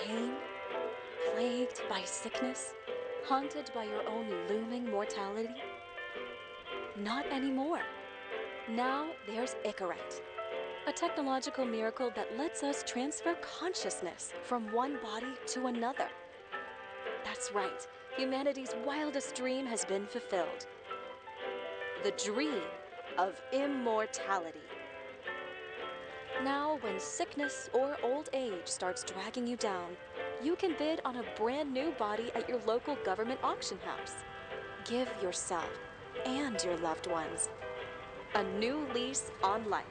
pain? Plagued by sickness? Haunted by your own looming mortality? Not anymore. Now there's Icaret, a technological miracle that lets us transfer consciousness from one body to another. That's right, humanity's wildest dream has been fulfilled. The dream of immortality. Now, when sickness or old age starts dragging you down, you can bid on a brand new body at your local government auction house. Give yourself and your loved ones a new lease on life.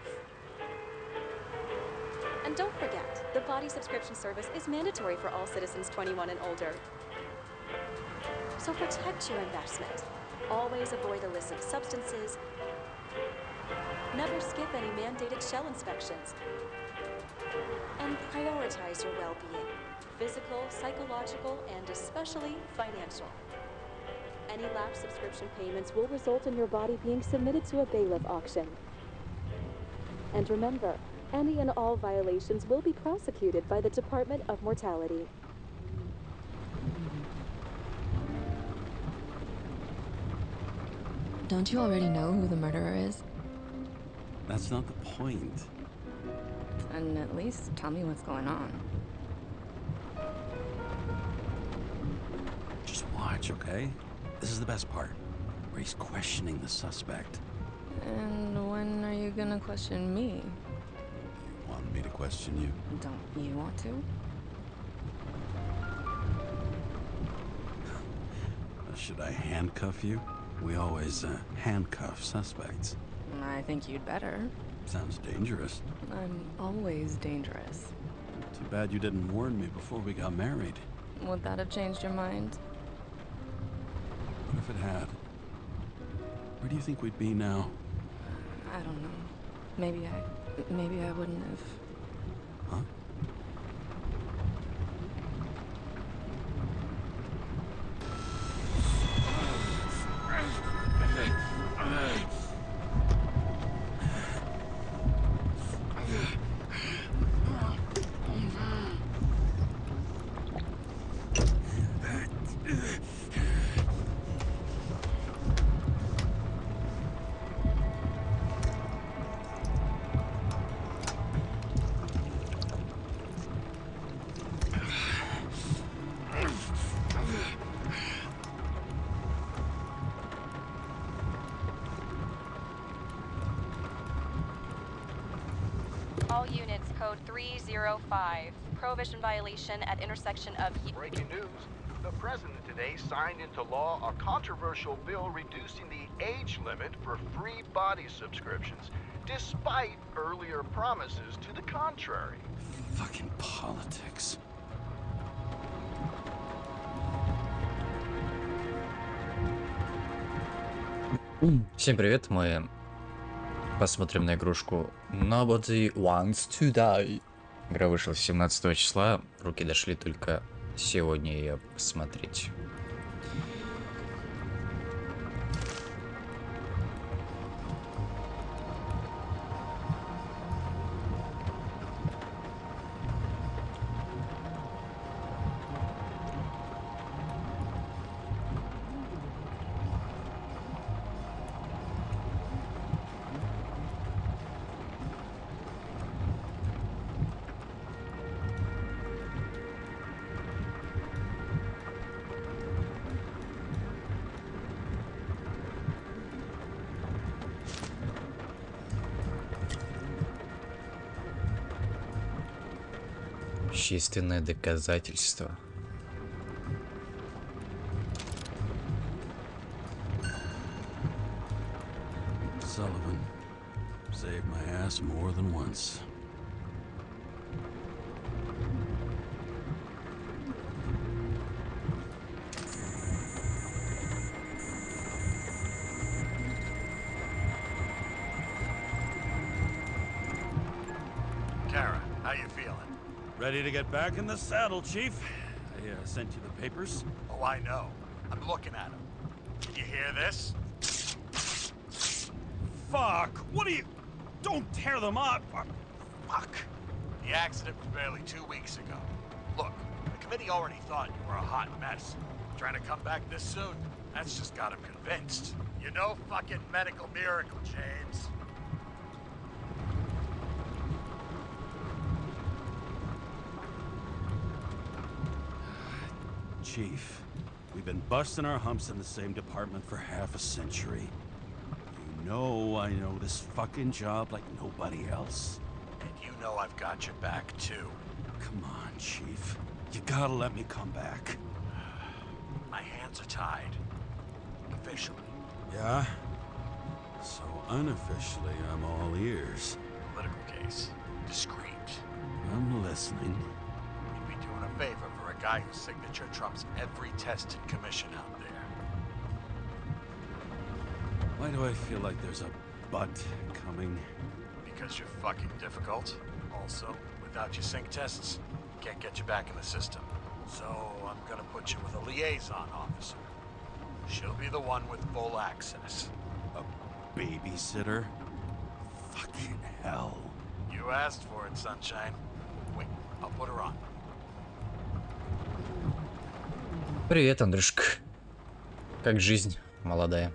And don't forget, the body subscription service is mandatory for all citizens 21 and older. So protect your investment. Always avoid illicit substances. Never skip any mandated shell inspections. And prioritize your well-being, physical, psychological, and especially financial. Any lapsed subscription payments will result in your body being submitted to a bailiff auction. And remember, any and all violations will be prosecuted by the Department of Mortality. Don't you already know who the murderer is? That's not the point. And at least tell me what's going on. Just watch, okay? This is the best part, where he's questioning the suspect. And when are you gonna question me? You want me to question you? Don't you want to? Should I handcuff you? We always handcuff suspects. I think you'd better. Sounds dangerous. I'm always dangerous. Too bad you didn't warn me before we got married. Would that have changed your mind? What if it had? Where do you think we'd be now? I don't know. Maybe I wouldn't have. Huh? All units, code 305. Prohibition violation at intersection of... Breaking news. The president today signed into law a controversial bill reducing the age limit for free body subscriptions, despite earlier promises to the contrary. Fucking politics. Всем привет, мы посмотрим на игрушку Nobody Wants to Die. Игра вышла 17 числа, руки дошли только сегодня ее посмотреть. Вещественное доказательство. Sullivan saved my ass more than once. Kara, how you feeling? Ready to get back in the saddle, Chief. I sent you the papers. Oh, I know. I'm looking at them. Can you hear this? Fuck! What are you... Don't tear them up! Fuck. The accident was barely 2 weeks ago. Look, Smitty already thought you were a hot mess. Trying to come back this soon? That's just got him convinced. You know, fucking medical miracle, James. Chief, we've been busting our humps in the same department for half a century. You know I know this fucking job like nobody else. And you know I've got your back, too. Come on, Chief. You gotta let me come back. My hands are tied. Officially. Yeah? So unofficially, I'm all ears. Political case. Discreet. I'm listening. You'd be doing a favor for a guy whose signature trumps every test and commission out there. Why do I feel like there's a but coming? Because you're fucking difficult. Also, without your sync tests, can't get you back in the system. So I'm gonna put you with a liaison officer. She'll be the one with full access. A babysitter? Fucking hell. You asked for it, sunshine. Wait, I'll put her on. Привет, Андрюшка. Как жизнь молодая?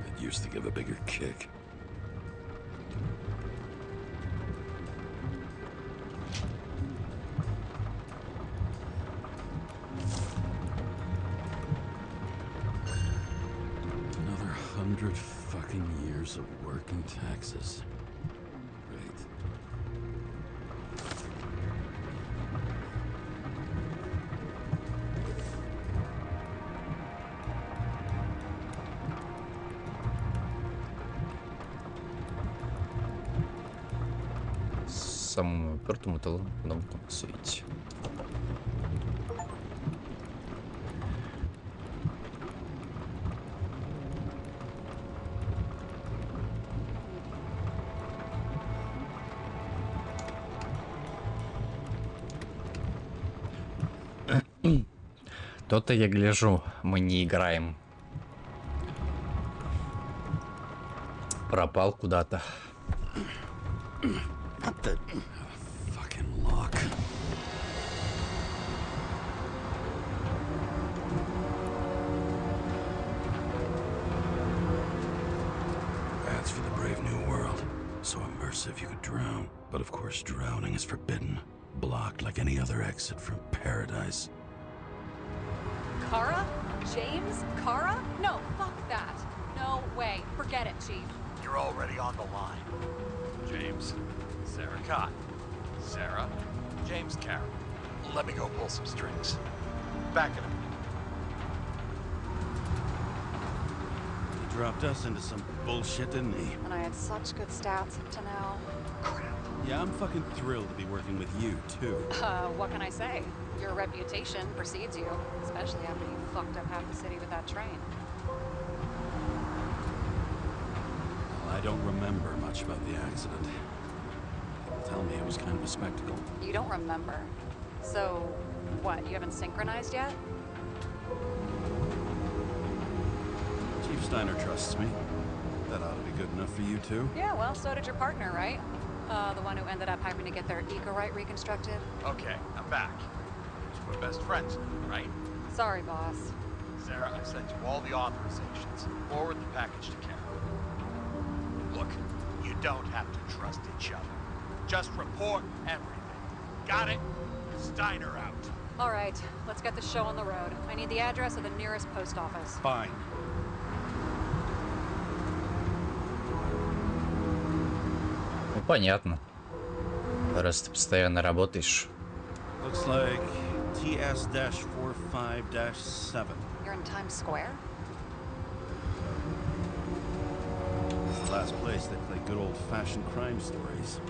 It used to give a bigger kick. Another 100 fucking years of work and taxes. Right. Самому упертому таланту в свете. То-то я гляжу, мы не играем. Пропал куда-то. What the fucking lock? That's for the brave new world. So immersive you could drown. But of course drowning is forbidden. Blocked like any other exit from paradise. Kara? James? Kara? No, fuck that. No way. Forget it, Chief. You're already on the line. James, Sara Kai. Sara, James Karrы. Let me go pull some strings. Back in a minute. He dropped us into some bullshit, didn't he? And I had such good stats up to now. Crap. Yeah, I'm fucking thrilled to be working with you, too. What can I say? Your reputation precedes you, especially after you fucked up half the city with that train. Well, I don't remember much about the accident. People tell me it was kind of a spectacle. You don't remember. So, what, you haven't synchronized yet? Chief Steiner trusts me. That ought to be good enough for you, too. Yeah, well, so did your partner, right? The one who ended up having to get their eco-right reconstructed. Okay, I'm back. We're best friends, right? Sorry, boss. Sara, I sent you all the authorizations. Forward the package to Karrы. Look, you don't have to trust each other. Just report everything. Got it? Steiner out. All right, let's get the show on the road. I need the address of the nearest post office. Fine. Ну, понятно. Раз ты постоянно работаешь. Looks like TS-45-7. You're in Times Square? It's the last place they play good old-fashioned crime stories.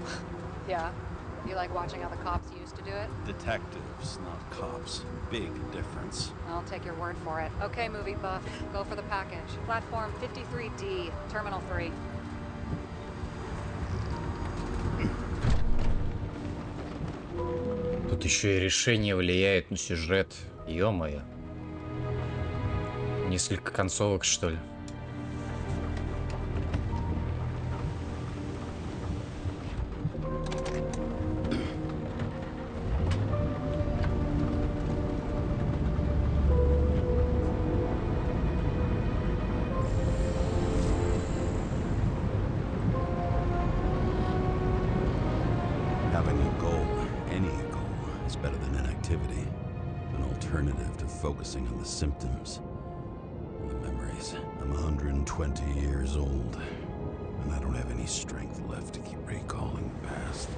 Yeah. You like watching how the cops used to do it? Detectives, not cops. Big difference. I'll take your word for it. Okay, movie buff. Go for the package. Platform 53D, Terminal 3. Тут еще и решение влияет на сюжет. Ё-моё. Несколько концовок, что ли? Having a goal, any goal, is better than inactivity. An alternative to focusing on the symptoms and the memories. I'm 120 years old, and I don't have any strength left to keep recalling the past.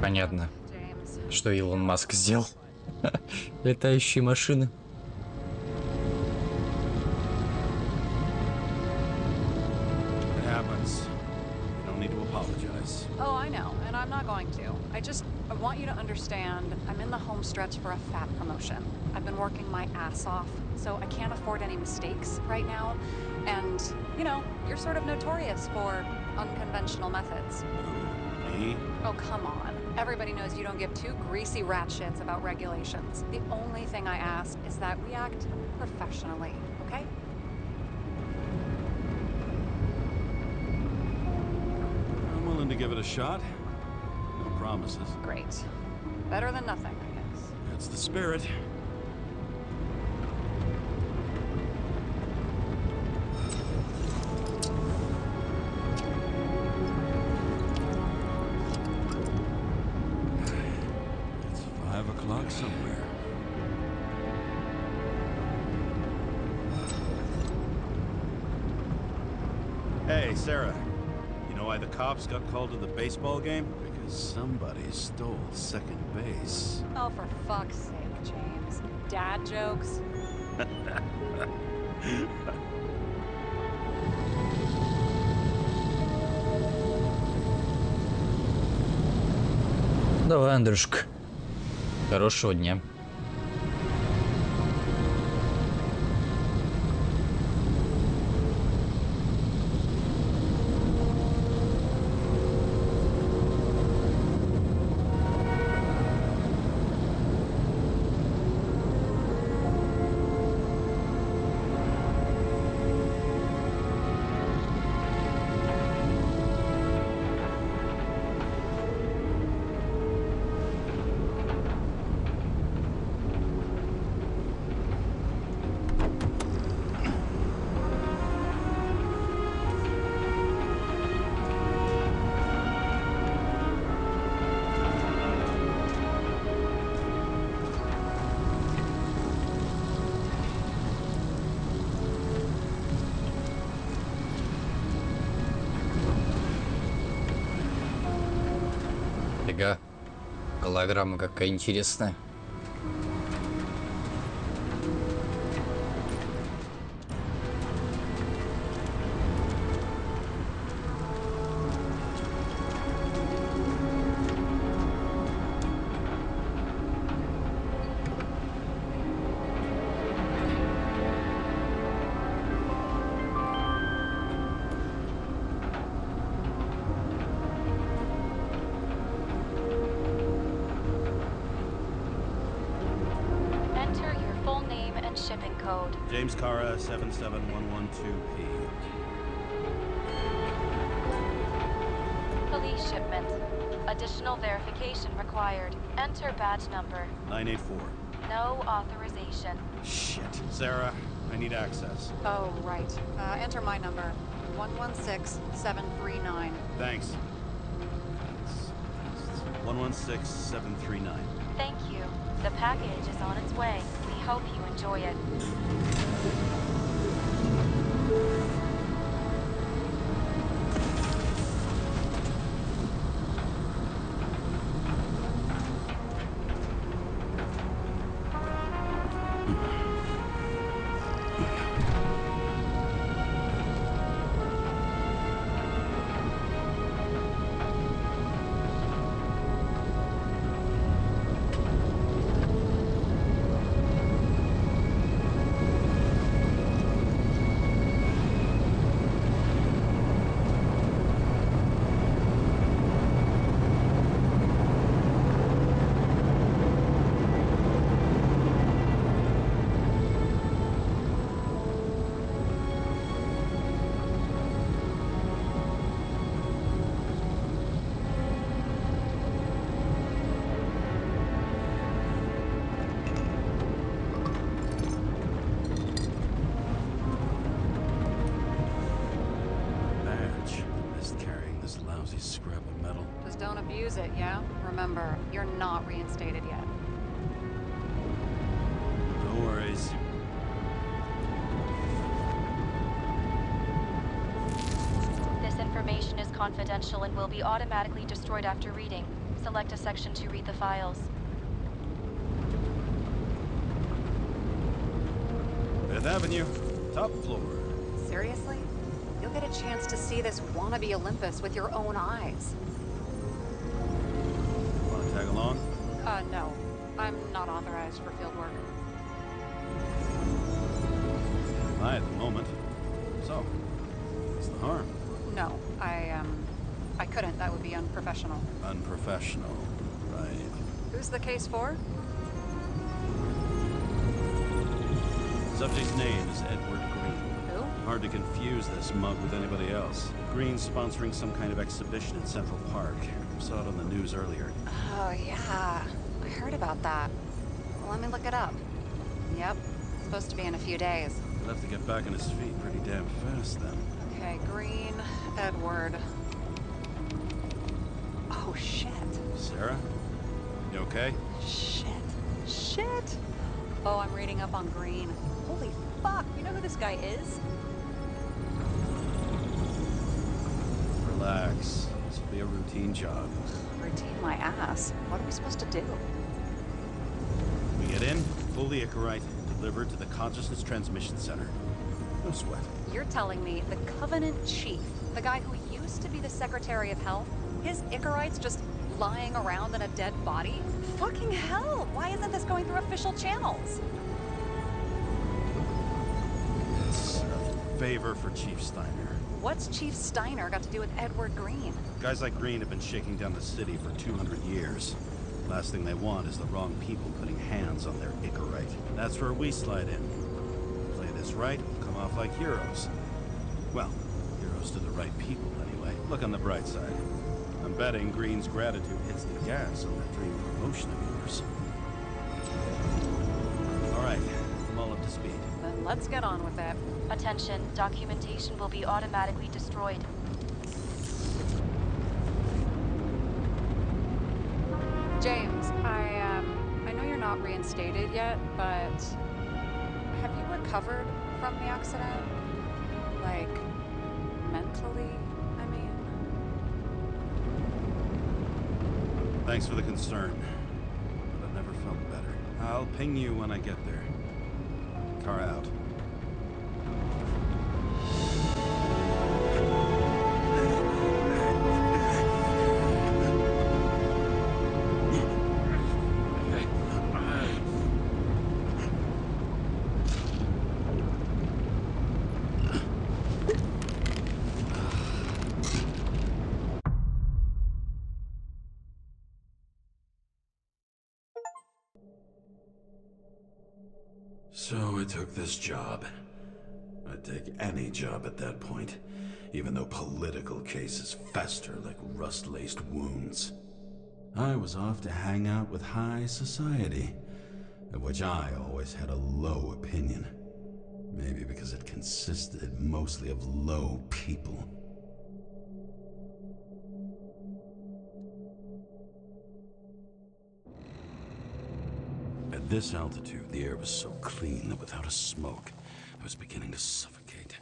Понятно, James. что Илон Маск сделал. Летающие машины. It happens. You don't need to apologize. Oh, I know, and I'm not going to. I want you to understand I'm in the home stretch for a fat promotion. I've been working my ass off, so I can't afford any mistakes right now. And, you know, you're sort of notorious for unconventional methods. Who, me? Oh, come on. Everybody knows you don't give two greasy rat shits about regulations. The only thing I ask is that we act professionally, okay? I'm willing to give it a shot. No promises. Great. Better than nothing, I guess. That's the spirit. It's 5 o'clock somewhere. Hey, Sarah. You know why the cops got called to the baseball game? Because somebody stole second base. Oh, for fuck's sake, James. Dad jokes? Давай, Андрюшка. Хорошего дня. Фига. Голограмма какая интересная. Enter your full name and shipping code. James Karrы, 77112P. Police shipment. Additional verification required. Enter badge number. 984. No authorization. Shit. Sarah, I need access. Oh, right. Enter my number. 116739. Thanks. 116739. Thank you. The package is on its way. We hope you enjoy it. Scrap of metal. Just don't abuse it, yeah? Remember, you're not reinstated yet. No worries. This information is confidential and will be automatically destroyed after reading. Select a section to read the files. Fifth Avenue, top floor. Seriously? You'll get a chance to see this wannabe Olympus with your own eyes. Want to tag along? No. I'm not authorized for field work. I at the moment. So, what's the harm? No, I couldn't. That would be unprofessional. Unprofessional, right. Who's the case for? Subject's name is Edward Green. Who? Hard to confuse this mug with anybody else. Green's sponsoring some kind of exhibition in Central Park. Saw it on the news earlier. Oh, yeah. I heard about that. Well, let me look it up. Yep. It's supposed to be in a few days. He'll have to get back on his feet pretty damn fast then. Okay, Green, Edward. Oh, shit. Sarah? You okay? Shit. Oh, I'm reading up on Green. Holy fuck, you know who this guy is? Relax. This will be a routine job. Routine my ass. What are we supposed to do? We get in, pull the Icarite, delivered to the Consciousness Transmission Center. No sweat. You're telling me the Covenant Chief, the guy who used to be the Secretary of Health, his Icarite's just lying around in a dead body? Fucking hell! Why isn't this going through official channels? It's a favor for Chief Steiner. What's Chief Steiner got to do with Edward Green? Guys like Green have been shaking down the city for 200 years. Last thing they want is the wrong people putting hands on their Icarite. That's where we slide in. Play this right, we'll come off like heroes. Well, heroes to the right people anyway. Look on the bright side. I'm betting Green's gratitude hits the gas on that dream promotion of yours. All right, I'm all up to speed. Then let's get on with it. Attention, documentation will be automatically destroyed. James, I know you're not reinstated yet, but have you recovered from the accident? Like, mentally, I mean? Thanks for the concern, but I've never felt better. I'll ping you when I get there. Car out. So I took this job. I'd take any job at that point, even though political cases fester like rust-laced wounds. I was off to hang out with high society, of which I always had a low opinion. Maybe because it consisted mostly of low people. this altitude, the air was so clean that without a smoke, I was beginning to suffocate.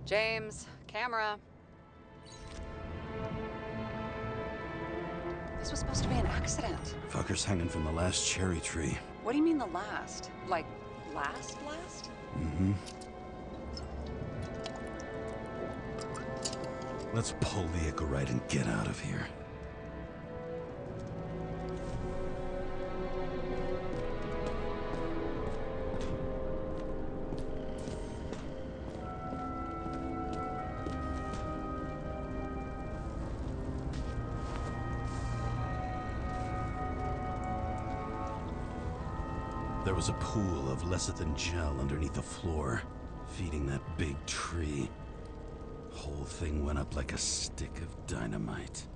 James, camera. This was supposed to be an accident. Fucker's hanging from the last cherry tree. What do you mean the last? Like, last? Mm-hmm. Let's pull the Icarite and get out of here. There was a pool of lecithin gel underneath the floor, feeding that big tree. Whole thing went up like a stick of dynamite.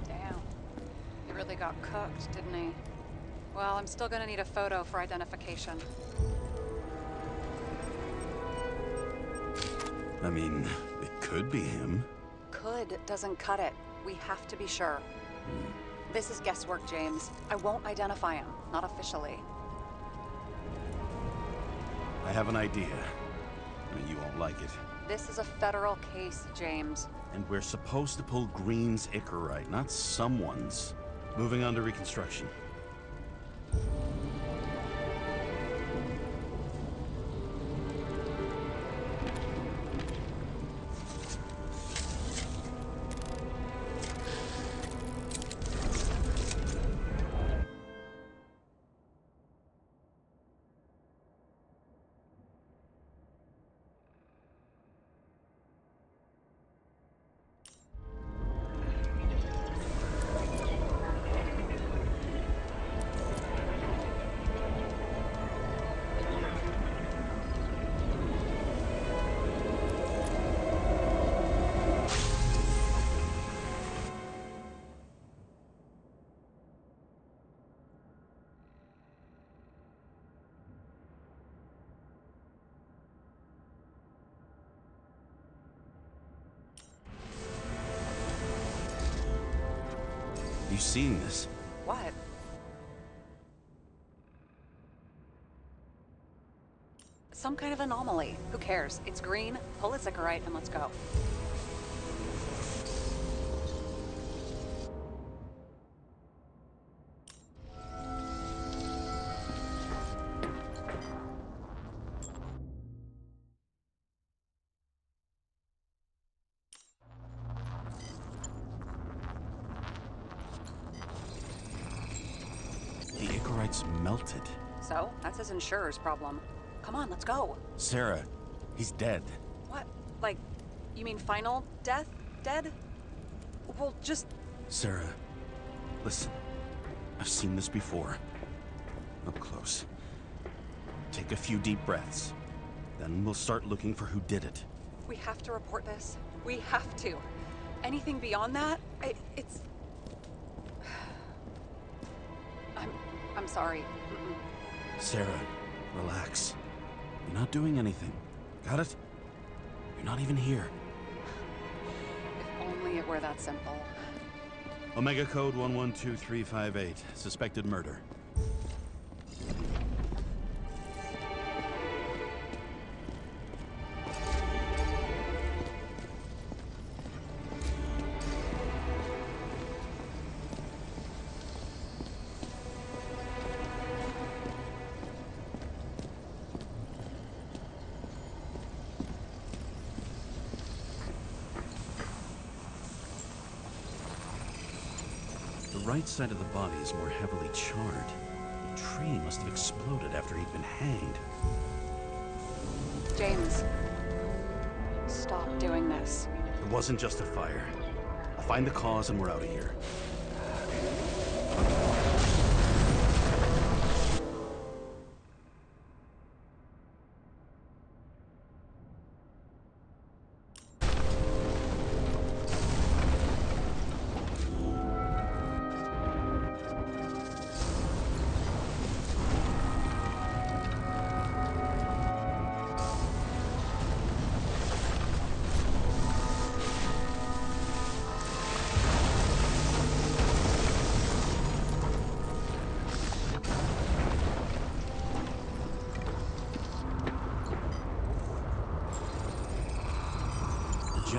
Damn. He really got cooked, didn't he? Well, I'm still gonna need a photo for identification. I mean, it could be him. Could doesn't cut it. We have to be sure. This is guesswork, James. I won't identify him. Not officially. I have an idea. I mean, you won't like it. This is a federal case, James. And we're supposed to pull Green's Icarite, not someone's. Moving on to reconstruction. You seen this? What? Some kind of anomaly. Who cares? It's green, pull its Icarite, and let's go. The Icarite's melted. So, that's his insurer's problem. Come on, let's go. Sarah, he's dead. What? Like, you mean final death? Dead? Well, just... Sarah, listen. I've seen this before. Up close. Take a few deep breaths. Then we'll start looking for who did it. We have to report this. We have to. Anything beyond that, it's... I'm sorry. Mm-mm. Sarah, relax. You're not doing anything. Got it? You're not even here. If only it were that simple. Omega code 112358. Suspected murder. The right side of the body is more heavily charred. The tree must have exploded after he'd been hanged. James, stop doing this. It wasn't just a fire. I'll find the cause and we're out of here.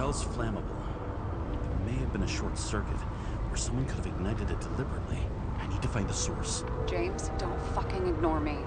cell's flammable. There may have been a short circuit, or someone could have ignited it deliberately. I need to find the source. James, don't fucking ignore me.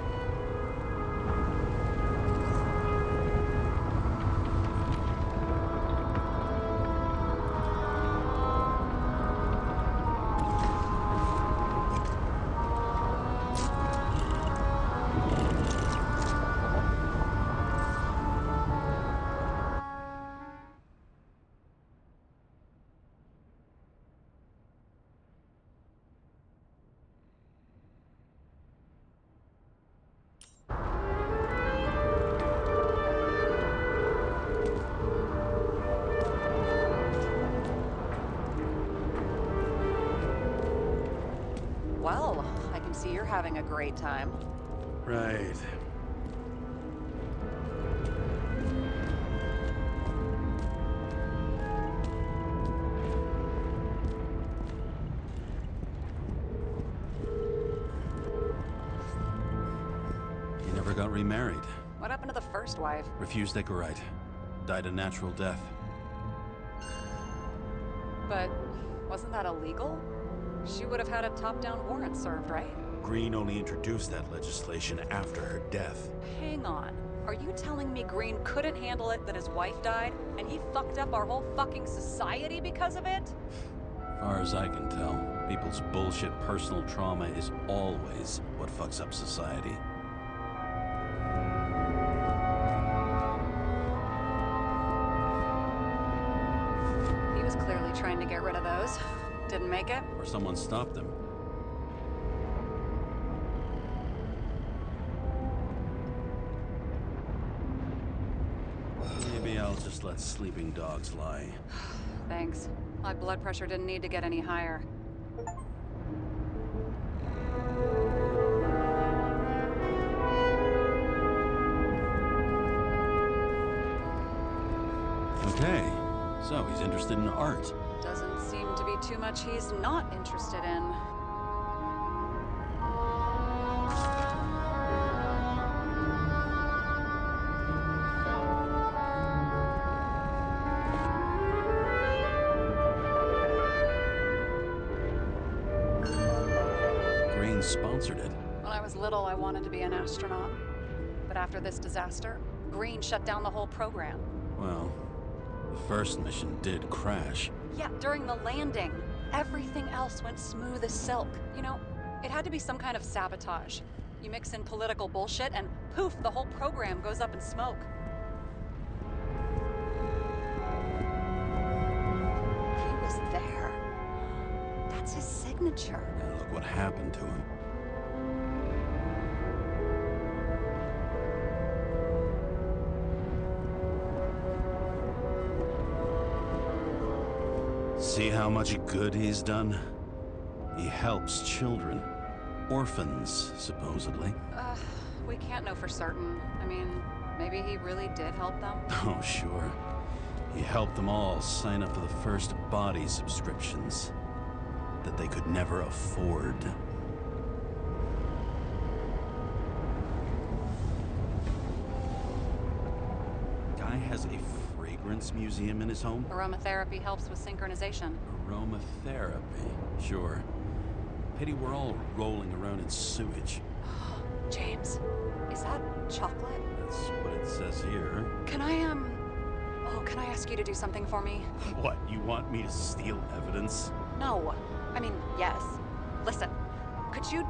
Well, I can see you're having a great time. Right. He never got remarried. What happened to the first wife? Refused Echorite. Died a natural death. But wasn't that illegal? She would have had a top-down warrant served, right? Green only introduced that legislation after her death. Hang on. Are you telling me Green couldn't handle it that his wife died, and he fucked up our whole fucking society because of it? As far as I can tell, people's bullshit personal trauma is always what fucks up society. He was clearly trying to get rid of those. Didn't make it? Or someone stopped him. Maybe I'll just let sleeping dogs lie. Thanks. My blood pressure didn't need to get any higher. Okay, so he's interested in art. Doesn't seem to be too much he's not interested in. Green sponsored it. When I was little, I wanted to be an astronaut. But after this disaster, Green shut down the whole program. Well, the first mission did crash. Yeah, during the landing. Everything else went smooth as silk. You know, it had to be some kind of sabotage. You mix in political bullshit and poof, the whole program goes up in smoke. He was there. That's his signature. And look what happened to him. See how much good he's done? He helps children. Orphans, supposedly. We can't know for certain. I mean, maybe he really did help them. Oh, sure. He helped them all sign up for the first body subscriptions that they could never afford. Guy has a fragrance museum in his home? Aromatherapy helps with synchronization. Aromatherapy, sure. Pity we're all rolling around in sewage. James, is that chocolate? That's what it says here. Can I, can I ask you to do something for me? What, you want me to steal evidence? No. I mean, yes. Listen, could you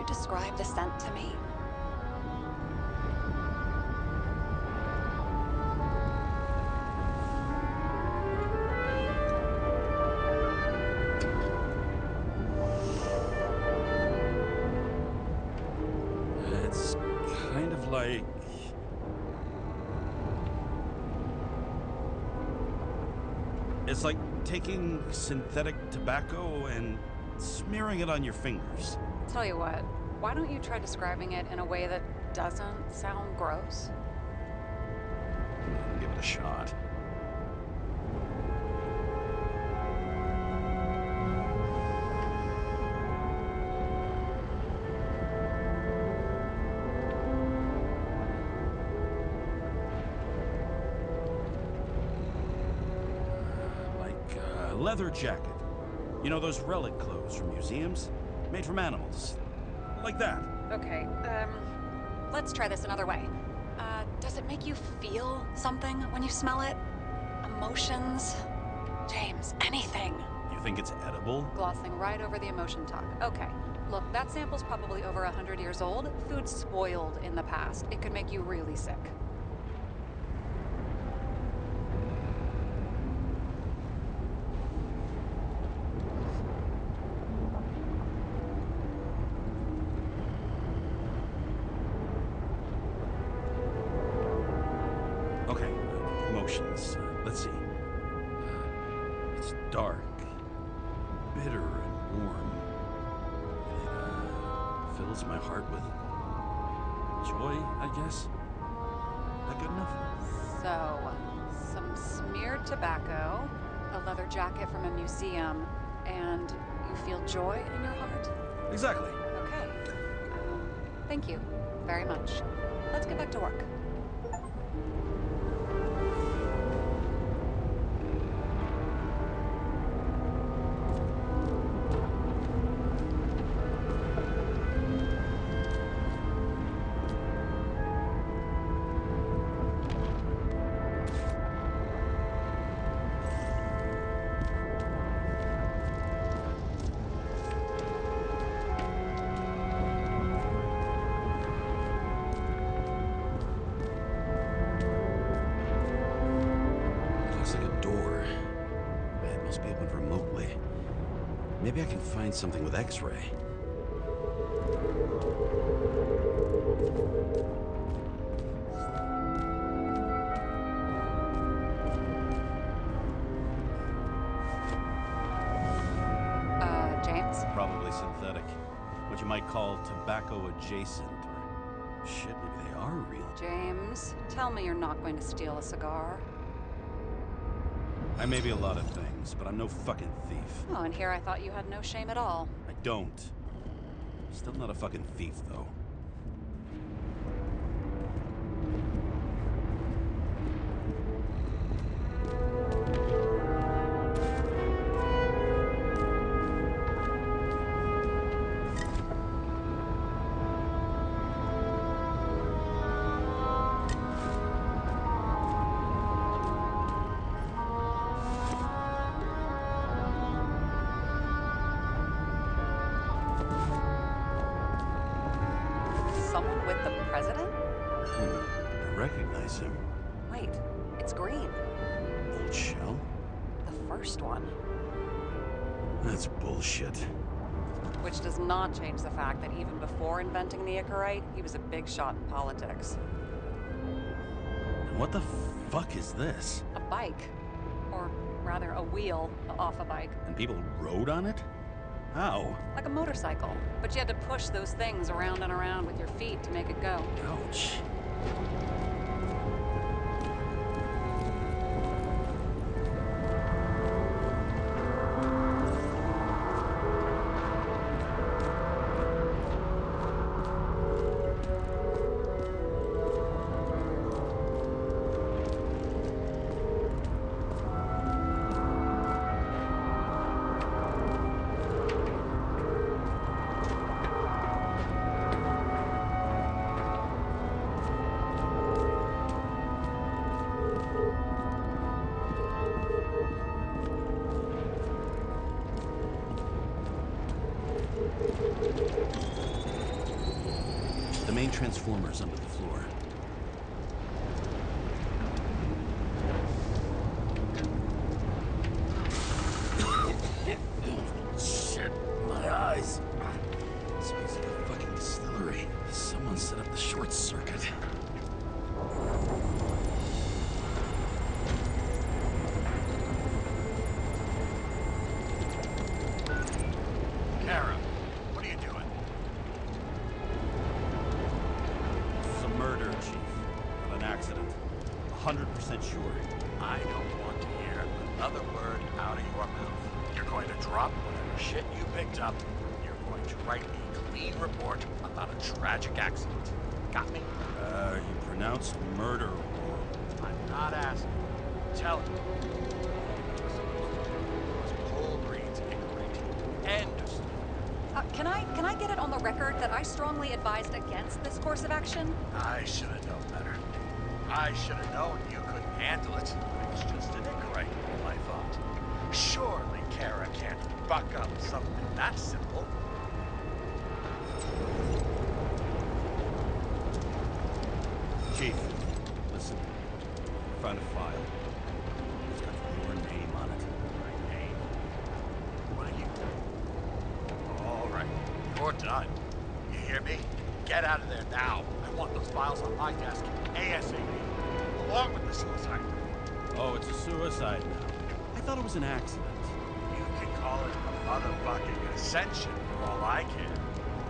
describe the scent to me? It's kind of like... It's like taking synthetic tobacco and smearing it on your fingers. Tell you what, why don't you try describing it in a way that doesn't sound gross? Give it a shot. leather jacket. You know those relic clothes from museums? Made from animals. Like that. Okay, let's try this another way. Does it make you feel something when you smell it? Emotions? James, anything. You think it's edible? Glossing right over the emotion talk. Okay, look, that sample's probably over 100 years old. Food spoiled in the past. It could make you really sick. Okay, emotions. Let's see. It's dark, bitter and warm. It fills my heart with joy, I guess. That good enough? So, some smeared tobacco, a leather jacket from a museum, and you feel joy in your heart? Exactly. Okay. Thank you very much. Let's get back to work. Maybe I can find something with X-ray. James? Probably synthetic. What you might call tobacco adjacent, or shit, maybe they are real. James, tell me you're not going to steal a cigar. I may be a lot of things, but I'm no fucking thief. Oh, and here I thought you had no shame at all. I don't. Still not a fucking thief, though. Someone with the president? I recognize him. Wait, it's green. Old shell? The first one. That's bullshit. Which does not change the fact that even before inventing the Icarite, he was a big shot in politics. And what the fuck is this? A bike. Or rather, a wheel off a bike. And people rode on it? How? Like a motorcycle. But you had to push those things around and around with your feet to make it go. Ouch. The main transformer's under the floor. Shit, my eyes. Smells like a fucking distillery. Someone set up the short circuit. Kara, what are you doing? It's a murder, Chief. Not an accident. 100% sure. I don't want to hear another word out of your mouth. You're going to drop whatever shit you picked up. You're going to write a clean report about a tragic accident. Got me? You pronounced murder wrong. I'm not asking. Tell me. What was supposed to do was Can I get it on the record that I strongly advised against this course of action? I should have known better. I should have known you couldn't handle it. It was just an incorrect move, I thought. Surely Kara can't buck up something that simple. Chief, listen. Found a file. It's got your name on it. My name? What are you? All right, you're done. You hear me? Get out of there now. I want those files on my desk ASAP, along with the suicide. Oh, it's a suicide now. I thought it was an accident. You can call it a motherfucking ascension for all I care.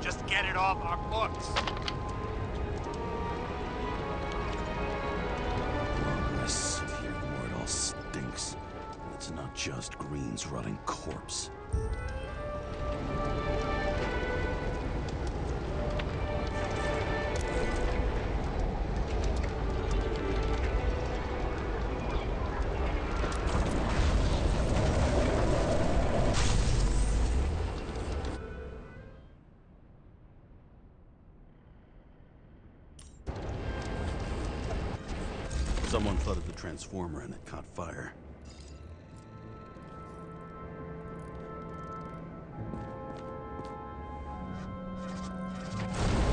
Just get it off our books. I sit here where it all stinks. And it's not just Green's rotting corpse. Someone flooded the transformer and it caught fire.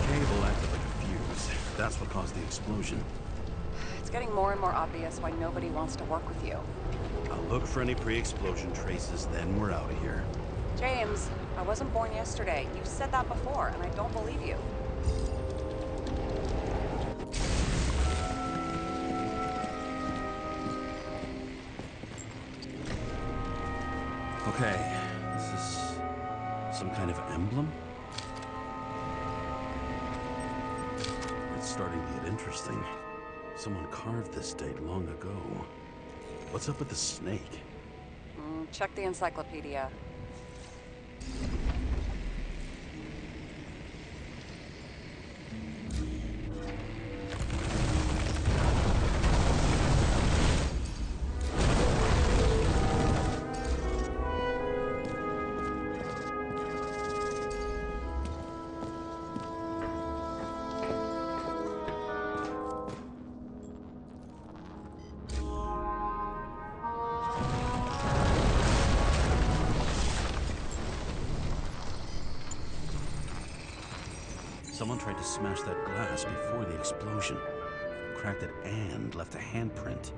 Cable acted like a fuse. That's what caused the explosion. It's getting more and more obvious why nobody wants to work with you. I'll look for any pre-explosion traces, then we're out of here. James, I wasn't born yesterday. You've said that before, and I don't believe you. Okay, this is some kind of emblem? It's starting to get interesting. Someone carved this date long ago. What's up with the snake? Check the encyclopedia. Someone tried to smash that glass before the explosion. Cracked it and left a handprint.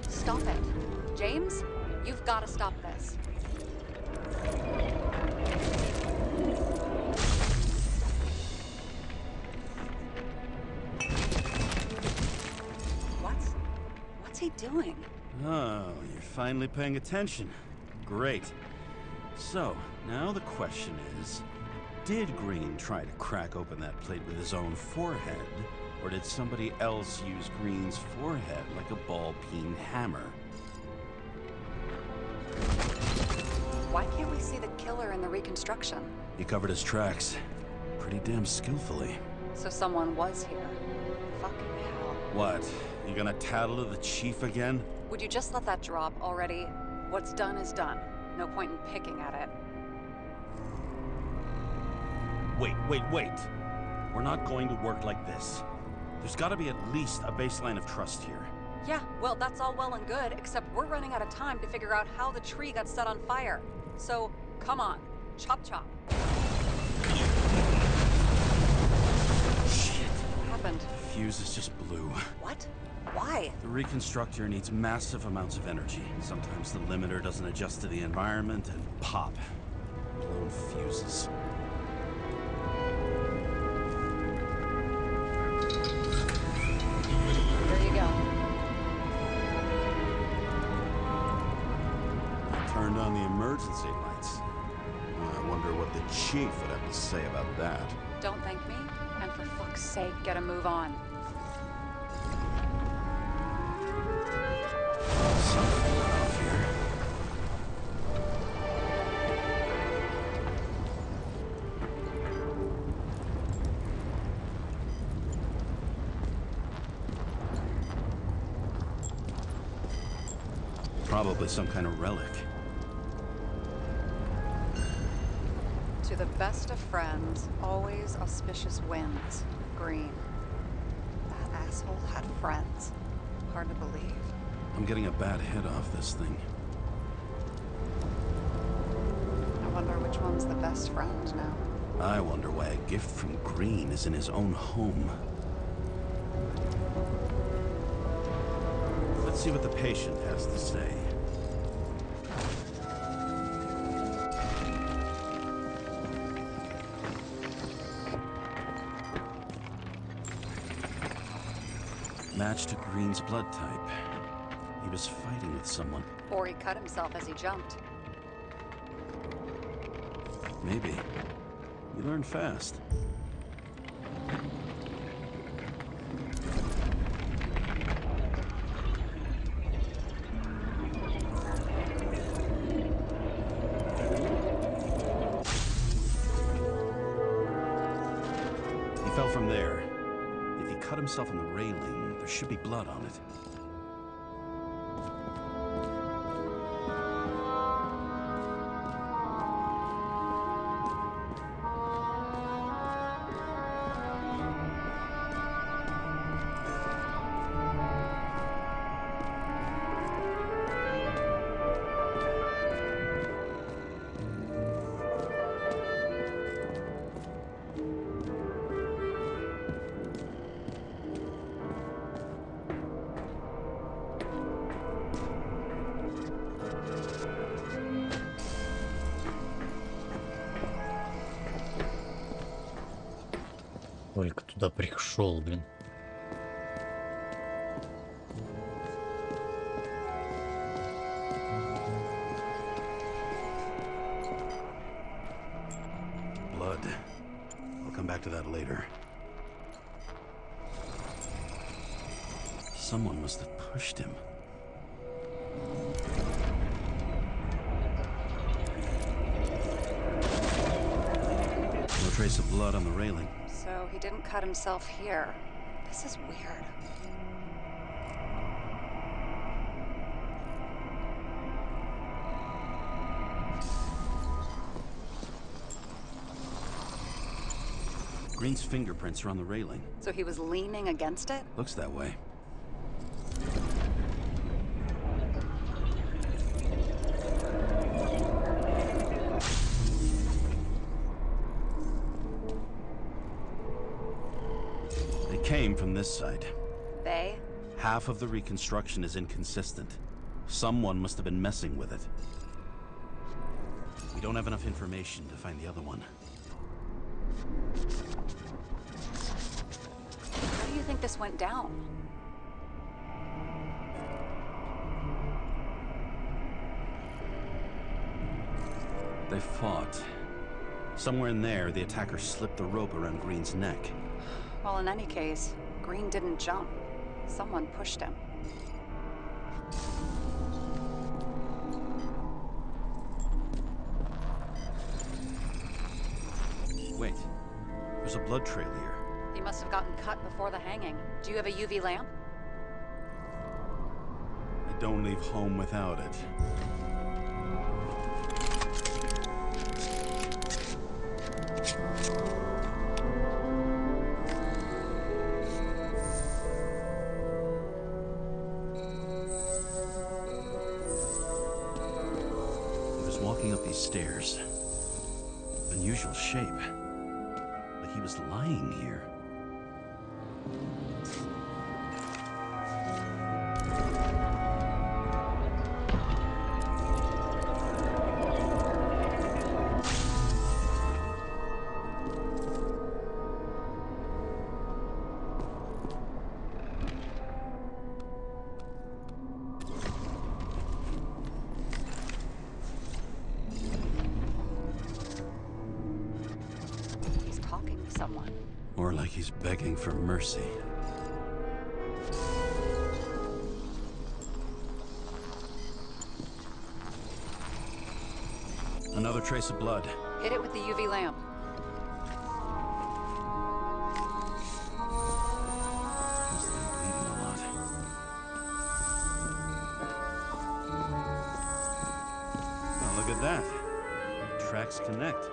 Stop it. James, you've got to stop this. What's he doing? Oh, you're finally paying attention. Great. So, now the question is, did Green try to crack open that plate with his own forehead, or did somebody else use Green's forehead like a ball-peen hammer? Why can't we see the killer in the reconstruction? He covered his tracks pretty damn skillfully. So someone was here. Fucking hell. What? You gonna tattle to the chief again? Would you just let that drop already? What's done is done. No point in picking at it. Wait. We're not going to work like this. There's gotta be at least a baseline of trust here. Yeah, well, that's all well and good, except we're running out of time to figure out how the tree got set on fire. So, come on. Chop chop. Shit. What happened? The fuse just blew. What? Why? The reconstructor needs massive amounts of energy. Sometimes the limiter doesn't adjust to the environment and pop. Blown fuses. There you go. Turned on the emergency lights. I wonder what the chief would have to say about that. Don't thank me, and for fuck's sake, get a move on. Something off here. Probably some kind of relic. To the best of friends, always auspicious winds. Green. That asshole had friends. Hard to believe. I'm getting a bad hit off this thing. I wonder which one's the best friend now. I wonder why a gift from Green is in his own home. Let's see what the patient has to say. Match to Green's blood type. He was fighting with someone. Or he cut himself as he jumped. Maybe. You learn fast. He fell from there. If he cut himself on the railing, there should be blood on it. Только туда пришел, блин. Blood. I'll come back to that later. Someone must have pushed him. No trace of blood on the railing. So he didn't cut himself here. This is weird. Green's fingerprints are on the railing. So he was leaning against it? Looks that way. They came from this side. They? Half of the reconstruction is inconsistent. Someone must have been messing with it. We don't have enough information to find the other one. How do you think this went down? They fought. Somewhere in there, the attacker slipped the rope around Green's neck. Well, in any case, Green didn't jump. Someone pushed him. Wait, there's a blood trail here. He must have gotten cut before the hanging. Do you have a UV lamp? I don't leave home without it. He was walking up these stairs. Unusual shape. Like he was lying here. Or like he's begging for mercy. Another trace of blood. Hit it with the UV lamp. Must have been bleeding a lot. Well, look at that. Tracks connect.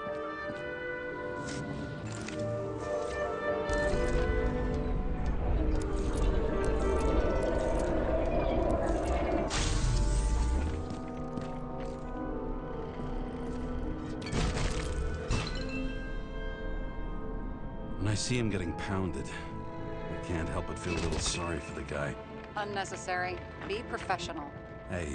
When I see him getting pounded, I can't help but feel a little sorry for the guy. Unnecessary. Be professional. Hey,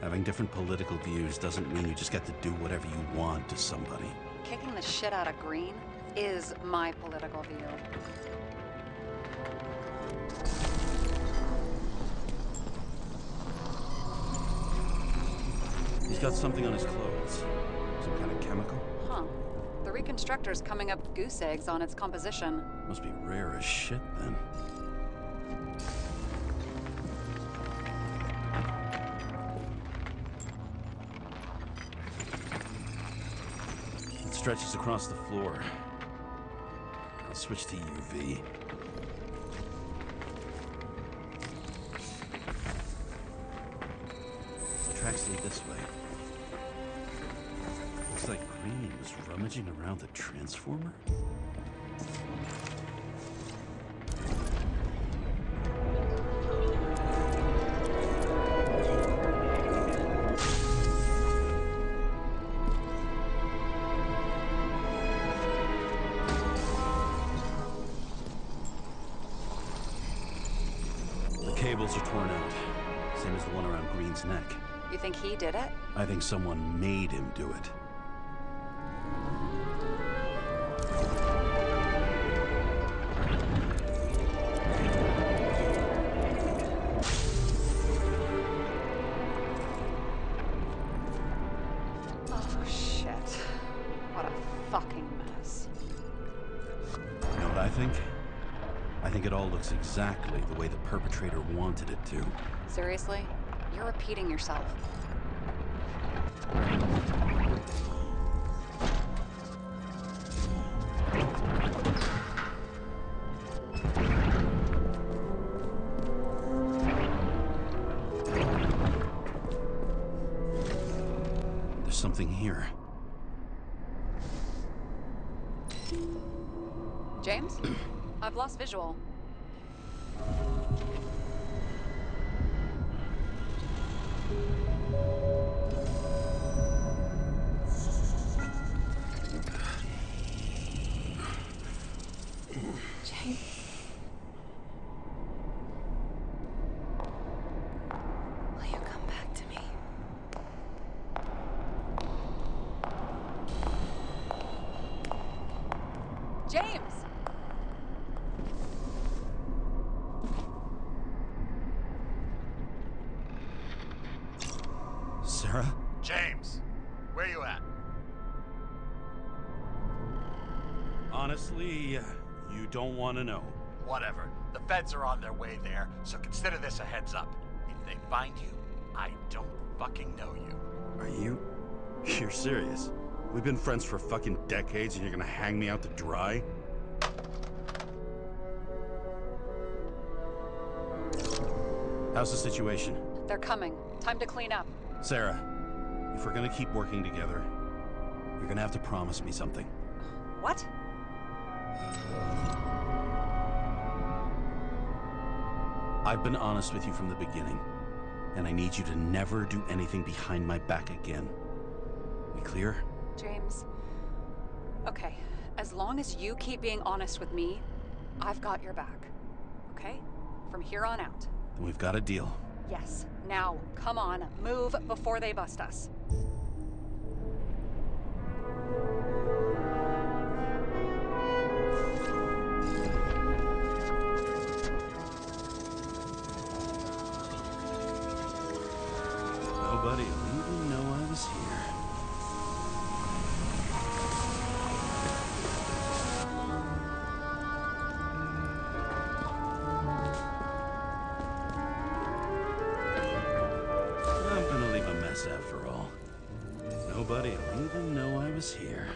having different political views doesn't mean you just get to do whatever you want to somebody. Kicking the shit out of Green is my political view. He's got something on his clothes. Some kind of chemical? Huh. The reconstructor's coming up with goose eggs on its composition. Must be rare as shit, then. It stretches across the floor. I'll switch to UV. The tracks lead this way. Looks like Green was rummaging around the transformer. The cables are torn out, same as the one around Green's neck. You think he did it? I think someone made him do it. Oh, shit. What a fucking mess. You know what I think? I think it all looks exactly the way the perpetrator wanted it to. Seriously? You're repeating yourself. There's something here. James? I've lost visual. James. Will you come back to me? James! Sarah? James, where you at? Honestly, you don't want to know. Whatever. The feds are on their way there, so consider this a heads up. If they find you, I don't fucking know you. Are you? You're serious? We've been friends for fucking decades and you're gonna hang me out to dry? How's the situation? They're coming. Time to clean up. Sarah, if we're gonna keep working together, you're gonna have to promise me something. What? I've been honest with you from the beginning, and I need you to never do anything behind my back again. We clear? James. Okay, as long as you keep being honest with me, I've got your back. Okay? From here on out. Then we've got a deal. Yes. Now, come on, move before they bust us. Nobody will even know I was here. I'm gonna leave a mess after all. Nobody will even know I was here.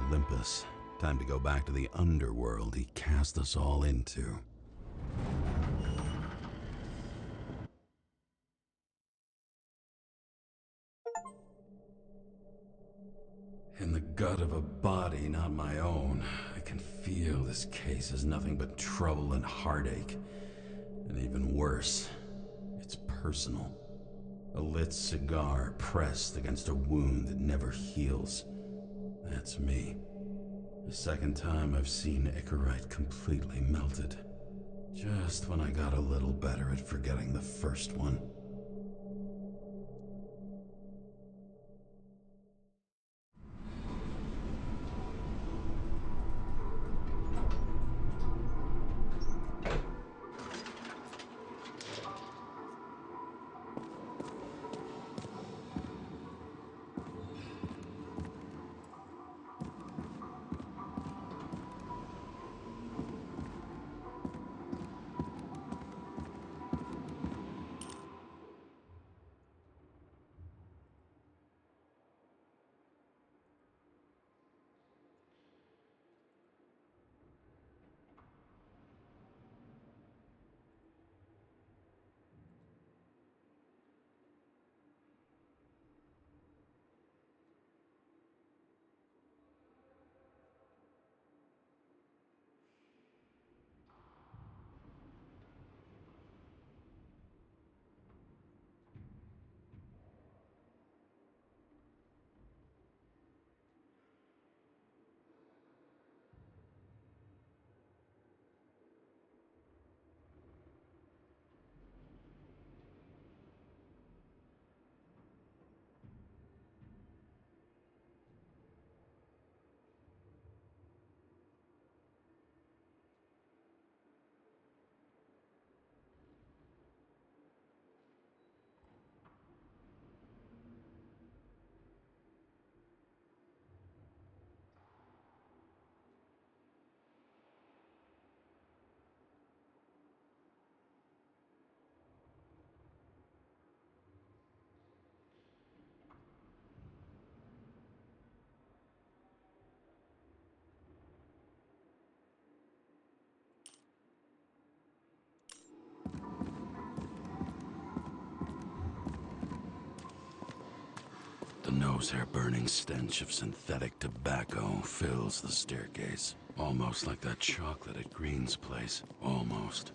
Olympus. Time to go back to the underworld he cast us all into. In the gut of a body not my own, I can feel this case is nothing but trouble and heartache. And even worse, it's personal. A lit cigar pressed against a wound that never heals. That's me. The second time I've seen Icarite completely melted. Just when I got a little better at forgetting the first one. The nose-hair-burning stench of synthetic tobacco fills the staircase. Almost like that chocolate at Green's place. Almost.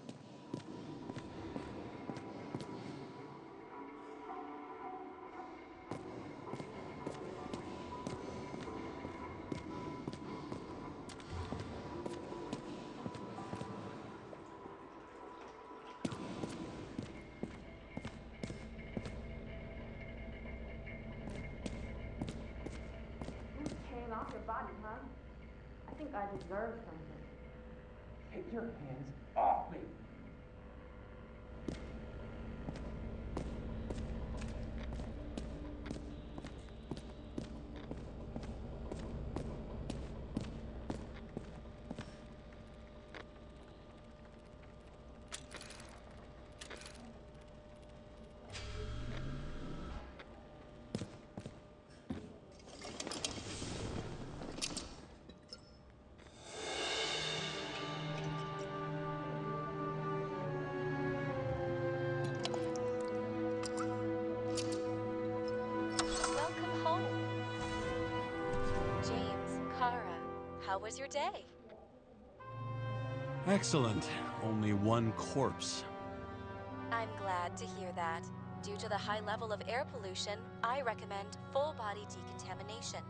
I deserve something. Take your hands off me. How was your day? Excellent. Only one corpse. I'm glad to hear that. Due to the high level of air pollution, I recommend full body decontamination.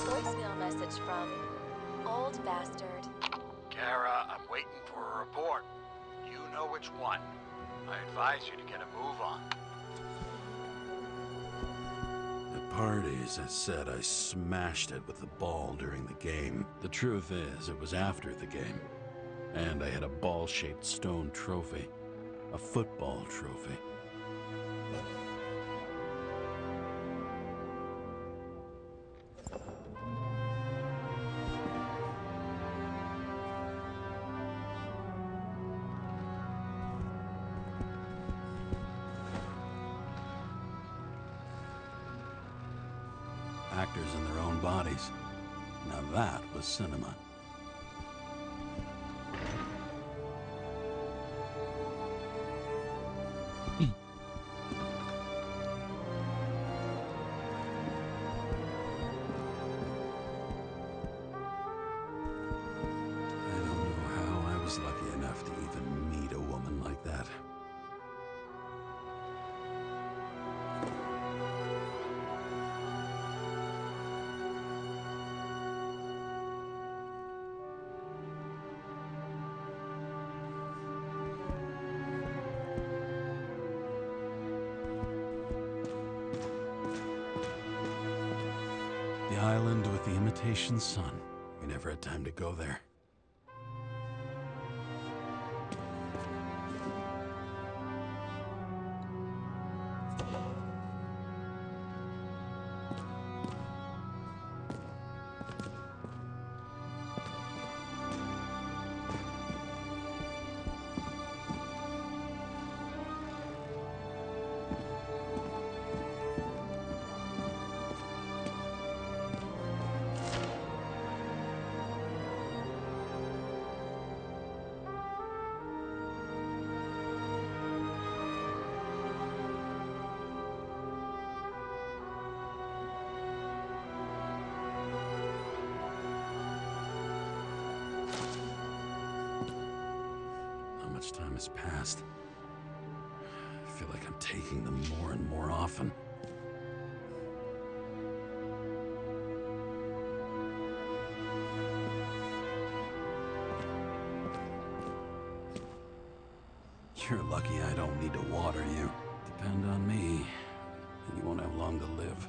Voicemail message from old bastard. Kara, I'm waiting for a report. You know which one. I advise you to get a move on. At parties, I said I smashed it with the ball during the game. The truth is, it was after the game. And I had a ball-shaped stone trophy. A football trophy. actors in their own bodies. Now that was cinema. Lucky enough to even meet a woman like that. The island with the imitation sun. We never had time to go there. Much time has passed. I feel like I'm taking them more and more often. You're lucky I don't need to water you. Depend on me, and you won't have long to live.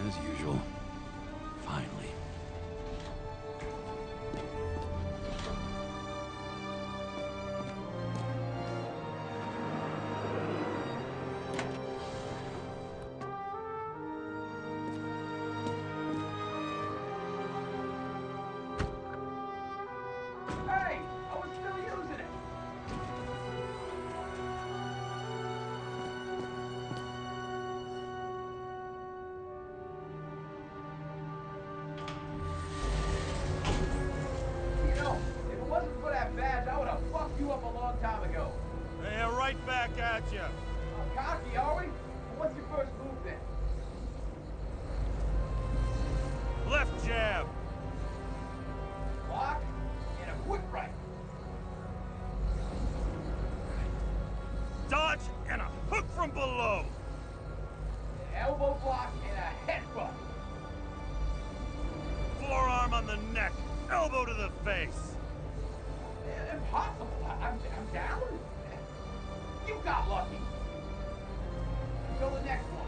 As usual. Finally. Hey! I was still using it! You know, if it wasn't for that badge, I would have fucked you up a long time ago. Yeah, right back at you. Cocky, are we? What's your first move then? Left jab. Block and a quick right. Dodge and a hook from below. An elbow block and a headbutt. Forearm on the neck. Elbow to the face. Impossible. I'm down. You got lucky. Until the next one.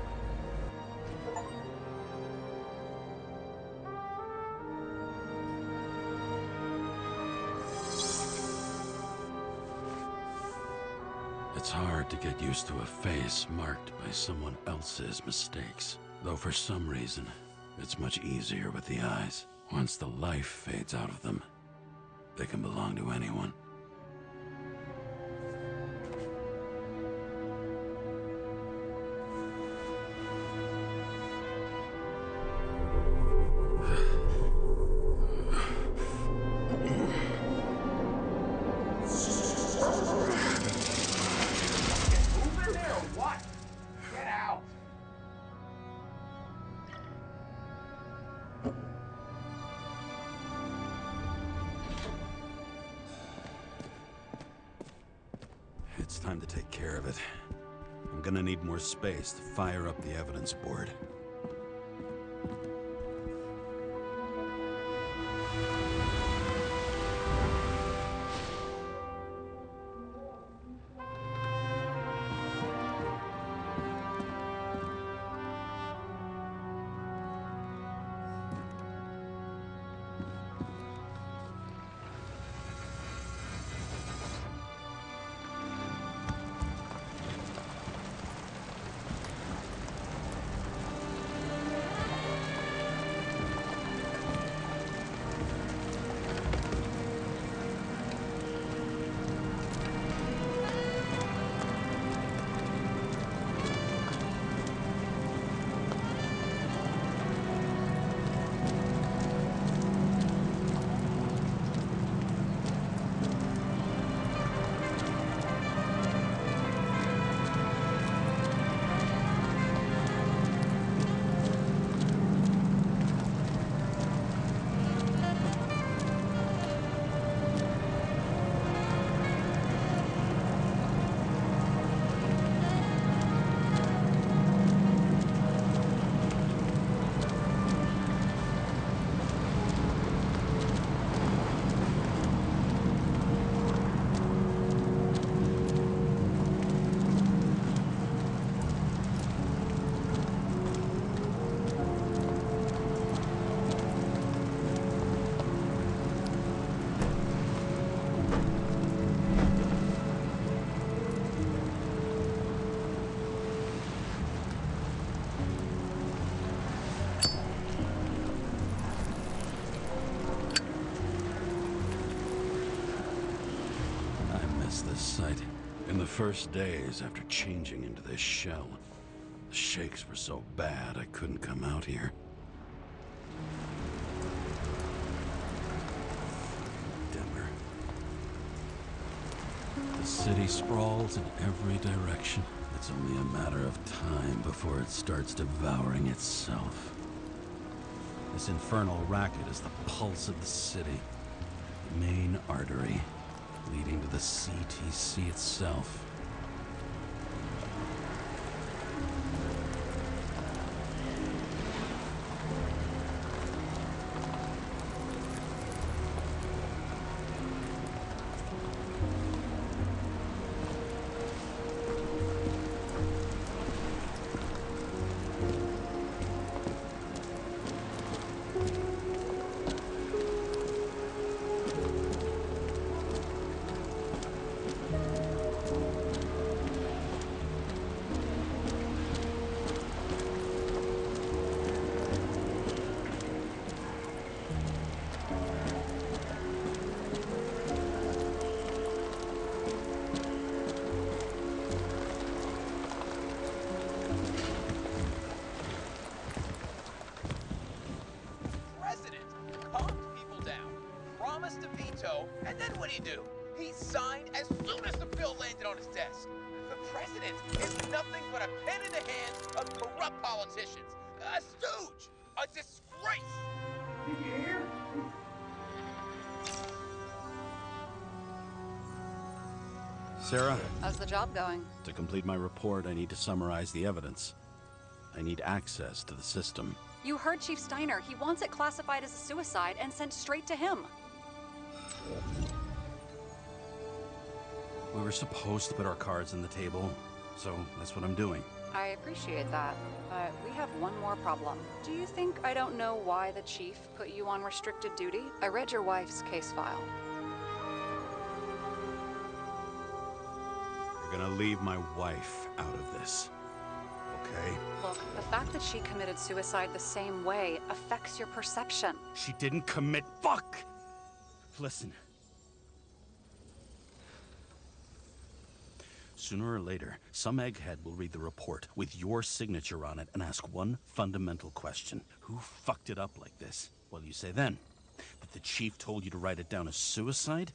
It's hard to get used to a face marked by someone else's mistakes. Though for some reason, it's much easier with the eyes. Once the life fades out of them, they can belong to anyone. Move in there or what? Get out. It's time to take care of it. I'm gonna need more space to fire up the evidence board. first days after changing into this shell, the shakes were so bad I couldn't come out here. Dimmer. The city sprawls in every direction. It's only a matter of time before it starts devouring itself. This infernal racket is the pulse of the city, the main artery leading to the CTC itself. And then what do? He signed as soon as the bill landed on his desk. The president is nothing but a pen in the hands of corrupt politicians. A stooge. A disgrace. Did you hear? Sarah? How's the job going? To complete my report, I need to summarize the evidence. I need access to the system. You heard Chief Steiner. He wants it classified as a suicide and sent straight to him. We were supposed to put our cards on the table, so that's what I'm doing. I appreciate that, but we have one more problem. Do you think I don't know why the chief put you on restricted duty? I read your wife's case file. You're gonna leave my wife out of this, okay? Look, the fact that she committed suicide the same way affects your perception. She didn't commit. Fuck! Listen. Sooner or later, some egghead will read the report with your signature on it and ask one fundamental question. Who fucked it up like this? What do you say then? That the chief told you to write it down as suicide?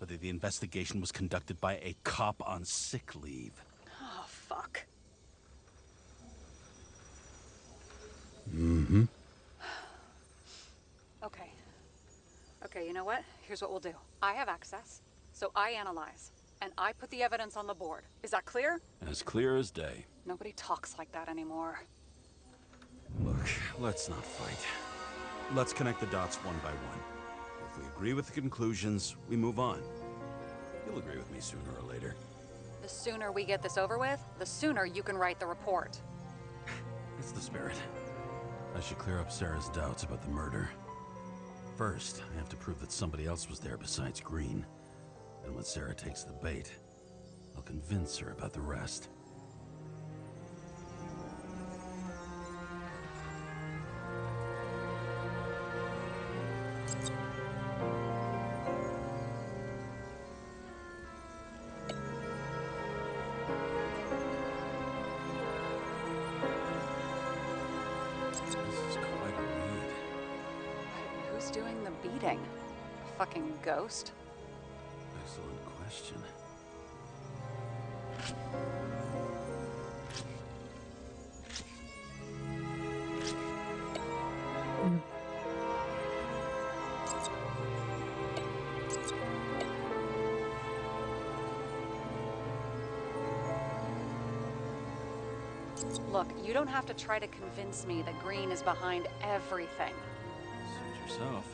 Or that the investigation was conducted by a cop on sick leave? Oh, fuck. Mm-hmm. Okay. Okay, you know what? Here's what we'll do. I have access, so I analyze. And I put the evidence on the board. Is that clear? As clear as day. Nobody talks like that anymore. Look, let's not fight. Let's connect the dots one by one. If we agree with the conclusions, we move on. You'll agree with me sooner or later. The sooner we get this over with, the sooner you can write the report. It's the spirit. I should clear up Sarah's doubts about the murder. First, I have to prove that somebody else was there besides Green. And when Sarah takes the bait, I'll convince her about the rest. This is quite a lead. Who's doing the beating? A fucking ghost? Excellent question. Look, you don't have to try to convince me that Green is behind everything. Suit yourself.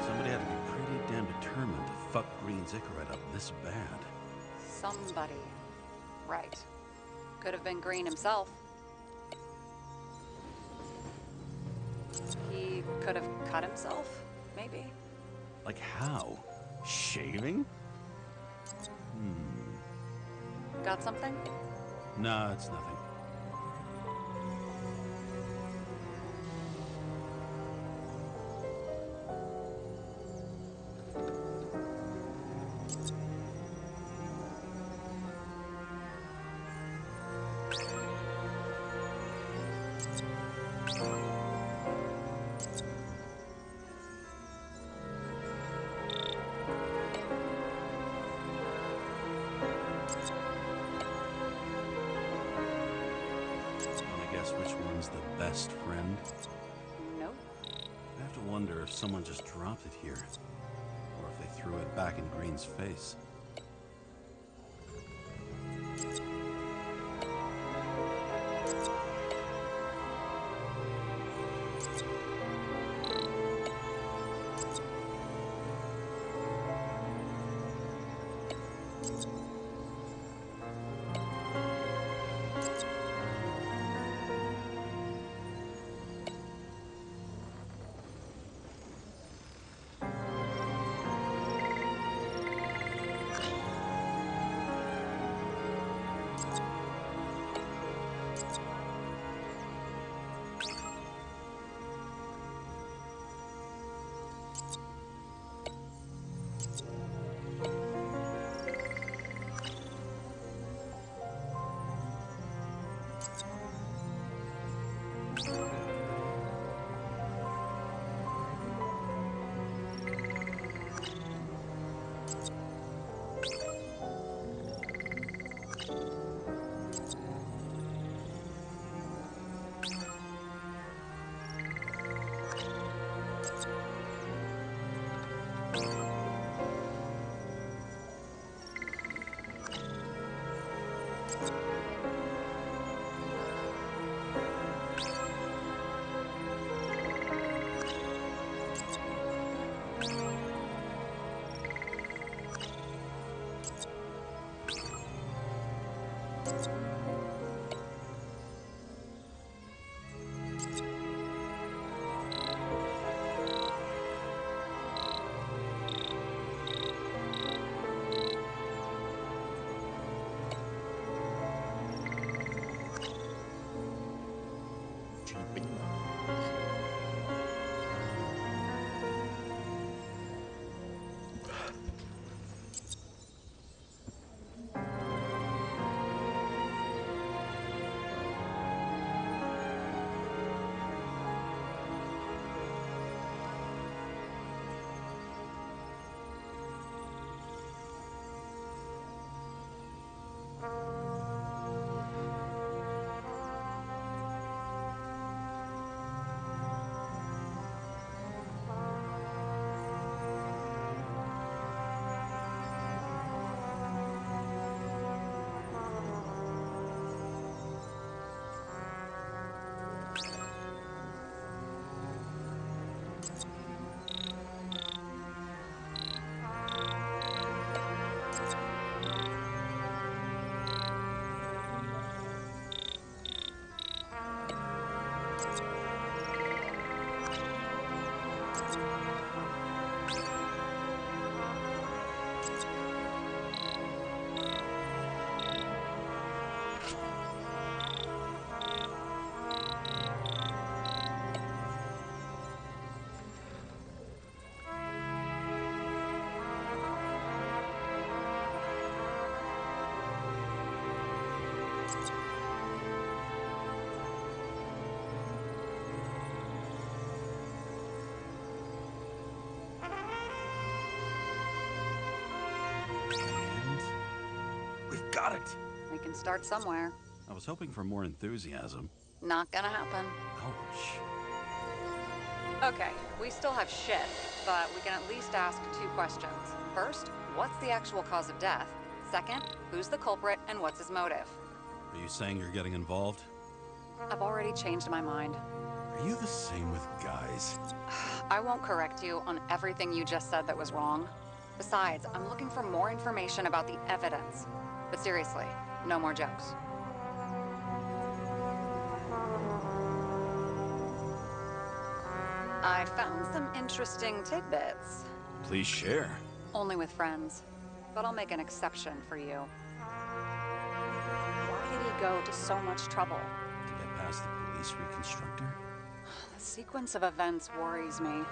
Somebody had to be pretty damn determined to fuck Green's Icarus up this bad. Somebody. Right. Could have been Green himself. He could have cut himself, maybe. Like how? Shaving? Got something? Nah, it's nothing. guess which one's the best friend? Nope. I have to wonder if someone just dropped it here, or if they threw it back in Green's face. Got it! We can start somewhere. I was hoping for more enthusiasm. Not gonna happen. Ouch. Okay, we still have shit, but we can at least ask 2 questions. First, what's the actual cause of death? Second, who's the culprit and what's his motive? Are you saying you're getting involved? I've already changed my mind. Are you the same with guys? I won't correct you on everything you just said that was wrong. Besides, I'm looking for more information about the evidence. But seriously, no more jokes. I found some interesting tidbits. Please share. Only with friends. But I'll make an exception for you. Why did he go to so much trouble? To get past the police reconstructor? The sequence of events worries me.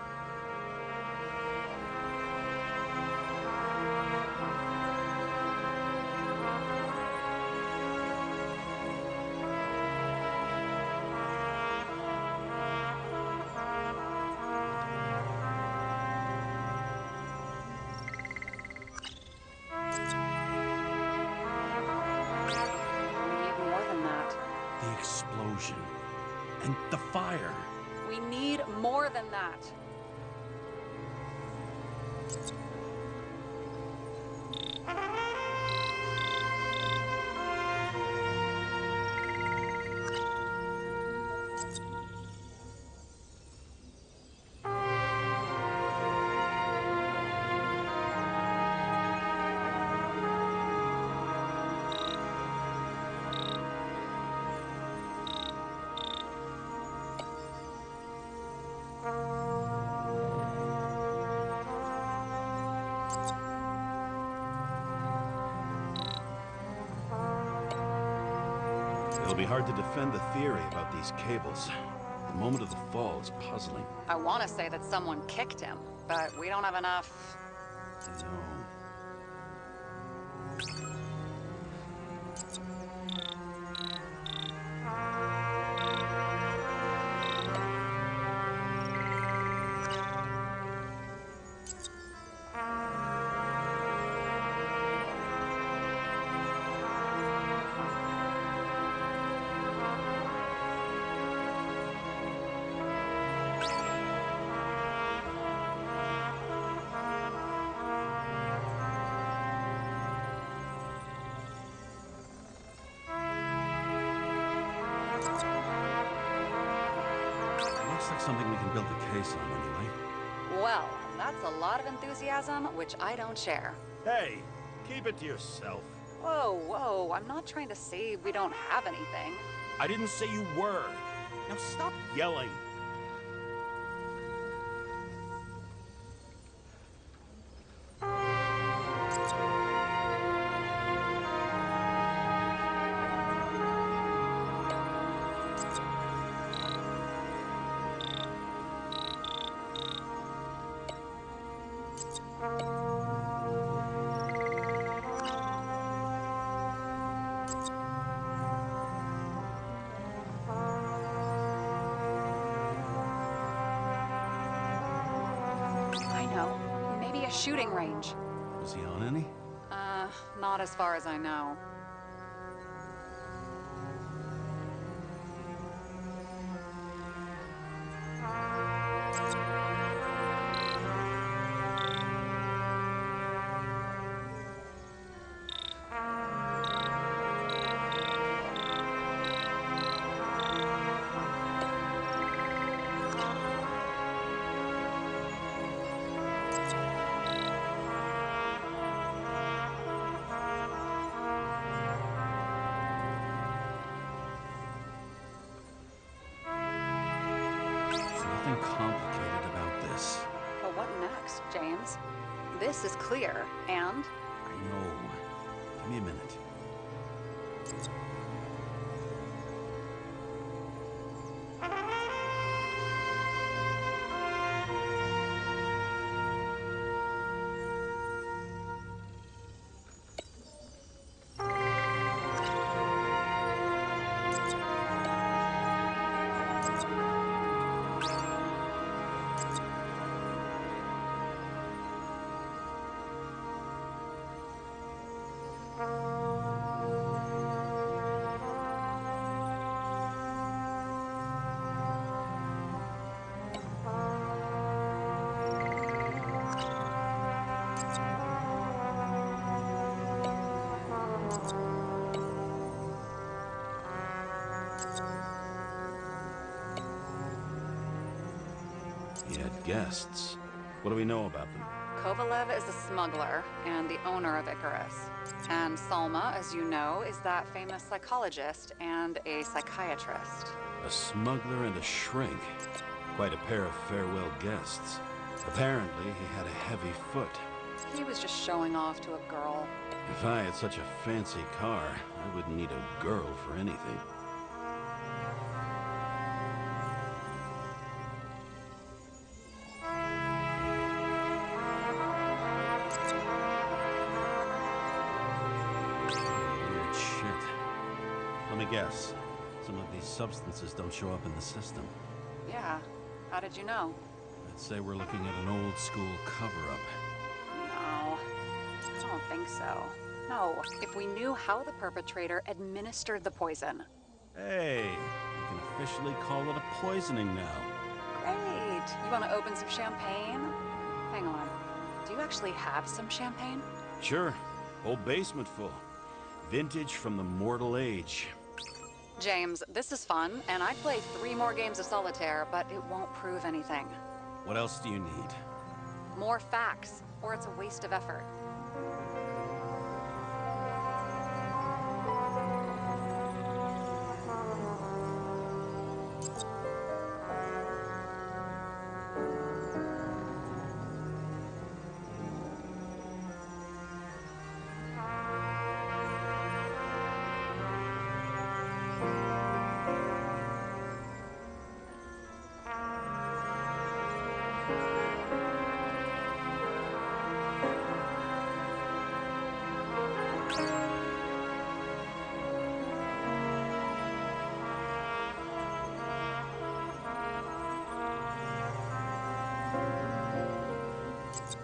The explosion. And the fire. We need more than that. It'll be hard to defend the theory about these cables. The moment of the fall is puzzling. I want to say that someone kicked him, but we don't have enough. No. Looks like something we can build a case on anyway. Well, that's a lot of enthusiasm, which I don't share. Hey, keep it to yourself. Whoa, whoa, I'm not trying to say we don't have anything. I didn't say you were. Now stop yelling. I know. Maybe a shooting range. Was he on any? Not as far as I know. There's nothing complicated about this. But what next, James? This is clear, and I know. Give me a minute. He had guests. What do we know about them? Kovalev is a smuggler and the owner of Icarus. And Salma, as you know, is that famous psychologist and a psychiatrist. A smuggler and a shrink. Quite a pair of farewell guests. Apparently, he had a heavy foot. He was just showing off to a girl. If I had such a fancy car, I wouldn't need a girl for anything. Weird shit. Let me guess. Some of these substances don't show up in the system. Yeah. How did you know? I'd say we're looking at an old school cover-up. No. I don't think so. No. If we knew how the perpetrator administered the poison. Hey, we can officially call it a poisoning now. Great. You want to open some champagne? Hang on. Do you actually have some champagne? Sure. Whole basement full. Vintage from the mortal age. James, this is fun, and I'd play 3 more games of solitaire, but it won't prove anything. What else do you need? More facts, or it's a waste of effort.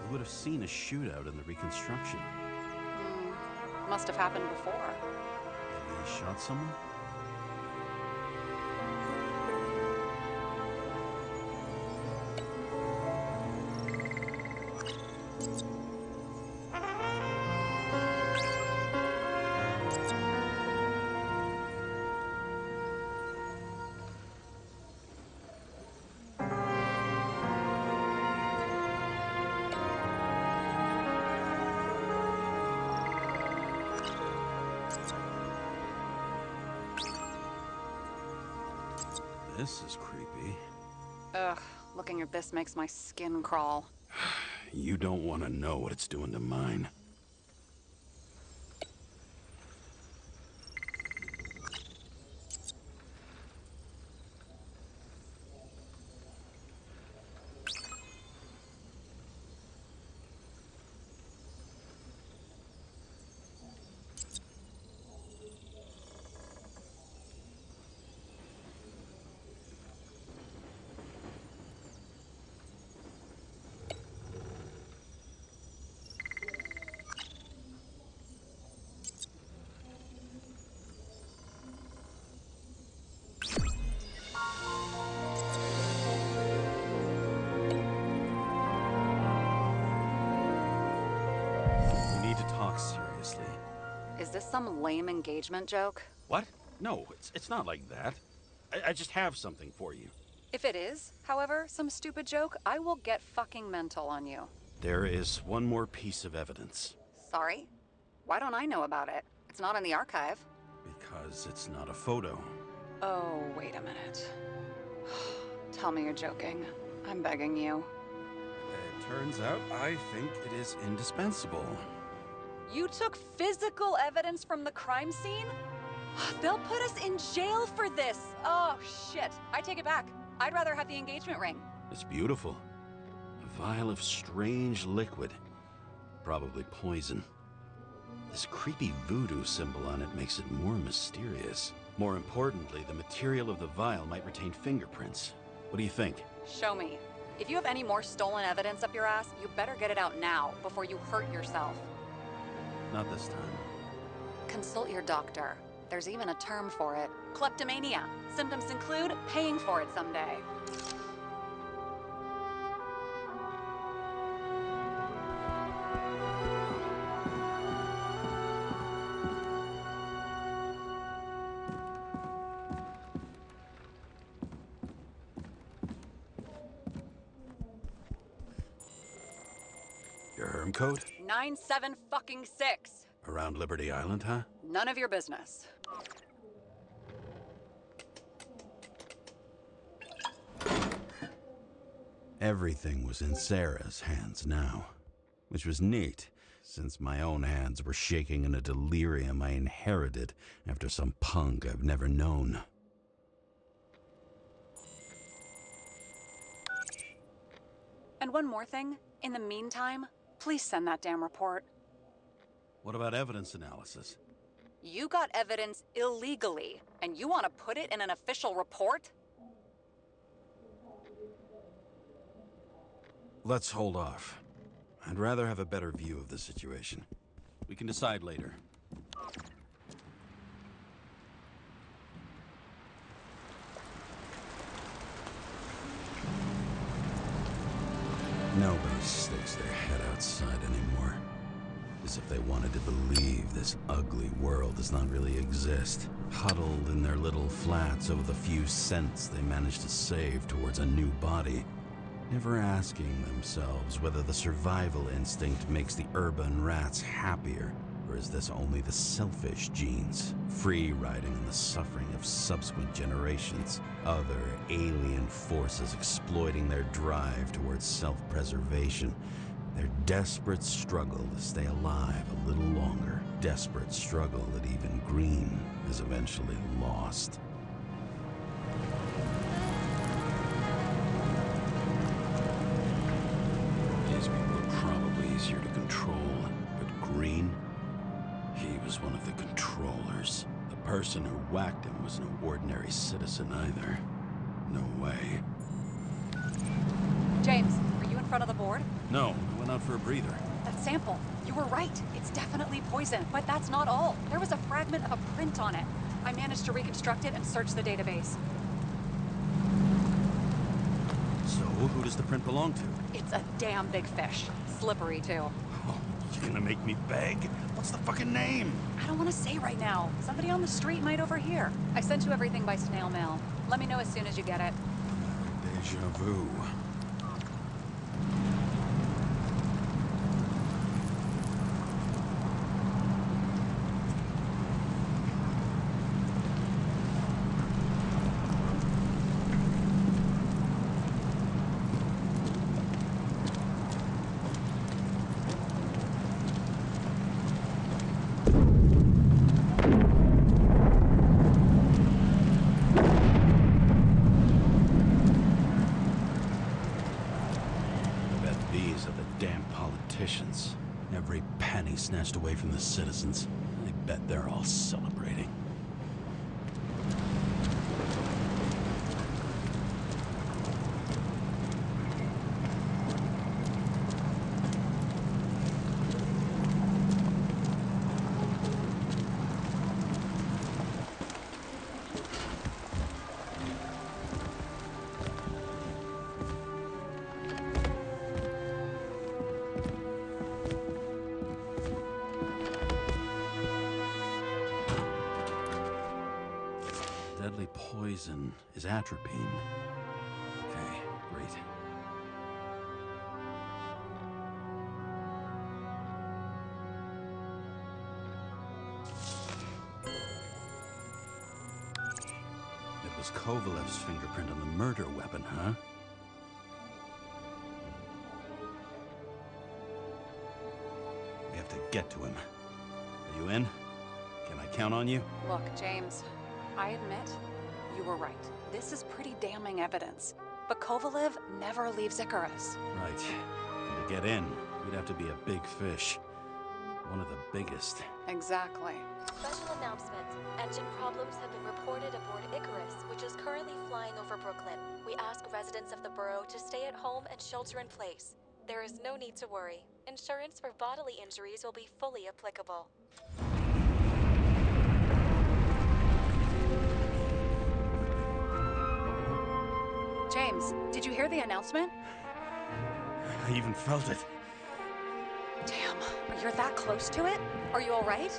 We would have seen a shootout in the reconstruction. Must have happened before. Maybe he shot someone? This is creepy. Ugh, looking at this makes my skin crawl. You don't want to know what it's doing to mine. Seriously. Is this some lame engagement joke? What? No, it's not like that. I just have something for you. If it is, however, some stupid joke, I will get fucking mental on you. There is one more piece of evidence. Sorry? Why don't I know about it? It's not in the archive. Because it's not a photo. Oh, wait a minute. Tell me you're joking. I'm begging you. It turns out I think it is indispensable. You took physical evidence from the crime scene? They'll put us in jail for this. Oh, shit. I take it back. I'd rather have the engagement ring. It's beautiful. A vial of strange liquid. Probably poison. This creepy voodoo symbol on it makes it more mysterious. More importantly, the material of the vial might retain fingerprints. What do you think? Show me. If you have any more stolen evidence up your ass, you better get it out now before you hurt yourself. Not this time. Consult your doctor. There's even a term for it. Kleptomania. Symptoms include paying for it someday. Your herm code? 97-fucking-6. Around Liberty Island, huh? None of your business. Everything was in Sarah's hands now, which was neat, since my own hands were shaking in a delirium I inherited after some punk I've never known. And one more thing. In the meantime, please send that damn report. What about evidence analysis? You got evidence illegally, and you want to put it in an official report? Let's hold off. I'd rather have a better view of the situation. We can decide later. Nobody sticks their head outside anymore. As if they wanted to believe this ugly world does not really exist. Huddled in their little flats over the few cents they managed to save towards a new body. Never asking themselves whether the survival instinct makes the urban rats happier, or is this only the selfish genes, free riding on the suffering of subsequent generations, other alien forces exploiting their drive towards self-preservation, their desperate struggle to stay alive a little longer, desperate struggle that even green is eventually lost. These people are probably easier to control, but Green, he was one of the controllers. The person who whacked him was no ordinary citizen either. No way. James, are you in front of the board? No, I went out for a breather. That sample. You were right. It's definitely poison. But that's not all. There was a fragment of a print on it. I managed to reconstruct it and search the database. So, who does the print belong to? It's a damn big fish. Slippery, too. Oh, you gonna make me beg? What's the fucking name? I don't want to say right now. Somebody on the street might overhear. I sent you everything by snail mail. Let me know as soon as you get it. Deja vu. Every penny snatched away from the citizens. I bet they're all celebrating. Deadly poison is atropine. Okay, great. It was Kovalev's fingerprint on the murder weapon, huh? We have to get to him. Are you in? Can I count on you? Look, James, I admit, you were right. This is pretty damning evidence. But Kovalev never leaves Icarus. Right. And to get in, we'd have to be a big fish. One of the biggest. Exactly. Special announcement. Engine problems have been reported aboard Icarus, which is currently flying over Brooklyn. We ask residents of the borough to stay at home and shelter in place. There is no need to worry. Insurance for bodily injuries will be fully applicable. James, did you hear the announcement? I even felt it. Damn, you're that close to it? Are you all right?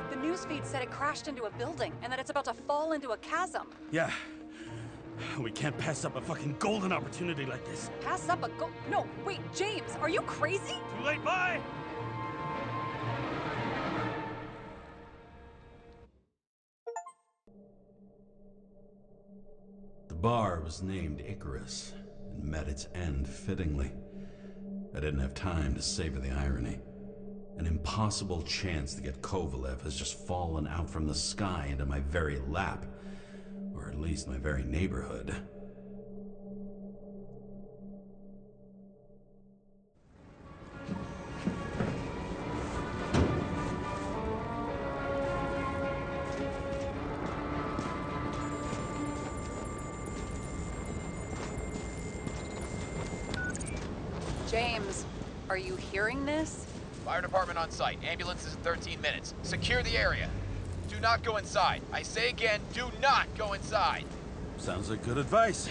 The newsfeed said it crashed into a building and that it's about to fall into a chasm. Yeah. We can't pass up a fucking golden opportunity like this. Pass up a No, wait, James, are you crazy? Too late, bye! The bar was named Icarus and met its end fittingly. I didn't have time to savor the irony. An impossible chance to get Kovalev has just fallen out from the sky into my very lap. Or at least my very neighborhood. James, are you hearing this? Fire department on site. Ambulances in 13 minutes. Secure the area. Do not go inside. I say again, do not go inside. Sounds like good advice.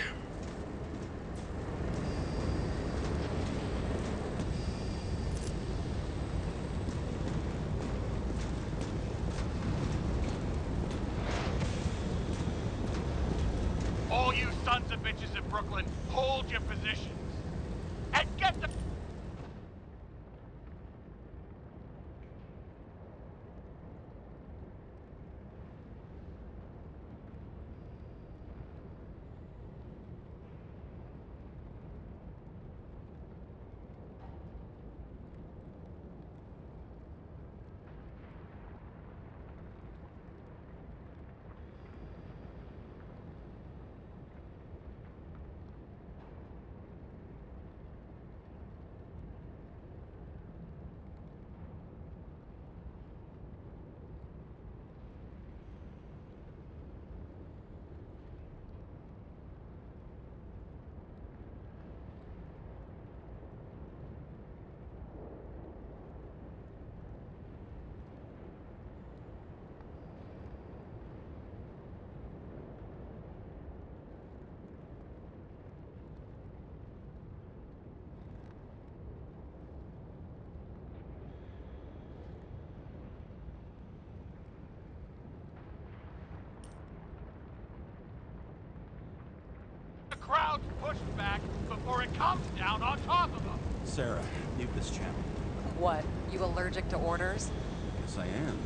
Brooklyn. Hold your positions. And get the... crowd's pushed back before it comes down on top of them. Sarah, mute this channel. What? You allergic to orders? Yes, I am.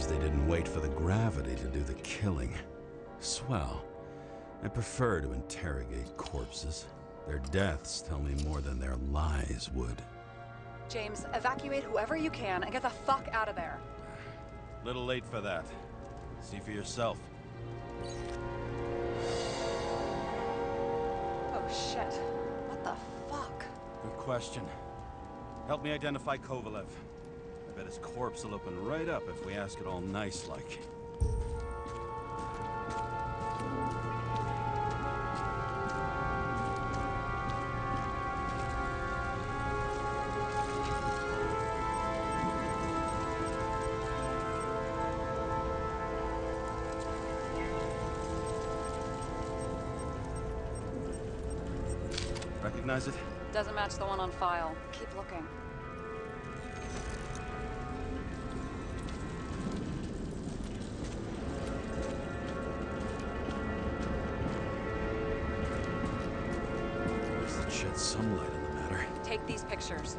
They didn't wait for the gravity to do the killing. Swell. I prefer to interrogate corpses. Their deaths tell me more than their lies would. James, evacuate whoever you can and get the fuck out of there. Little late for that. See for yourself. Oh shit. What the fuck? Good question. Help me identify Kovalev. I bet his corpse will open right up if we ask it all nice-like. Recognize it? Doesn't match the one on file. Keep looking. Shed some light on the matter. Take these pictures.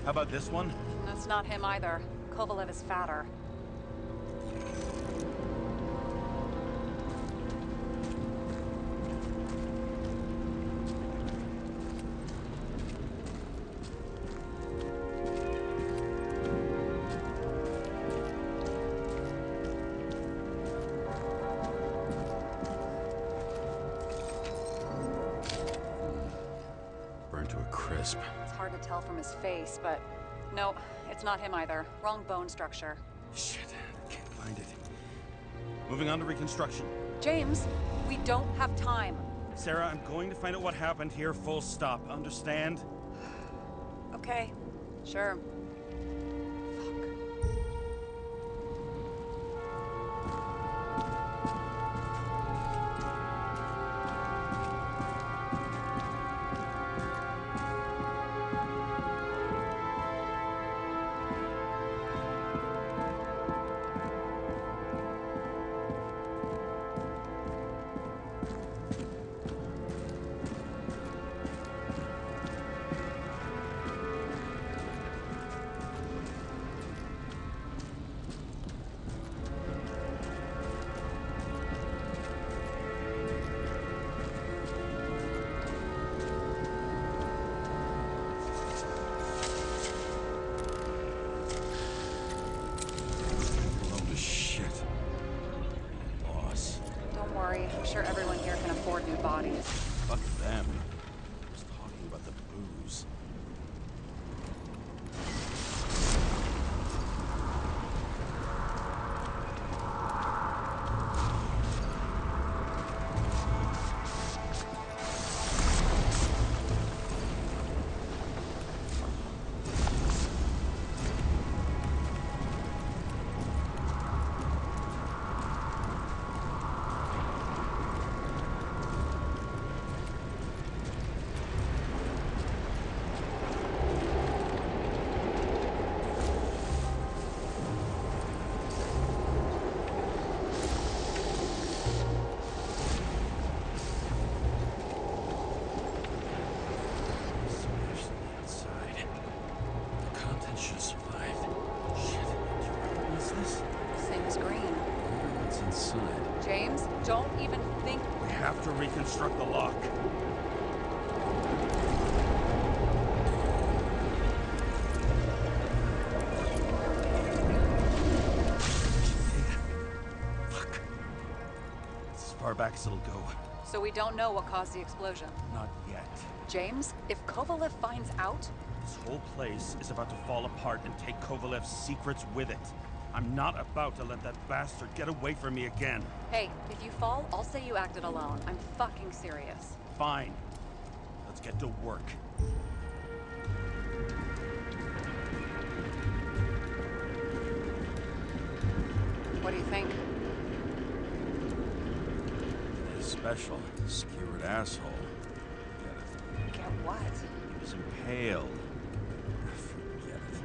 How about this one? That's not him either. Kovalev is fatter. Crisp. It's hard to tell from his face, but no, it's not him either. Wrong bone structure. Shit, I can't find it. Moving on to reconstruction. James, we don't have time. Sarah, I'm going to find out what happened here, full stop. Understand? Okay, sure. I'm sure everyone here can afford new bodies. Fuck them. I was talking about the booze. James, don't even think... We have to reconstruct the lock. Fuck. It's as far back as it'll go. So we don't know what caused the explosion? Not yet. James, if Kovalev finds out... This whole place is about to fall apart and take Kovalev's secrets with it. I'm not about to let that bastard get away from me again. Hey, if you fall, I'll say you acted alone. I'm fucking serious. Fine. Let's get to work. What do you think? He's special. Skewered asshole. Get it? Get what? He was impaled. Forget it.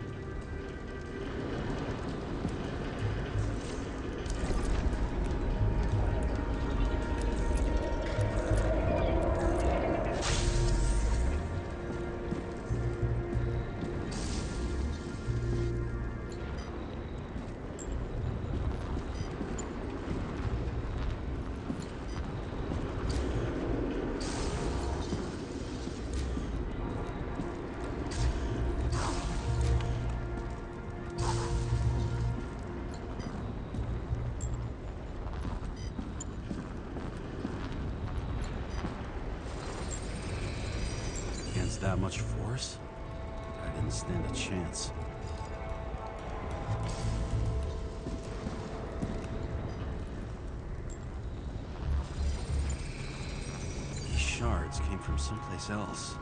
That much force? I didn't stand a chance. These shards came from someplace else.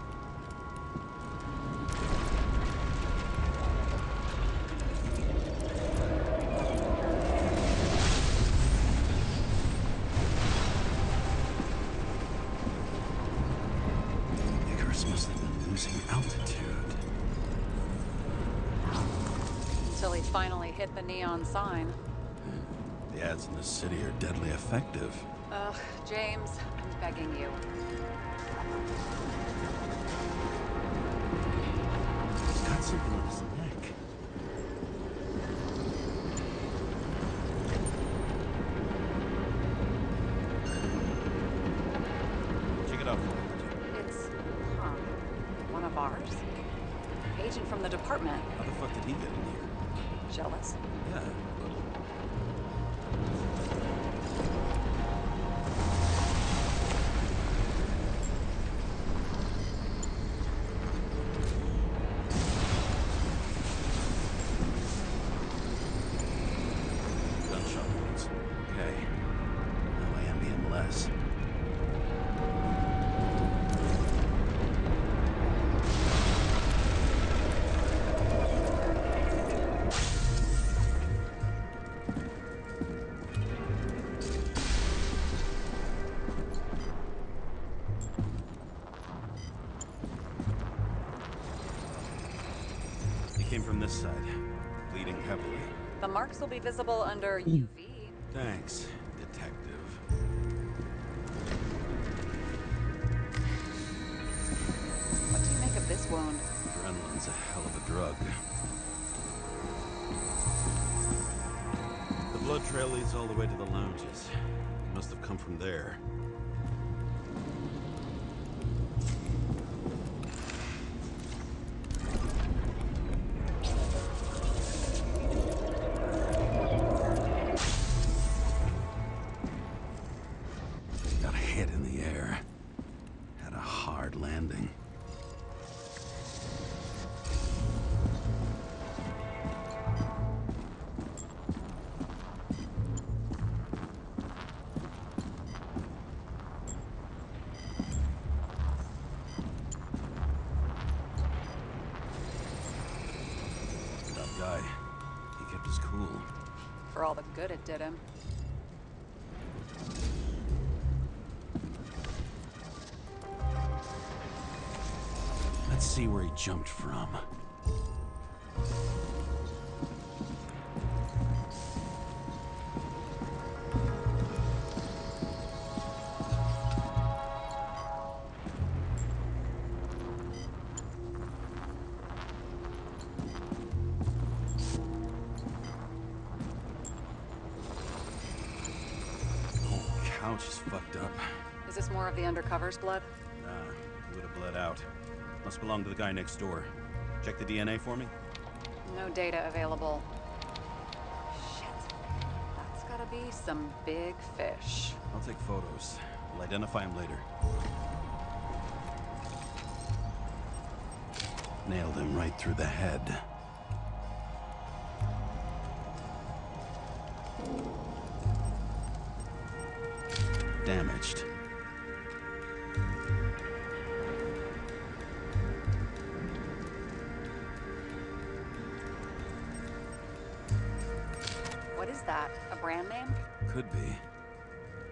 Until he finally hit the neon sign. The ads in this city are deadly effective. Ugh, James, I'm begging you. He's got something on his neck. Check it out. It's, one of ours? Agent from the department. How the fuck did he get in here? Jealous? Yeah, a little. on this side, bleeding heavily. The marks will be visible under UV. Thanks, detective. What do you make of this wound? Adrenaline's a hell of a drug. The blood trail leads all the way to the lounges. He must have come from there. Got hit in the air. Had a hard landing. Tough guy. He kept his cool. For all the good it did him. Let's see where he jumped from. Couch is fucked up. Is this more of the undercover's blood? Nah, he would have bled out. Must belong to the guy next door. Check the DNA for me? No data available. Shit. That's gotta be some big fish. I'll take photos. We'll identify him later. Nailed him right through the head. Damaged. What is that? A brand name? Could be.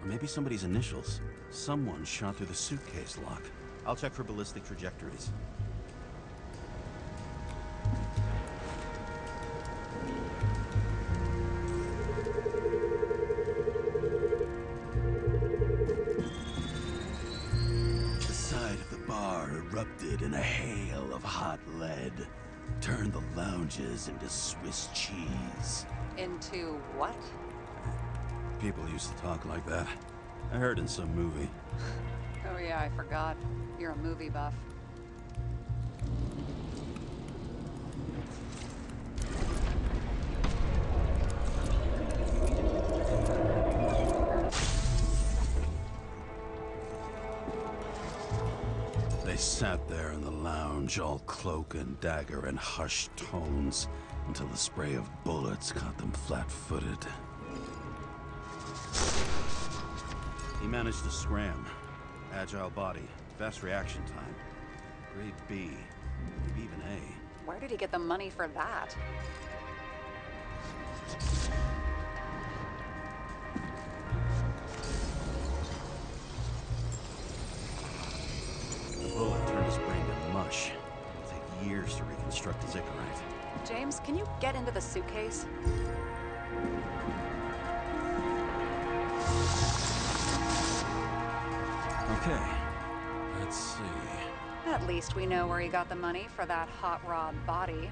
Or maybe somebody's initials. Someone shot through the suitcase lock. I'll check for ballistic trajectories. The side of the bar erupted in a hail of hot lead. Turned the lounges into Swiss cheese. Into what? People used to talk like that. I heard in some movie. Oh yeah, I forgot. You're a movie buff. They sat there in the lounge, all cloak and dagger and hushed tones, until the spray of bullets caught them flat-footed. He managed to scram. Agile body, fast reaction time. Grade B, maybe even A. Where did he get the money for that? The bullet turned his brain to mush. It'll take years to reconstruct his Icarite. James, can you get into the suitcase? Okay, let's see. At least we know where he got the money for that hot rod body.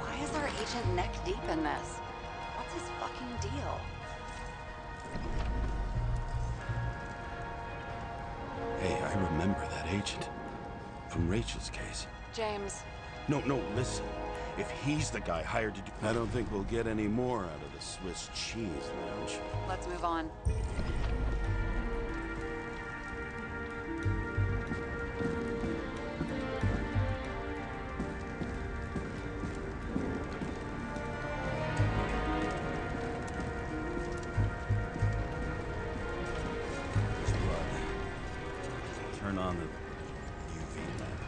Why is our agent neck deep in this? What's his fucking deal? Hey, I remember that agent. From Rachel's case. James. No, listen. If he's the guy hired to do... I don't think we'll get any more out of the Swiss cheese lounge. Let's move on. There's blood. Turn on the UV lamp.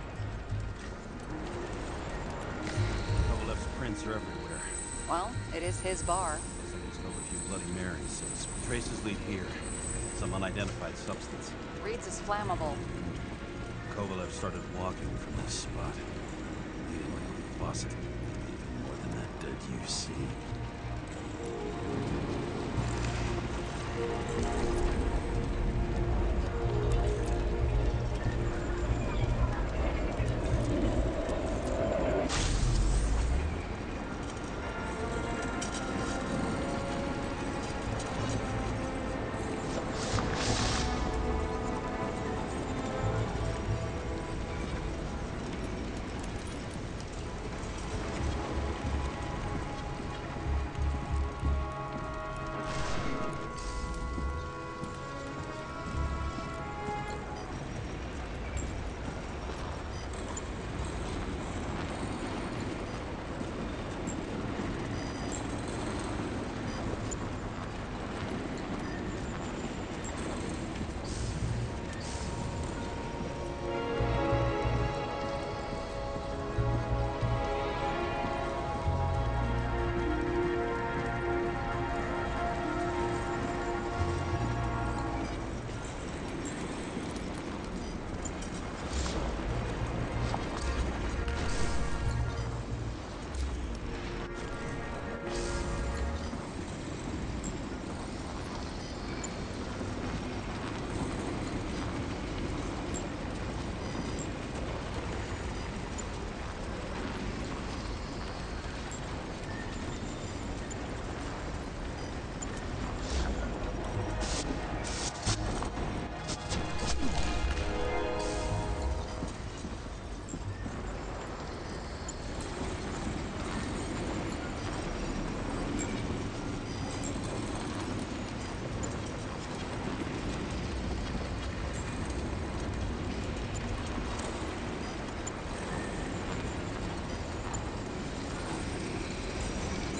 Kovalev's prints are everywhere. Well, it is his bar. Looks like he spilled a few Bloody Marys, so his traces lead here. Some unidentified substance. Reads is flammable. Kovalev started walking from this spot, bleeding like a faucet, even more than that dead UC.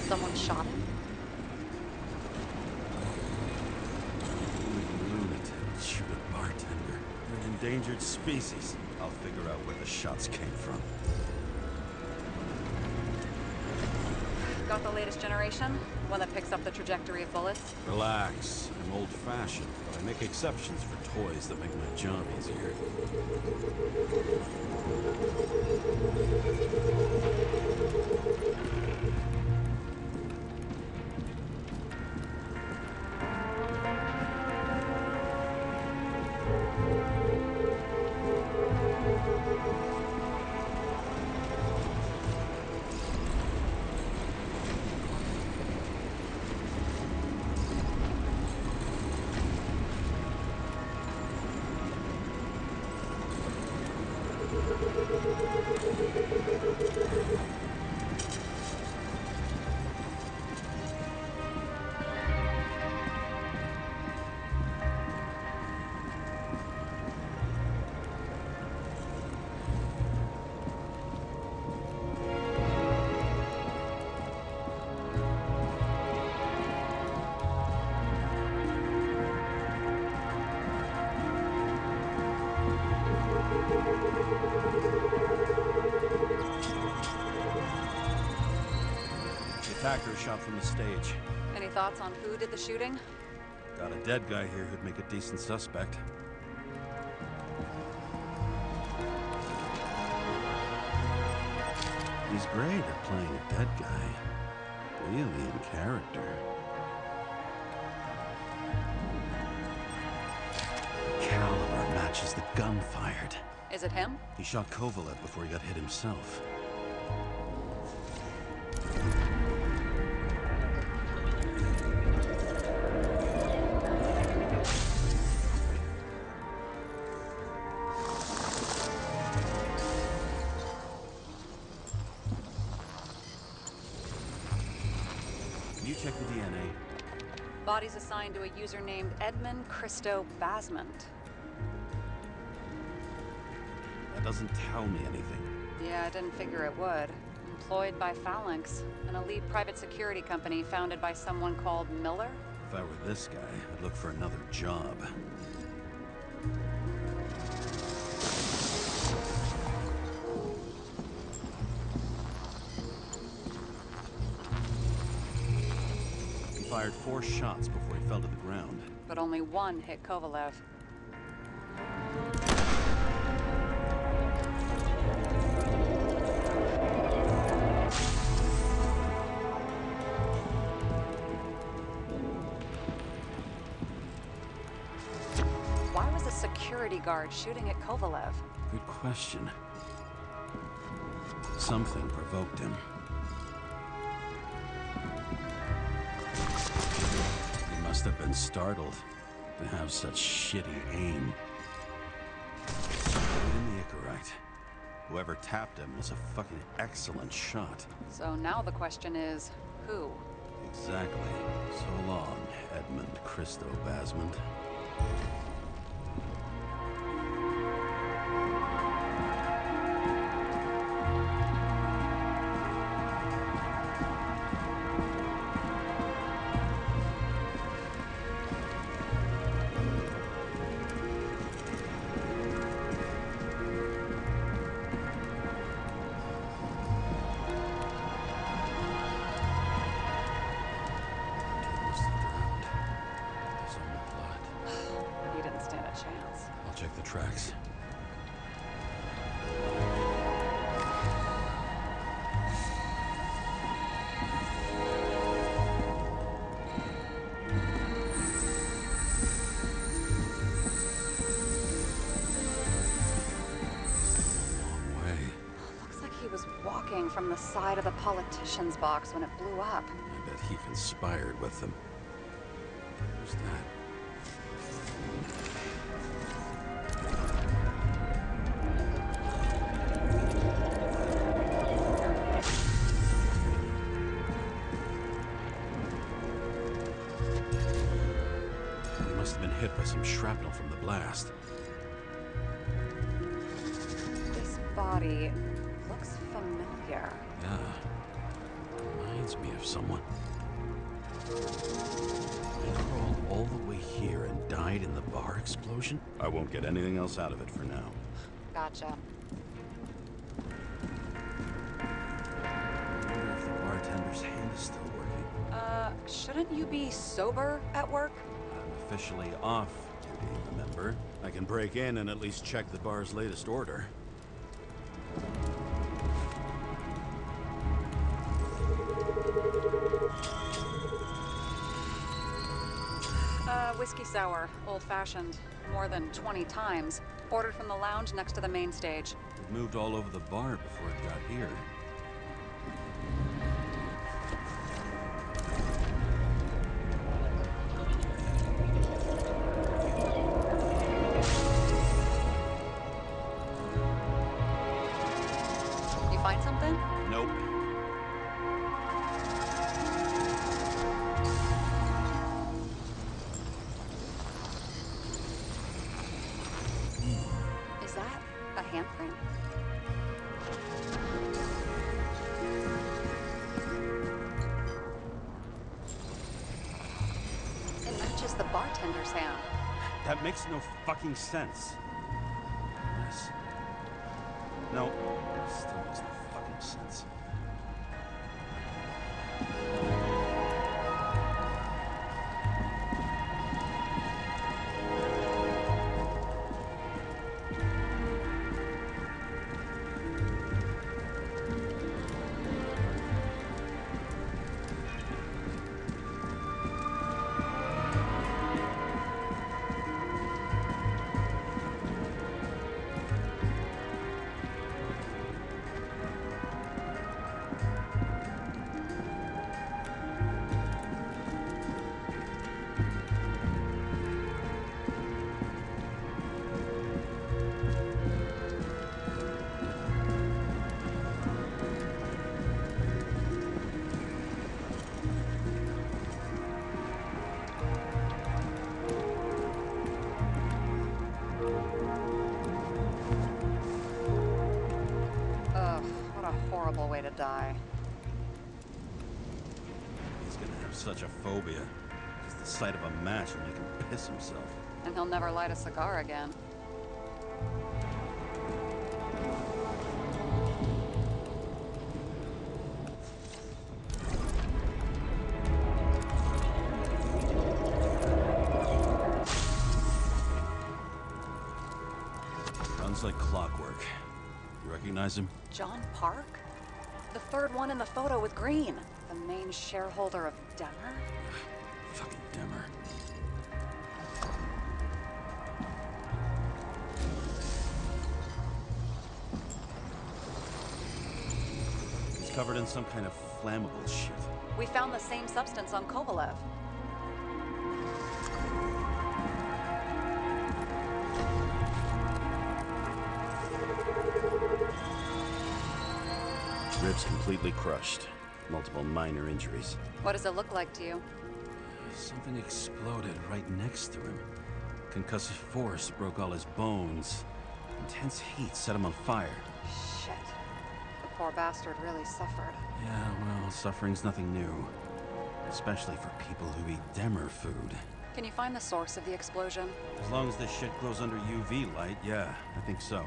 Someone shot him? Lunatic shoot a bartender. They're an endangered species. I'll figure out where the shots came from. Got the latest generation? One that picks up the trajectory of bullets? Relax. I'm old-fashioned, but I make exceptions for toys that make my job easier. Attacker shot from the stage. Any thoughts on who did the shooting? Got a dead guy here who'd make a decent suspect. He's great at playing a dead guy. Really in character. Caliber matches the gun fired. Is it him? He shot Kovalev before he got hit himself. Can you check the DNA? Body's assigned to a user named Edmund Christo Basment. That doesn't tell me anything. Yeah, I didn't figure it would. Employed by Phalanx, an elite private security company founded by someone called Miller. If I were this guy, I'd look for another job. He fired 4 shots before he fell to the ground. But only one hit Kovalev. security guard shooting at Kovalev? Good question. Something provoked him. He must have been startled to have such shitty aim. Didn't he correct? Whoever tapped him was a fucking excellent shot. So now the question is, who? Exactly. So long, Edmund Christo Basmond. He didn't stand a chance. I'll check the tracks. Long way. Looks like he was walking from the side of the politician's box when it blew up. I bet he conspired with them. Who's that? He must have been hit by some shrapnel from the blast. This body looks familiar. Yeah. Reminds me of someone. He crawled all the way here and died in the bar explosion? I won't get anything else out of it for now. Gotcha. I wonder if the bartender's hand is still working. Shouldn't you be sober at work? I'm officially off duty, remember? I can break in and at least check the bar's latest order. Whiskey sour, old-fashioned, more than 20 times. Ordered from the lounge next to the main stage. It moved all over the bar before it got here. You find something? Nope. Is that a handprint? It matches the bartender's hand. That makes no fucking sense. Yes. No, still makes no fucking sense. Horrible way to die. He's gonna have such a phobia. Just the sight of a match will make him piss himself. And he'll never light a cigar again. Runs like clockwork. You recognize him? John Park? The third one in the photo with Green. The main shareholder of Denner? Fucking Demmer. covered in some kind of flammable shit. We found the same substance on Kovalev. Ribs completely crushed. Multiple minor injuries. What does it look like to you? Something exploded right next to him. Concussive force broke all his bones. Intense heat set him on fire. Shit. The poor bastard really suffered. Yeah, well, suffering's nothing new. Especially for people who eat Demer food. Can you find the source of the explosion? As long as this shit glows under UV light, yeah, I think so.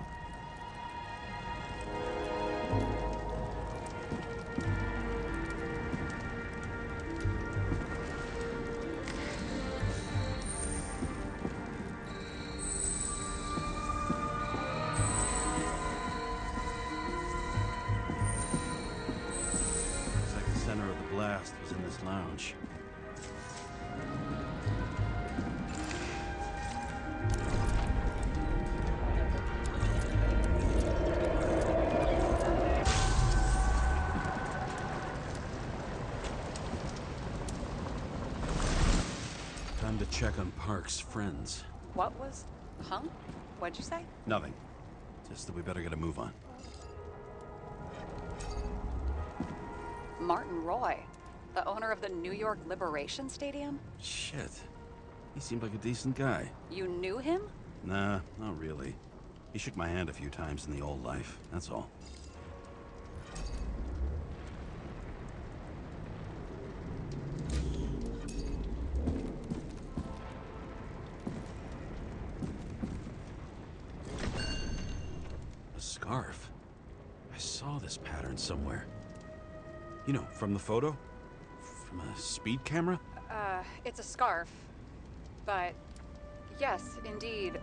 Was in this lounge. Time to check on Park's friends. What was? Huh? What'd you say? Nothing. Just that we better get a move on. Martin Roy, the owner of the New York Liberation Stadium? Shit. He seemed like a decent guy. You knew him? Nah, not really. He shook my hand a few times in the old life, that's all. A scarf. I saw this pattern somewhere. You know, from the photo? From a speed camera? It's a scarf. But, yes, indeed.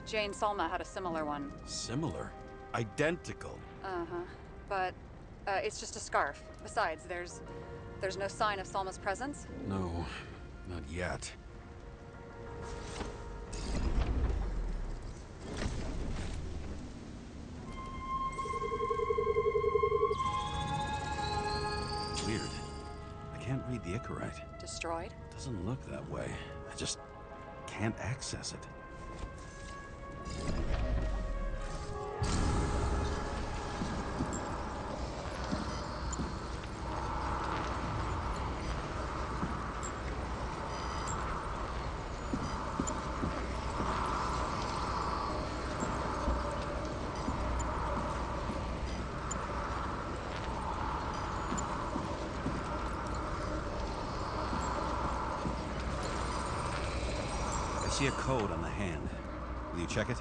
Jane Salma had a similar one. Similar? Identical? Uh-huh. But, it's just a scarf. Besides, there's no sign of Salma's presence? No, not yet. Weird. I can't read the Icarite. Destroyed? Doesn't look that way. I just can't access it. I see a code on the hand. Will you check it?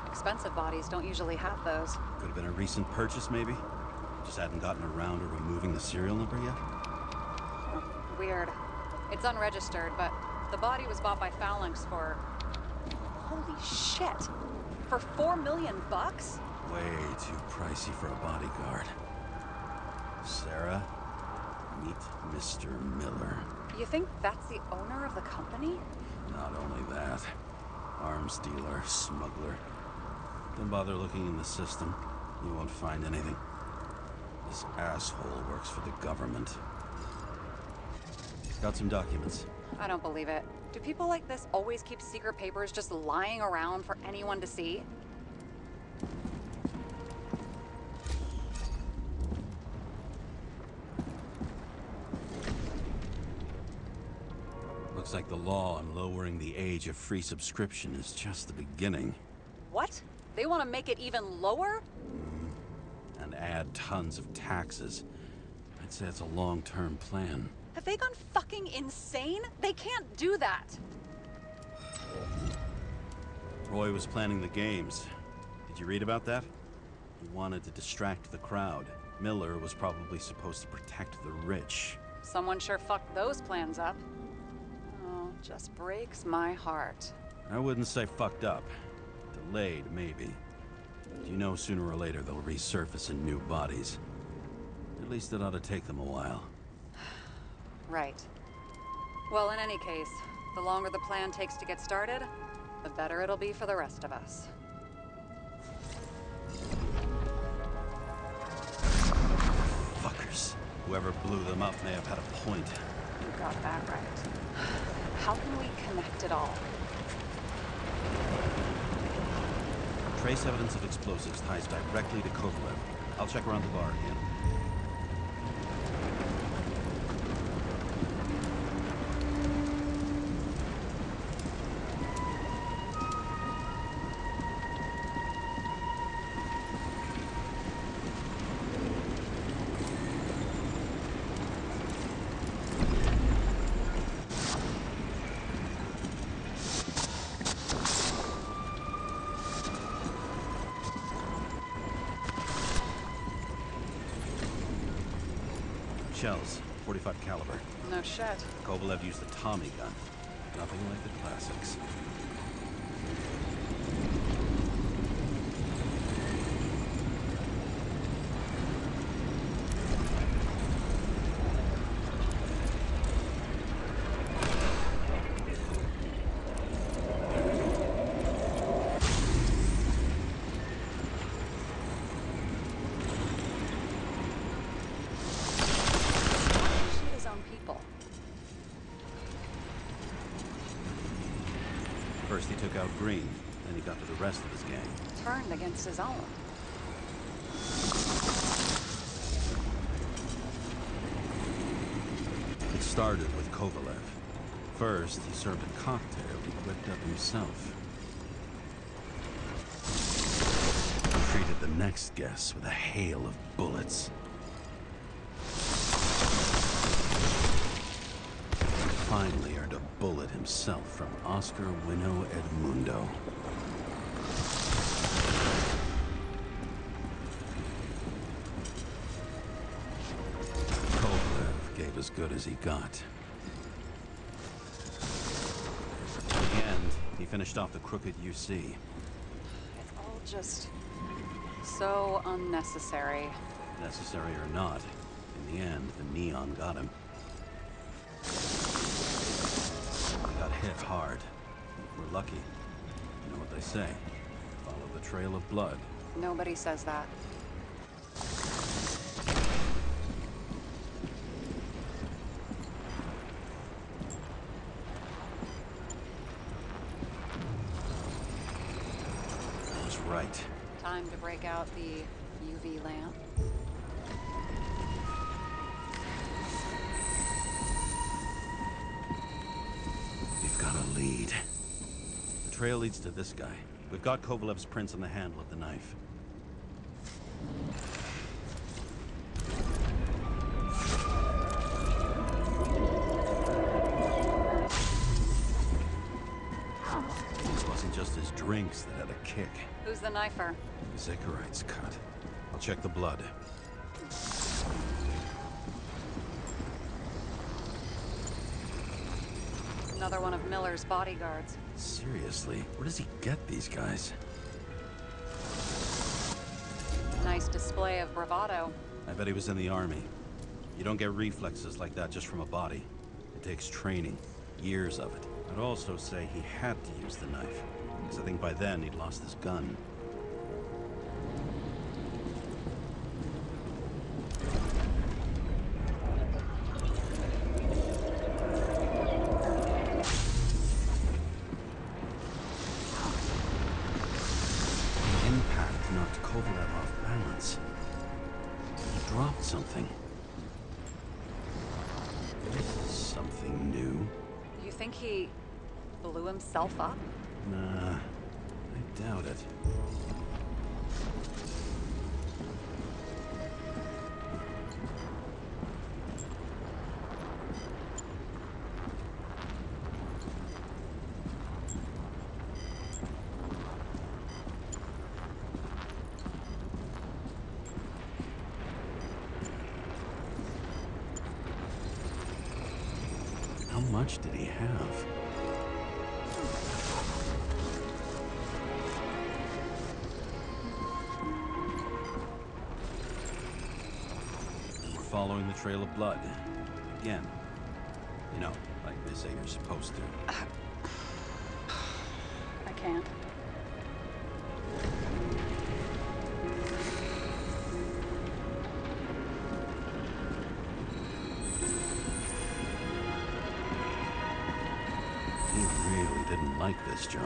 Expensive bodies don't usually have those. Could have been a recent purchase, maybe? Just hadn't gotten around to removing the serial number yet? Weird. It's unregistered, but the body was bought by Phalanx for... Holy shit! For $4 million bucks? Way too pricey for a bodyguard. Sarah, meet Mr. Miller. You think that's the owner of the company? Not only that, arms dealer, smuggler. Don't bother looking in the system. You won't find anything. This asshole works for the government. Got some documents. I don't believe it. Do people like this always keep secret papers just lying around for anyone to see? Looks like the law on lowering the age of free subscription is just the beginning. What? They want to make it even lower? And add tons of taxes. I'd say it's a long-term plan. Have they gone fucking insane? They can't do that. Roy was planning the games. Did you read about that? He wanted to distract the crowd. Miller was probably supposed to protect the rich. Someone sure fucked those plans up. Oh, just breaks my heart. I wouldn't say fucked up. Delayed, maybe. But you know sooner or later they'll resurface in new bodies. At least it ought to take them a while. Right. Well, in any case, the longer the plan takes to get started, the better it'll be for the rest of us. Whoever blew them up may have had a point. You got that right. How can we connect it all? Trace evidence of explosives ties directly to Kovalev. I'll check around the bar again. Shells, 45 caliber. No shit. Kovalev used the Tommy gun. Nothing like the classics. First he took out Green, then he got to the rest of his gang. Turned against his own. It started with Kovalev. First, he served a cocktail he whipped up himself. He treated the next guest with a hail of bullets. Finally earned a bullet himself from Oscar Winnow Edmundo. Kovalev gave as good as he got. In the end, he finished off the crooked UC. It's all just so unnecessary. Necessary or not, in the end, the neon got him. Got hit hard. We're lucky. You know what they say. Follow the trail of blood. Nobody says that. I was right. Time to break out the UV lamp. We've got a lead. The trail leads to this guy. We've got Kovalev's prints on the handle of the knife. This wasn't just his drinks that had a kick. Who's the knifer? Zacharites cut. I'll check the blood. Another one of Miller's bodyguards. Seriously, where does he get these guys? Nice display of bravado. I bet he was in the army. You don't get reflexes like that just from a body. It takes training, years of it. I'd also say he had to use the knife, because I think by then he'd lost his gun. Something. Something new? You think he blew himself up? Nah, I doubt it. How much did he have? We're following the trail of blood. Again. You know, like they say you're supposed to. I can't. didn't like this job.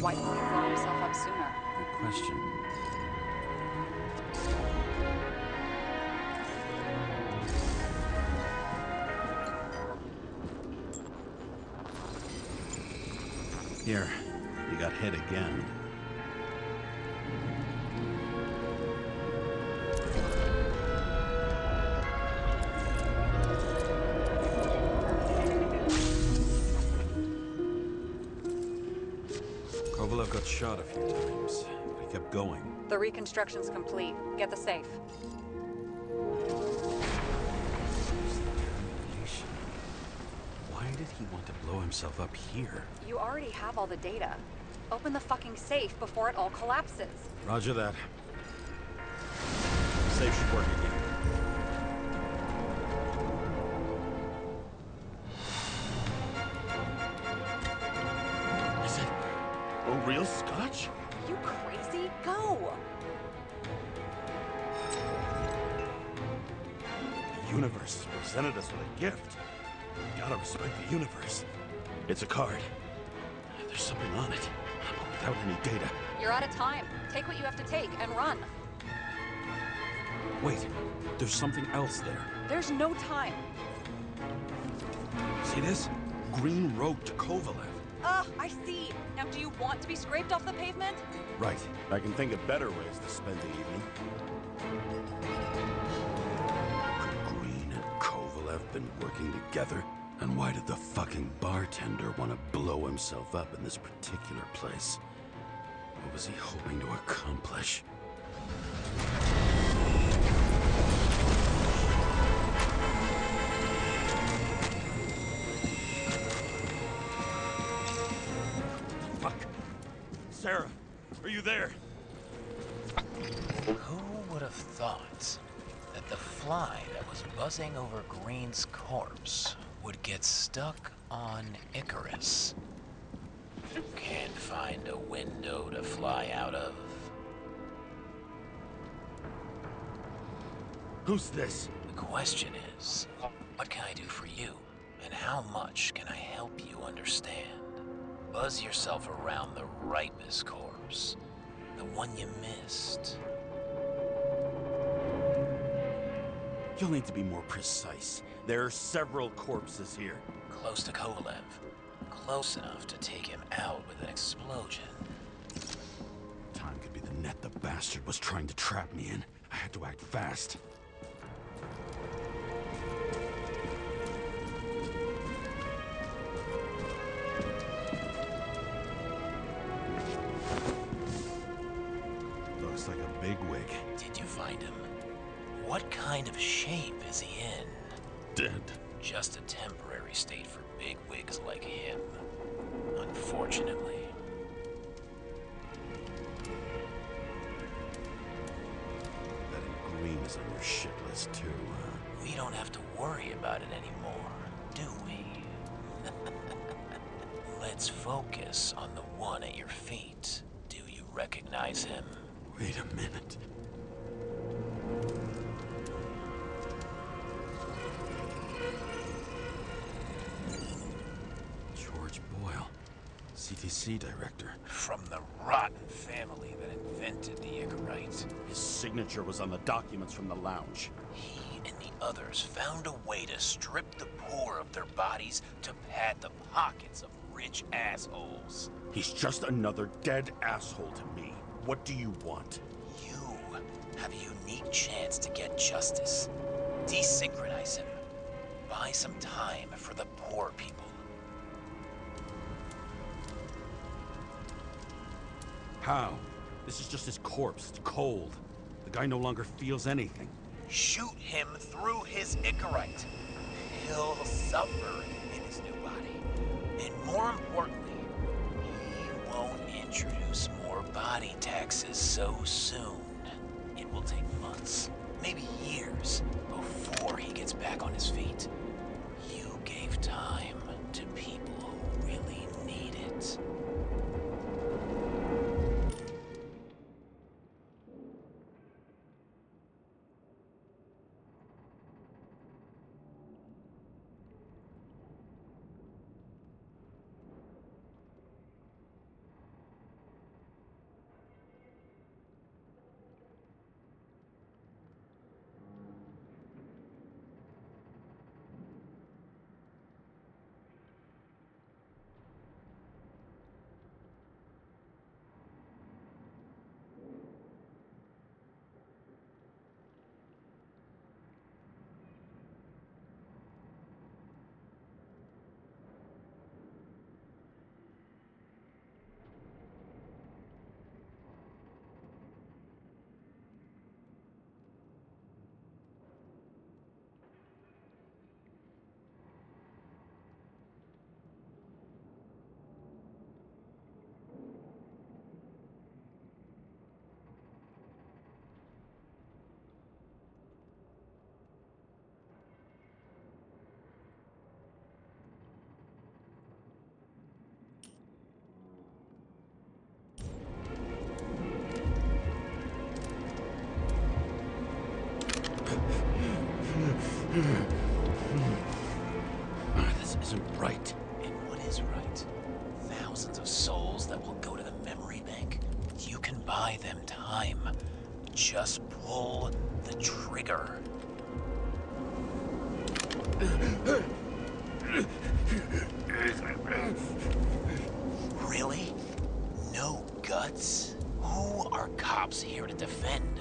Why didn't he blow himself up sooner? Good question. Here, you got hit again. Kovalev got shot a few times, but he kept going. The reconstruction's complete. Get the safe. Why did he want to blow himself up here? You already have all the data. Open the fucking safe before it all collapses. Roger that. Safe should work again. Is it a real scotch? You crazy? Go! The universe presented us with a gift. You gotta respect the universe. It's a card. There's something on it, but without any data. You're out of time. Take what you have to take and run. Wait, there's something else there. There's no time. See this? Green road to Kovalev. I see. Now, do you want to be scraped off the pavement? Right. I can think of better ways to spend the evening. Could Green and Kovalev been working together? And why did the fucking bartender want to blow himself up in this particular place? What was he hoping to accomplish? Fuck. Sarah, are you there? Who would have thought that the fly that was buzzing over Green's corpse would get stuck on Icarus? Can't find a window to fly out of. Who's this? The question is, what can I do for you? And how much can I help you understand? Buzz yourself around the Ripus corpse, the one you missed. You'll need to be more precise. There are several corpses here. Close to Kovalev. Close enough to take him out with an explosion. Time could be the net the bastard was trying to trap me in. I had to act fast. Looks like a bigwig. Did you find him? What kind of shape is he in? Dead. Just a temporary state for big wigs like him. Unfortunately. That Green is on your shit list too, huh? We don't have to worry about it anymore, do we? Let's focus on the one at your feet. Do you recognize him? Wait a minute. George Boyle, CTC director. From the rotten family that invented the Icarite. His signature was on the documents from the lounge. He and the others found a way to strip the poor of their bodies to pad the pockets of rich assholes. He's just another dead asshole to me. What do you want? You have a unique chance to get justice. Desynchronize him. Buy some time for the poor people. How? This is just his corpse. It's cold. The guy no longer feels anything. Shoot him through his Icarite. He'll suffer in his new body. And more importantly, he won't introduce more body taxes so soon. It will take months, maybe years, before he gets back on his feet. You gave time to people who really need it. This isn't right. And what is right? Thousands of souls that will go to the memory bank. You can buy them time. Just pull the trigger. Really? No guts? Who are cops here to defend?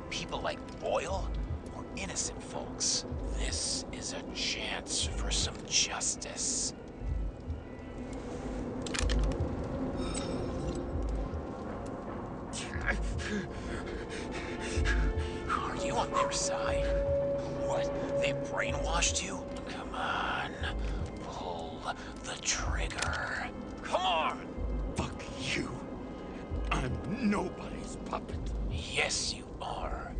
People like Boyle? Or innocent folks? This is a chance for some justice. Are you on their side? What? They brainwashed you? Come on. Pull the trigger. Come on! Fuck you. I'm nobody's puppet. Yes, you are.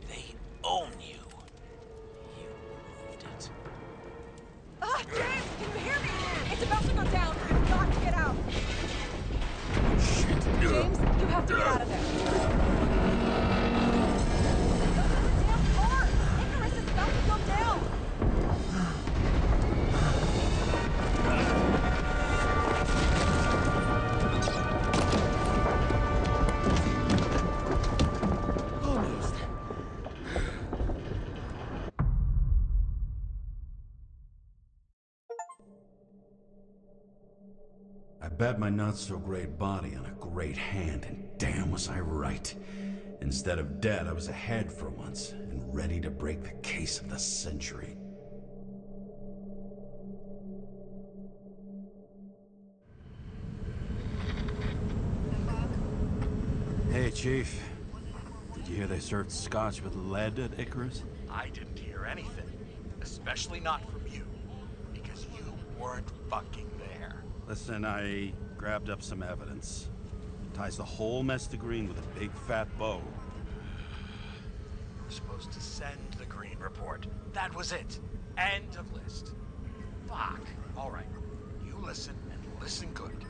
They own you. You proved it. Ah, James, can you hear me? It's about to go down. You've got to get out. Shit. James, you have to get out of there. Look at the damn car. Icarus is about to go down. Almost. I bet my not-so-great body on a great hand, and damn was I right. Instead of dead, I was ahead for once, and ready to break the case of the century. Hey, Chief. Did you hear they served scotch with lead at Icarus? I didn't hear anything. Especially not from you. Because you weren't fucking there. Listen, I grabbed up some evidence. Ties the whole mess to green with a big fat bow. You were supposed to send the green report. That was it. End of list. Fuck. All right. You listen, and listen good.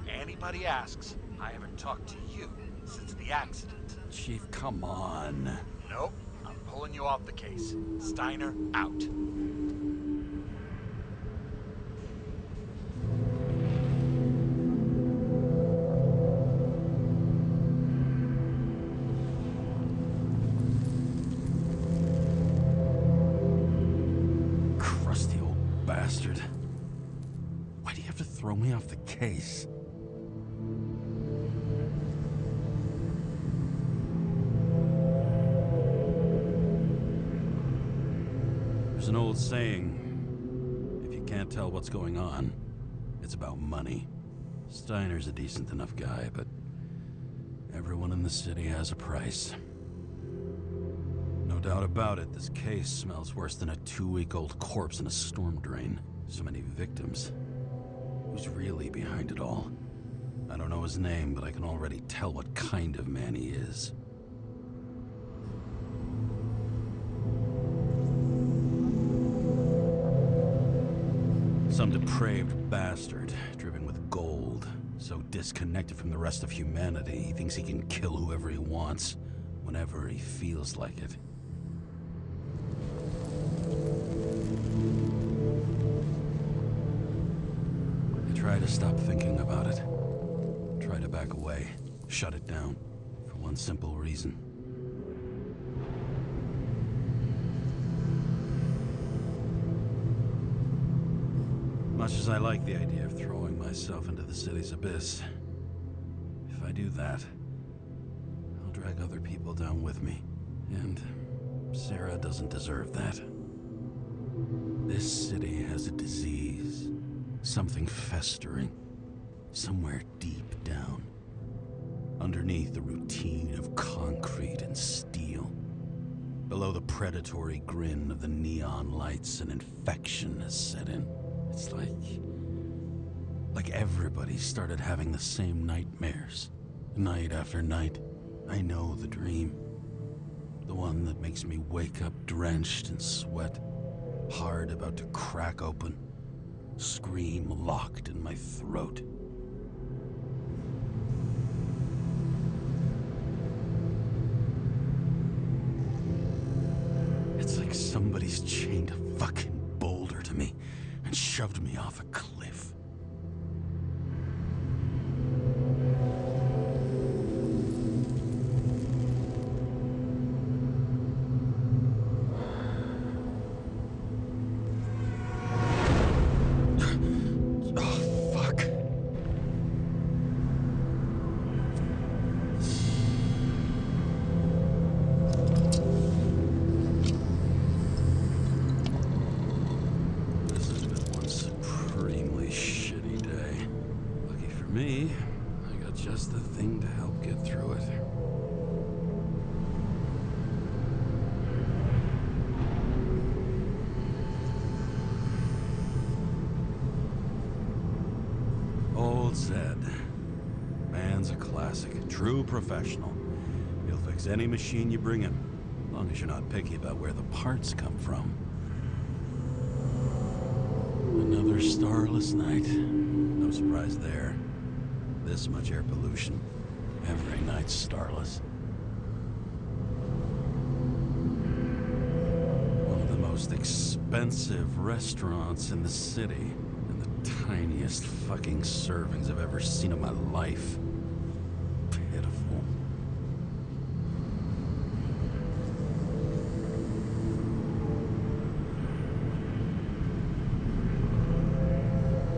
Anybody asks, I haven't talked to you since the accident. Chief, come on. Nope. I'm pulling you off the case. Steiner, out. Crusty old bastard. Why do you have to throw me off the case? There's an old saying, if you can't tell what's going on, it's about money. Steiner's a decent enough guy, but everyone in the city has a price. No doubt about it, this case smells worse than a 2-week-old corpse in a storm drain. So many victims. Who's really behind it all? I don't know his name, but I can already tell what kind of man he is. Some depraved bastard, driven with gold, so disconnected from the rest of humanity, he thinks he can kill whoever he wants, whenever he feels like it. I try to stop thinking about it. Try to back away, shut it down, for one simple reason. Much as I like the idea of throwing myself into the city's abyss, if I do that, I'll drag other people down with me. And Sarah doesn't deserve that. This city has a disease, something festering, somewhere deep down, underneath the routine of concrete and steel. Below the predatory grin of the neon lights, an infection has set in. It's like everybody started having the same nightmares, night after night. I know the dream. The one that makes me wake up drenched in sweat, heart about to crack open, scream locked in my throat. It's like somebody's chained a fucking boulder to me and shoved me off a cliff. Oh, fuck. This has been one supremely shitty day. Lucky for me, I got just the thing to help get through it. Old Zed. Man's a classic. True professional. He'll fix any machine you bring him, as long as you're not picky about where the parts come from. Another starless night. No surprise there. This much air pollution. Every night's starless. One of the most expensive restaurants in the city. And the tiniest fucking servings I've ever seen in my life. Pitiful.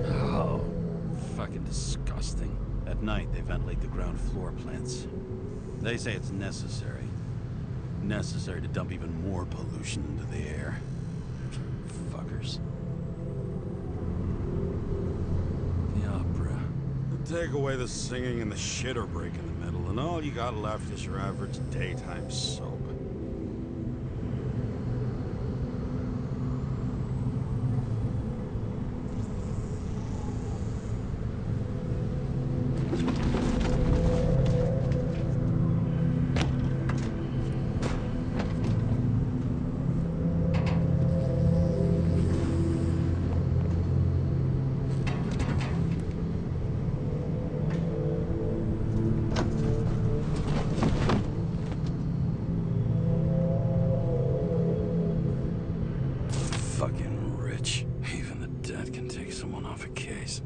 Oh, fucking disgusting. At night, they ventilate the ground floor plants. They say it's necessary. Necessary to dump even more pollution into the air. Fuckers. The opera. Take away the singing and the shitter break in the middle, and all you got left is your average daytime soap. Fucking rich. Even the dead can take someone off a case.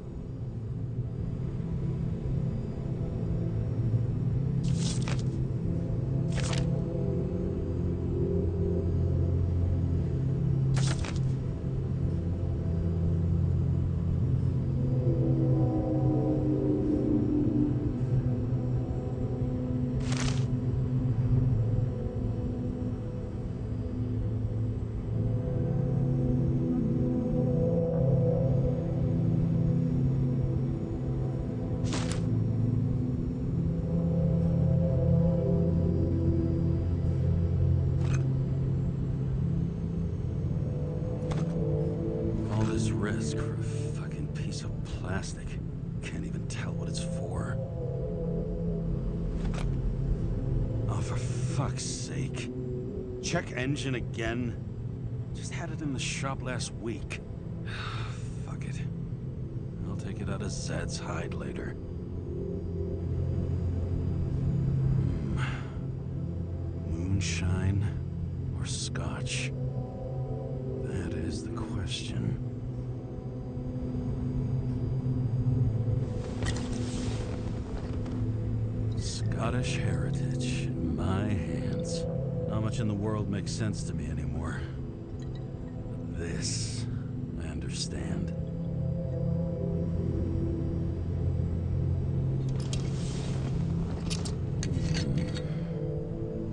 Risk for a fucking piece of plastic. Can't even tell what it's for. Oh, for fuck's sake. Check engine again? Just had it in the shop last week. Fuck it. take it out of Zed's hide later. Moonshine or scotch? That is the question. Scottish heritage in my hands. Not much in the world makes sense to me anymore. But this, I understand.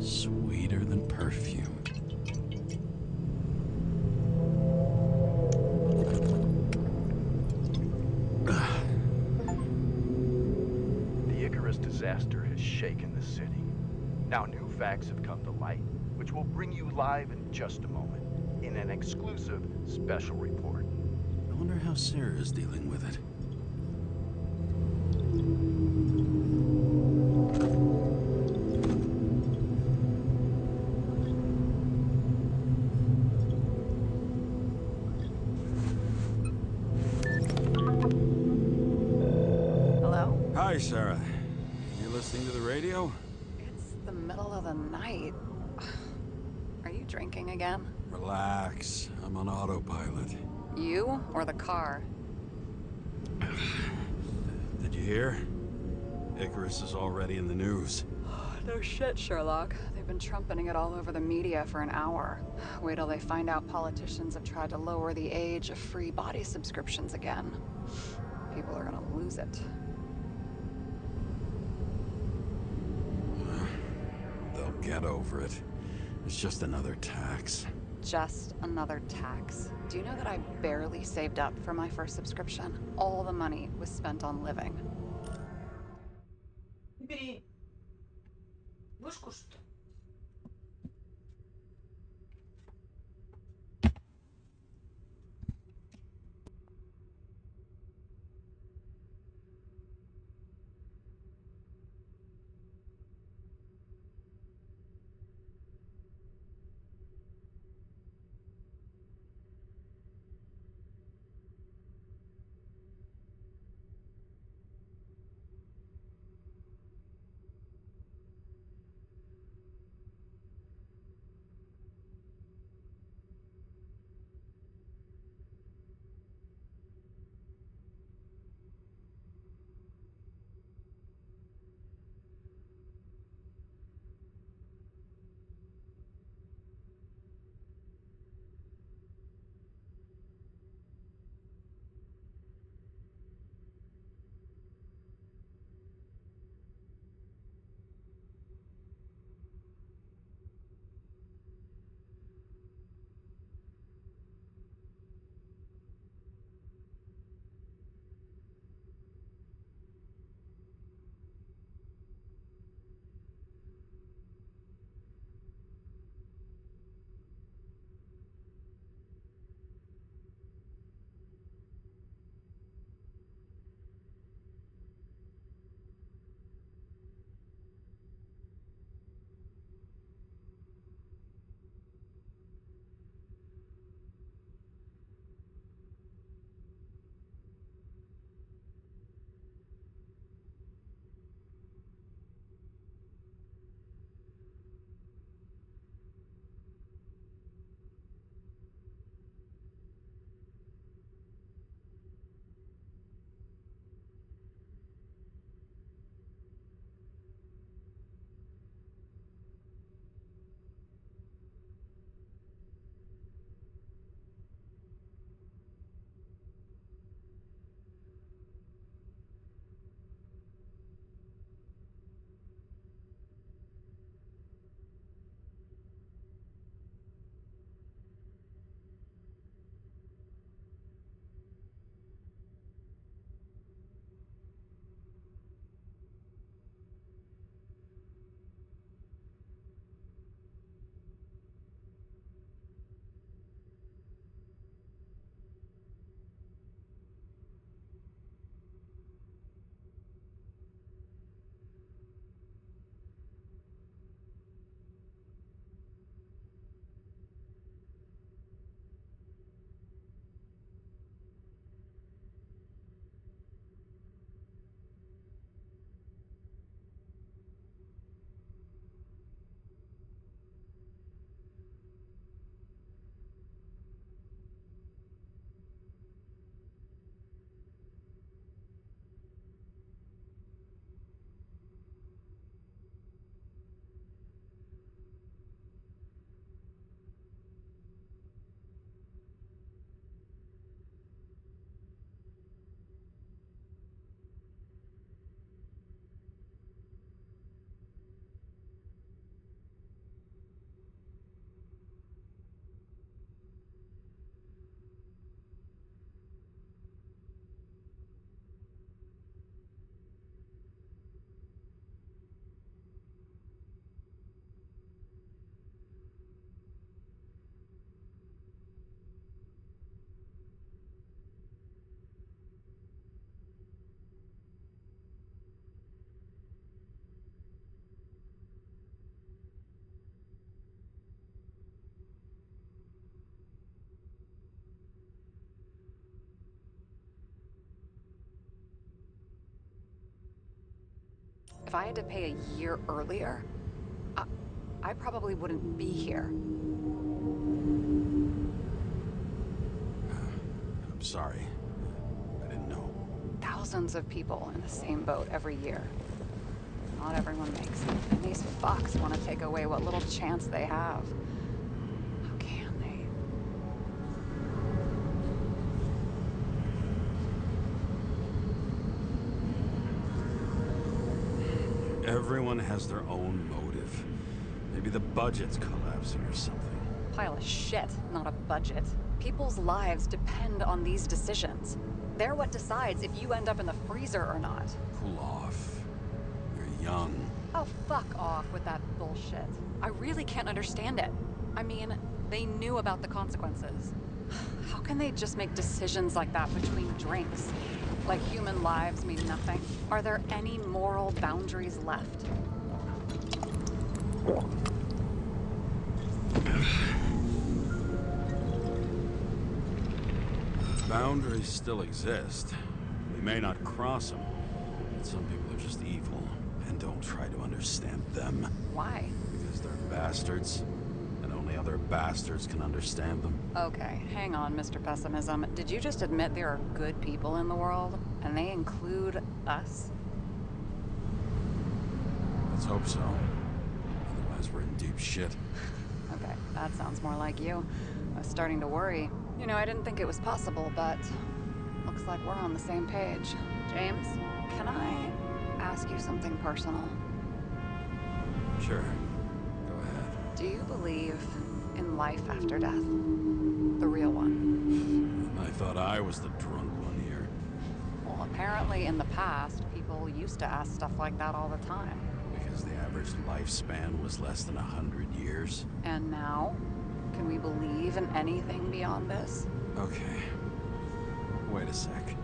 Sweeter than perfume. The Icarus disaster has shaken the city. Now new facts have come to light, which will bring you live in just a moment, in an exclusive special report. I wonder how Sarah is dealing with it. Hello? Hi, Sarah. You listening to the radio? It's the middle of the night. Are you drinking again? Relax. I'm on autopilot. You or the car? Did you hear? Icarus is already in the news. No shit, Sherlock. They've been trumpeting it all over the media for an hour. Wait till they find out politicians have tried to lower the age of free body subscriptions again. People are gonna lose it. They'll get over it. It's just another tax. Just another tax. Do you know that I barely saved up for my first subscription? All the money was spent on living. Бери. Будешь кушать? If I had to pay a year earlier, I probably wouldn't be here. I'm sorry. I didn't know. Thousands of people in the same boat every year. Not everyone makes it, and these fucks want to take away what little chance they have. How can they? Everyone has their own motive. Maybe the budget's collapsing or something. Pile of shit, not a budget. People's lives depend on these decisions. They're what decides if you end up in the freezer or not. Cool off. You're young. Oh, fuck off with that bullshit. I really can't understand it. I mean, they knew about the consequences. How can they just make decisions like that between drinks? Like human lives mean nothing? Are there any moral boundaries left? Boundaries still exist. We may not cross them, but some people are just evil and don't try to understand them. Why? Because they're bastards, and only other bastards can understand them. Okay, hang on, Mr. Pessimism. Did you just admit there are good people in the world, and they include us? Let's hope so. Otherwise, we're in deep shit. Okay, that sounds more like you. I was starting to worry. You know, I didn't think it was possible, but looks like we're on the same page. James, can I ask you something personal? Sure. Go ahead. Do you believe in life after death? The real one? I thought I was the drunk one here. Well, apparently in the past, people used to ask stuff like that all the time. Because the average lifespan was less than 100 years. And now? Can we believe in anything beyond this? Okay. Wait a sec.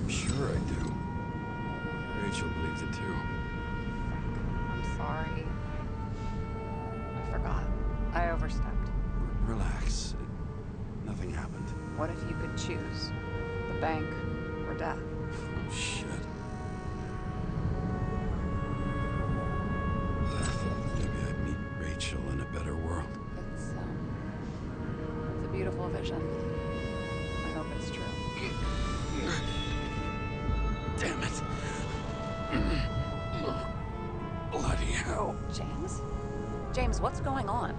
Sure I do. Rachel believes it too. I'm sorry. I forgot. I overstepped. Relax. Nothing happened. What if you could choose? The bank or death? Oh, shit. Maybe I'd meet Rachel in a better world. It's a beautiful vision. I hope it's true. Damn it. Bloody hell. James? James, what's going on?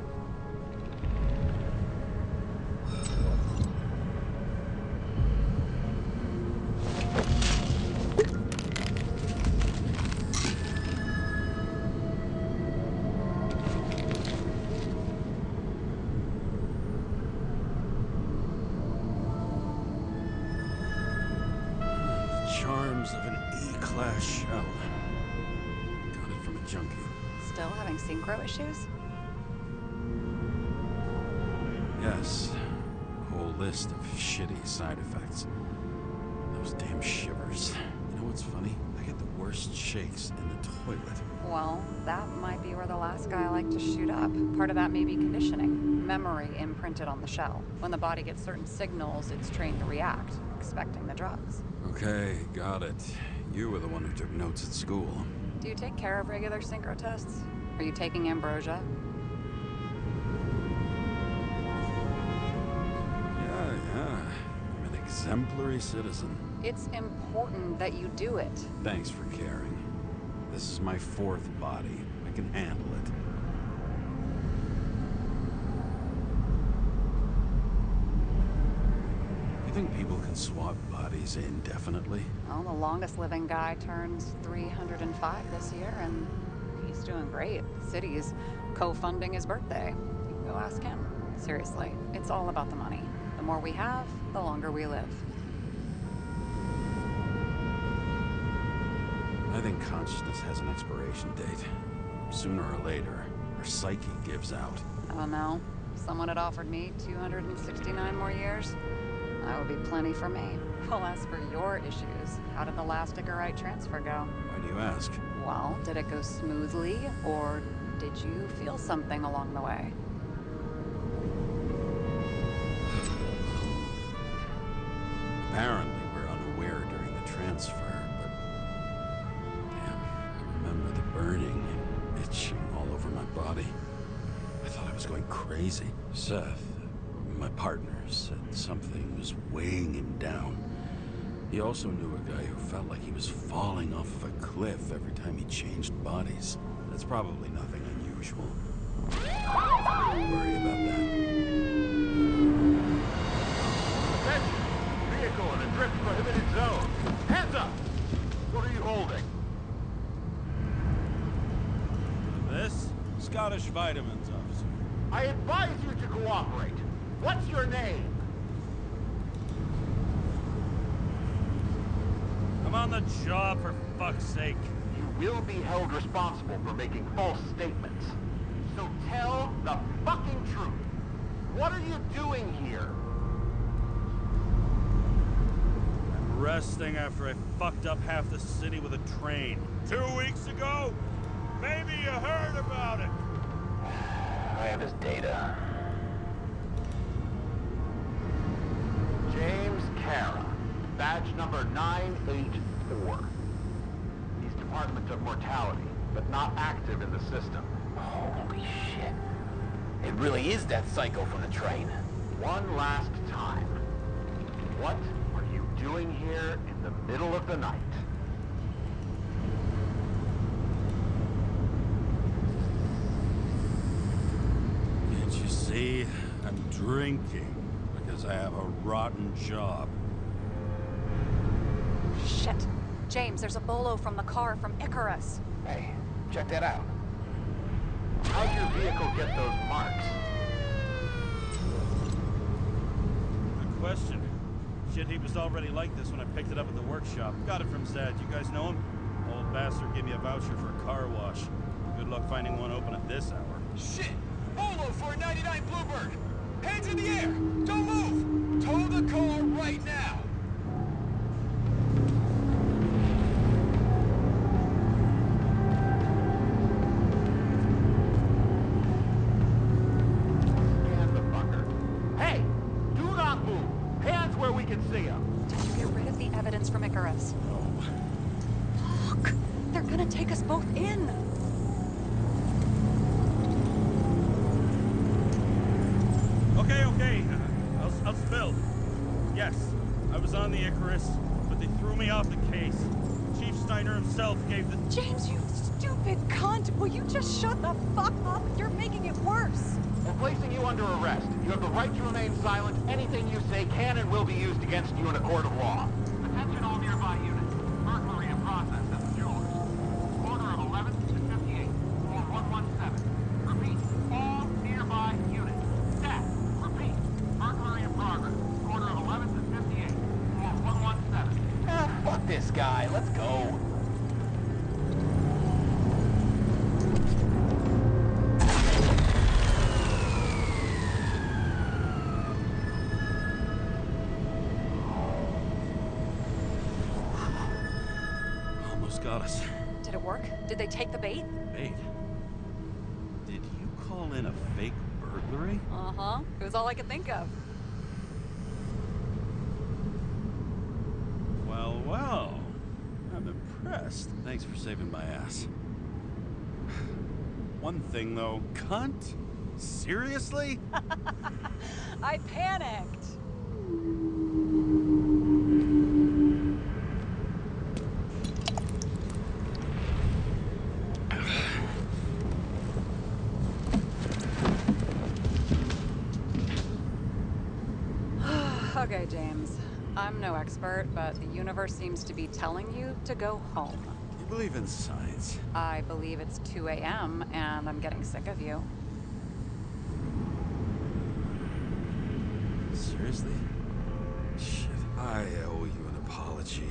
Charms of an E-class shell. Got it from a junkie. Still having synchro issues? Yes. A whole list of shitty side effects. Those damn shivers. You know what's funny? I get the worst shakes in the toilet. Well, that might be where the last guy liked to shoot up. Part of that may be conditioning. Memory imprinted on the shell. When the body gets certain signals, it's trained to react, expecting the drugs. Okay, got it. You were the one who took notes at school. Do you take care of regular synchro tests? Are you taking ambrosia? Yeah. I'm an exemplary citizen. It's important that you do it. Thanks for caring. This is my fourth body. I can handle it. You think people can swap bodies indefinitely? Well, the longest living guy turns 305 this year, and he's doing great. The city's co-funding his birthday. You can go ask him. Seriously, it's all about the money. The more we have, the longer we live. I think consciousness has an expiration date. Sooner or later, our psyche gives out. I don't know. If someone had offered me 269 more years, that would be plenty for me. Well, as for your issues, how did the last Icarite transfer go? Why do you ask? Well, did it go smoothly, or did you feel something along the way? Apparently. body. I thought I was going crazy. Seth, my partner, said something was weighing him down. He also knew a guy who felt like he was falling off of a cliff every time he changed bodies. That's probably nothing unusual. Don't worry about that. Attention! Vehicle in a drift prohibited zone. Hands up! What are you holding? This? Scottish Vitamins, officer. I advise you to cooperate. What's your name? I'm on the job, for fuck's sake. You will be held responsible for making false statements. So tell the fucking truth. What are you doing here? I'm resting after I fucked up half the city with a train. 2 weeks ago? Maybe you heard about it. I have his data. James Karrы, badge number 984. He's Department of Mortality, but not active in the system. Holy shit. It really is that psycho from the train. One last time. What are you doing here in the middle of the night? Can't you see? I'm drinking because I have a rotten job. Shit. James, there's a bolo from the car from Icarus. Hey, check that out. How'd your vehicle get those marks? Good question. Shit, he was already like this when I picked it up at the workshop. Got it from Zed. You guys know him? Old bastard gave me a voucher for a car wash. Good luck finding one open at this hour. Shit! Bolo for a 99 Bluebird! Hands in the air! Don't move! Tow the car right now! Scan the fucker. Hey! Do not move! Hands where we can see them! Did you get rid of the evidence from Icarus? No. Fuck! They're gonna take us both in! Okay. I'll spill. Yes, I was on the Icarus, but they threw me off the case. Chief Steiner himself gave the... James, you stupid cunt! Will you just shut the fuck up? You're making it worse! We're placing you under arrest. You have the right to remain silent. Anything you say can and will be used against you in a court of law. Attention all nearby units. Burglary in process at the jewelers. Corner of 11th and 58, floor 117. Repeat, all nearby units. Staff, repeat. Burglary in progress. Corner of 11th and 58, floor 117. Ah, fuck this guy. Let's go. Almost got us. Did it work? Did they take the bait? Wait. Did you call in a fake burglary? Uh-huh. It was all I could think of. Well. I'm impressed. Thanks for saving my ass. One thing, though. Cunt? Seriously? I panicked. Okay, James. I'm no expert, but the universe seems to be telling you to go home. You believe in science? I believe it's 2 a.m. and I'm getting sick of you. Seriously? Shit. I owe you an apology.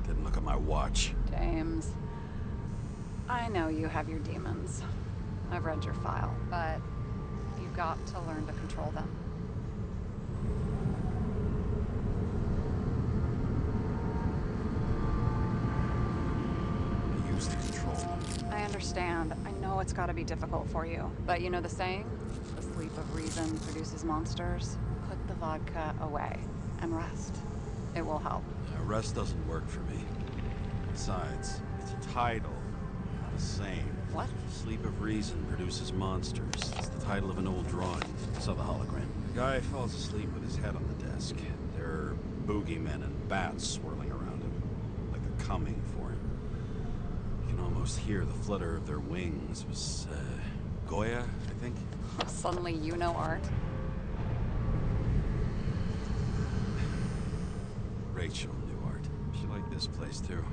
Didn't look at my watch. James, I know you have your demons. I've read your file, but you've got to learn to control them. I used to control them. I understand. I know it's got to be difficult for you. But you know the saying? The sleep of reason produces monsters. Put the vodka away and rest. It will help. Rest doesn't work for me. Besides, it's a title, not a saying. What? Sleep of Reason produces monsters. It's the title of an old drawing. I saw the hologram. The guy falls asleep with his head on the desk. There are boogeymen and bats swirling around him, like they're coming for him. You can almost hear the flutter of their wings. It was, Goya, I think? Suddenly you know art. Rachel knew art. She liked this place, too.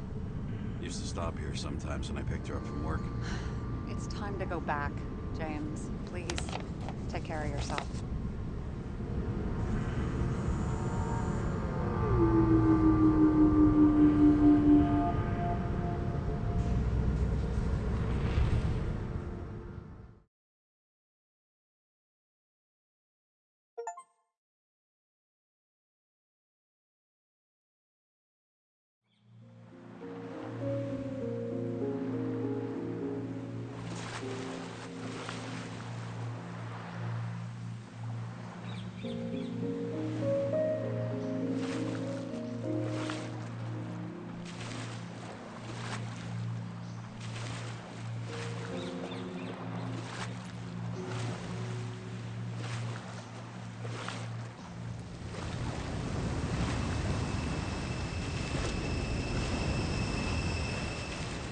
Used to stop here sometimes when I picked her up from work. It's time to go back, James. Please, take care of yourself.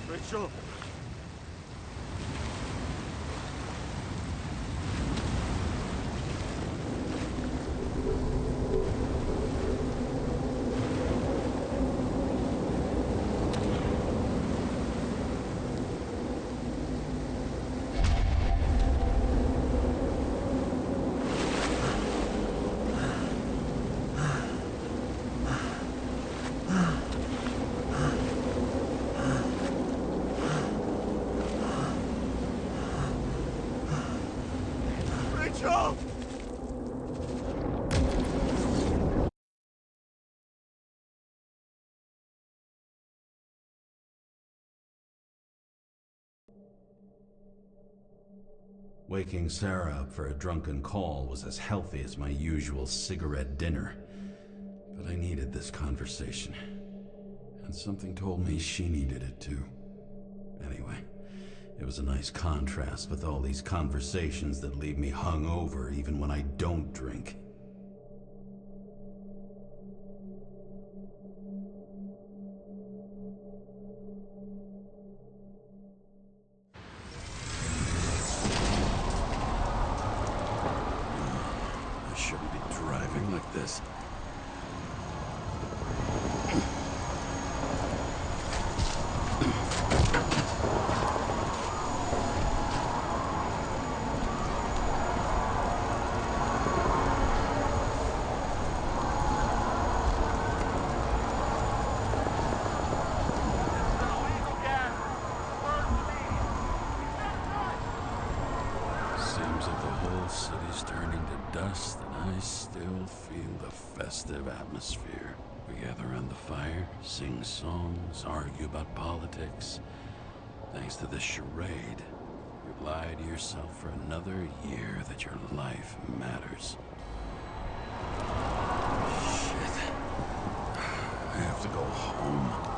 Rachel! Rachel! Waking Sarah up for a drunken call was as healthy as my usual cigarette dinner. But I needed this conversation. And something told me she needed it too. Anyway, it was a nice contrast with all these conversations that leave me hungover even when I don't drink. I shouldn't be driving like this. Seems like the whole city's turning to dust, and I still feel the festive atmosphere. We gather around the fire, sing songs, argue about politics. Thanks to this charade, you lie to yourself for another year that your life matters. Shit. I have to go home.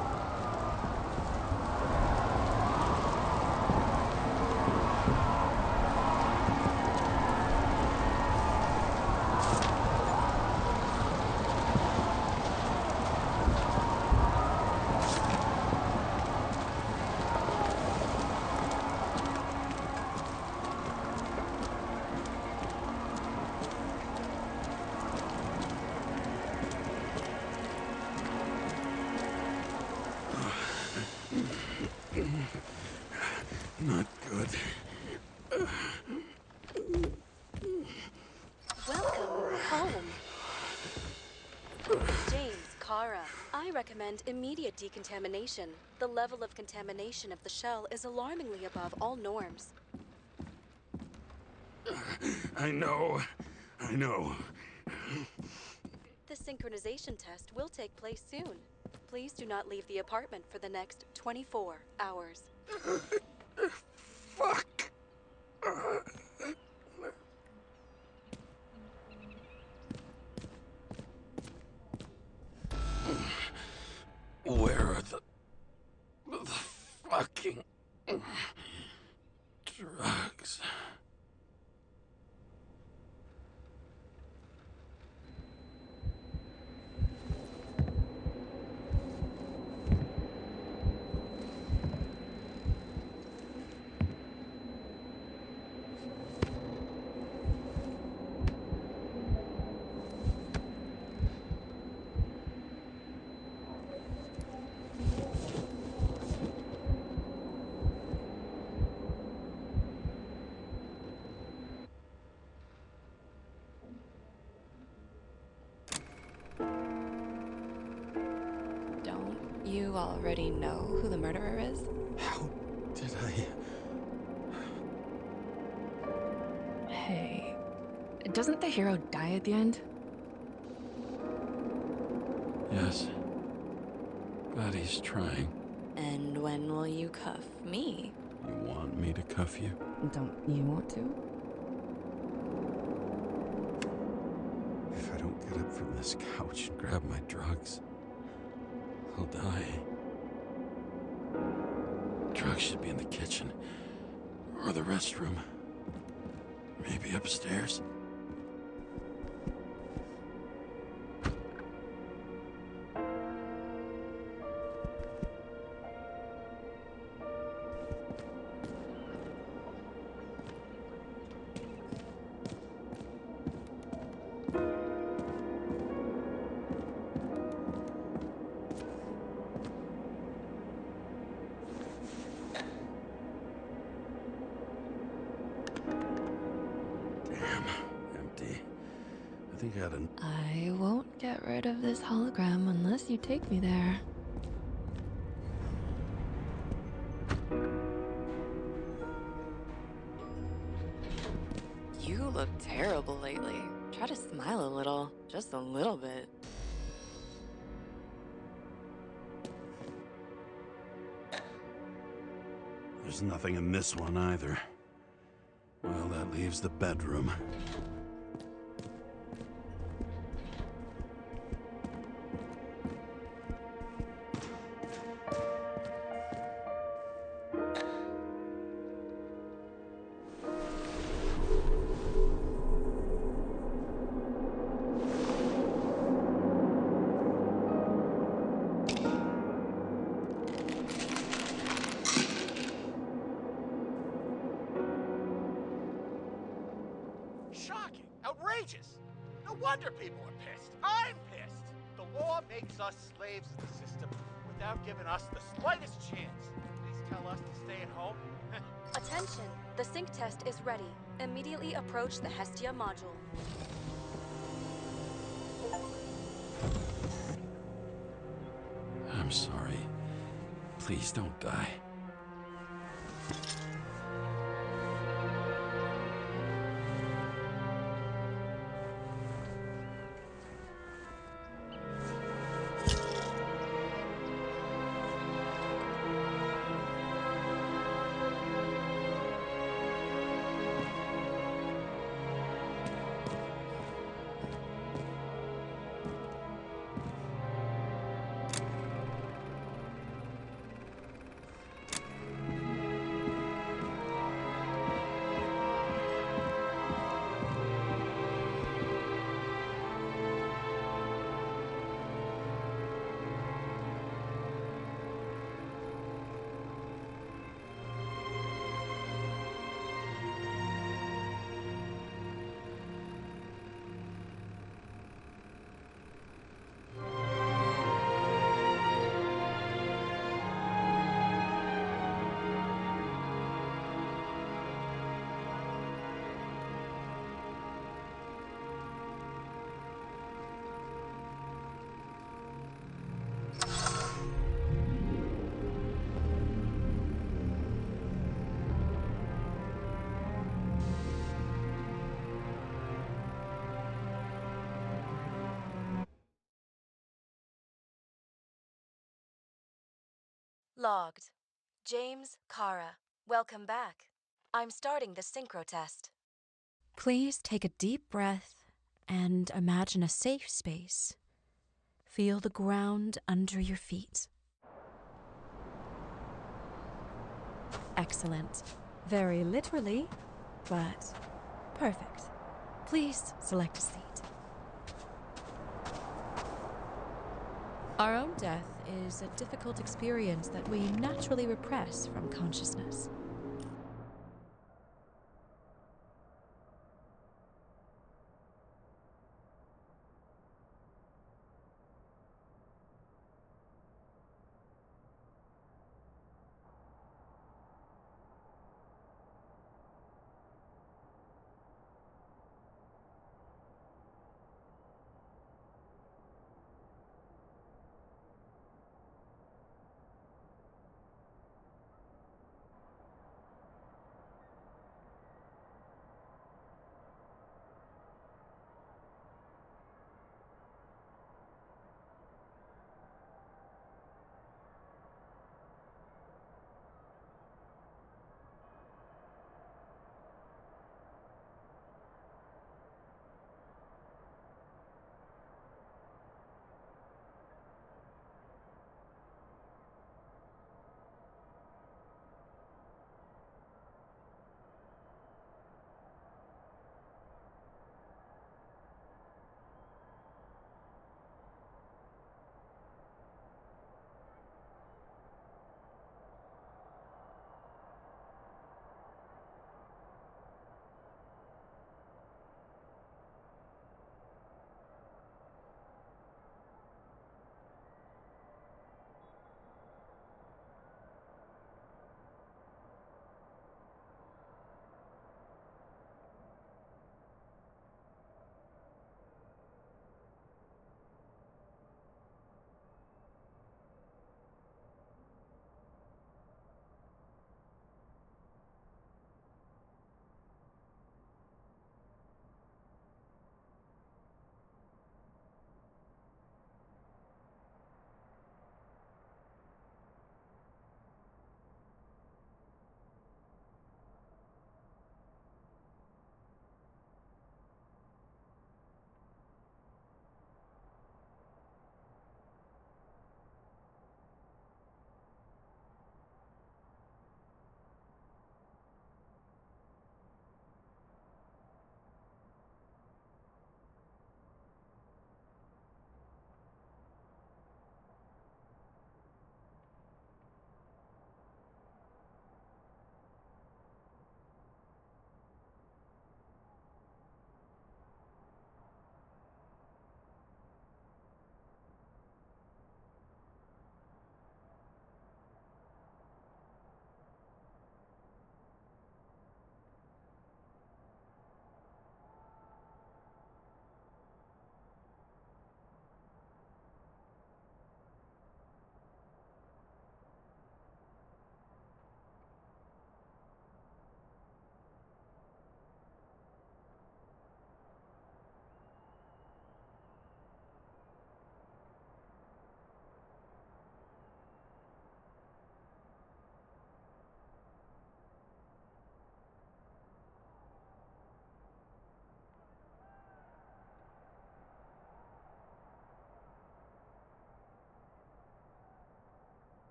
Not good. Welcome home. James Karrы. I recommend immediate decontamination. The level of contamination of the shell is alarmingly above all norms. I know. The synchronization test will take place soon. Please do not leave the apartment for the next 24 hours. Fuck. Where are the fucking You already know who the murderer is? How did I... Hey, doesn't the hero die at the end? Yes. But he's trying. And when will you cuff me? You want me to cuff you? Don't you want to? If I don't get up from this couch and grab my drugs, I'll die. Drugs should be in the kitchen. Or the restroom. Maybe upstairs. I won't get rid of this hologram unless you take me there. You look terrible lately. Try to smile a little, just a little bit. There's nothing in this one either. Well, that leaves the bedroom. Shocking! Outrageous! No wonder people are pissed. I'm pissed! The law makes us slaves of the system without giving us the slightest chance. Please tell us to stay at home. Attention! The sync test is ready. Immediately approach the Hestia module. I'm sorry. Please don't die. Logged. James Karrы. Welcome back. I'm starting the synchro test. Please take a deep breath and imagine a safe space. Feel the ground under your feet. Excellent. Very literally, but perfect. Please select a seat. Our own death is a difficult experience that we naturally repress from consciousness.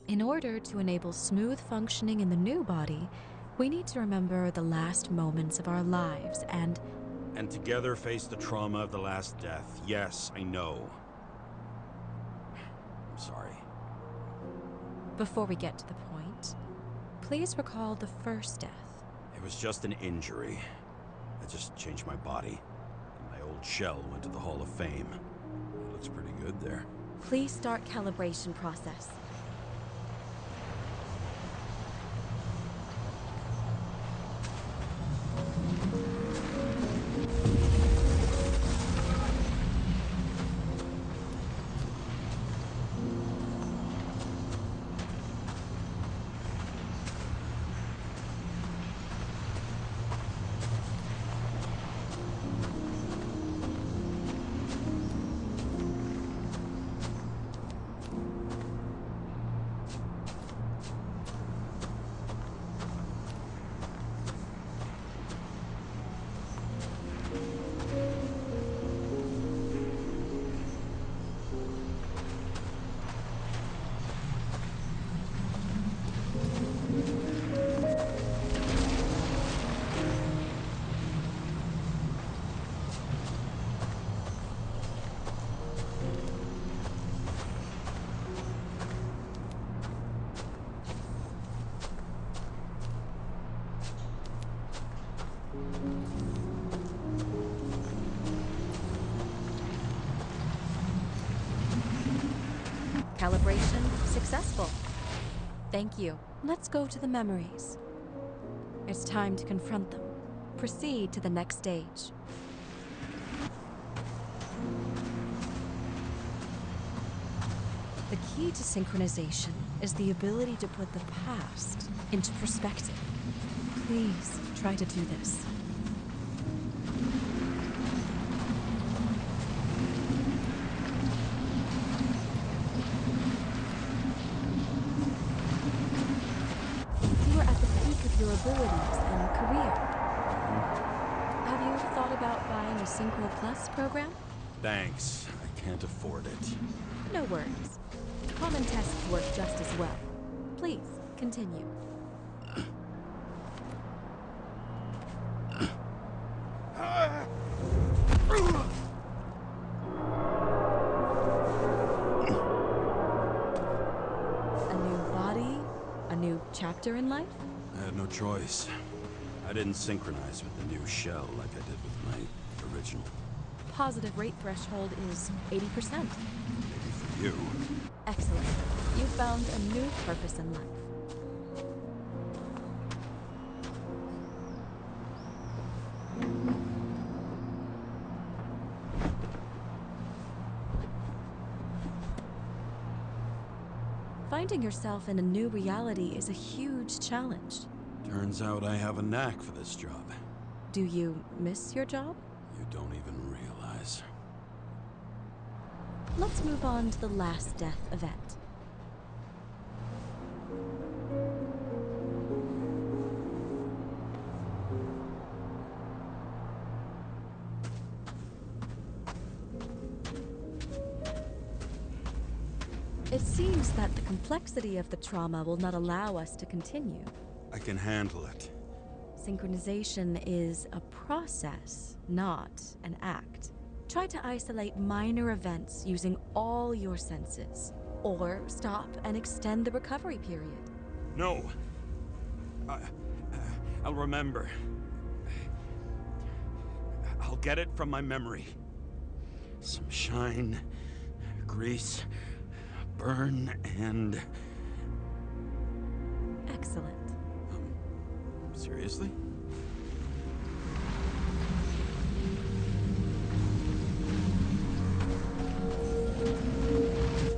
In order to enable smooth functioning in the new body, we need to remember the last moments of our lives and together face the trauma of the last death. Yes, I know. I'm sorry. Before we get to the point, please recall the first death. It was just an injury. I just changed my body, and my old shell went to the Hall of Fame. It looks pretty good there. Please start calibration process. Calibration successful. Thank you. Let's go to the memories. It's time to confront them. Proceed to the next stage. The key to synchronization is the ability to put the past into perspective. Please try to do this. You are at the peak of your abilities and career. Have you thought about buying a Synchro Plus program? Thanks. I can't afford it. No worries. Common tests work just as well. Please, continue. A new body? A new chapter in life? I had no choice. I didn't synchronize with the new shell like I did with my original. Positive rate threshold is 80%. Maybe for you. Excellent. You found a new purpose in life. Finding yourself in a new reality is a huge challenge. Turns out I have a knack for this job. Do you miss your job? You don't even realize. Let's move on to the last death event. It seems that the complexity of the trauma will not allow us to continue. I can handle it. Synchronization is a process, not an act. Try to isolate minor events using all your senses, or stop and extend the recovery period. No. I'll remember. I'll get it from my memory. Some shine, grease, burn, and... Excellent. Seriously?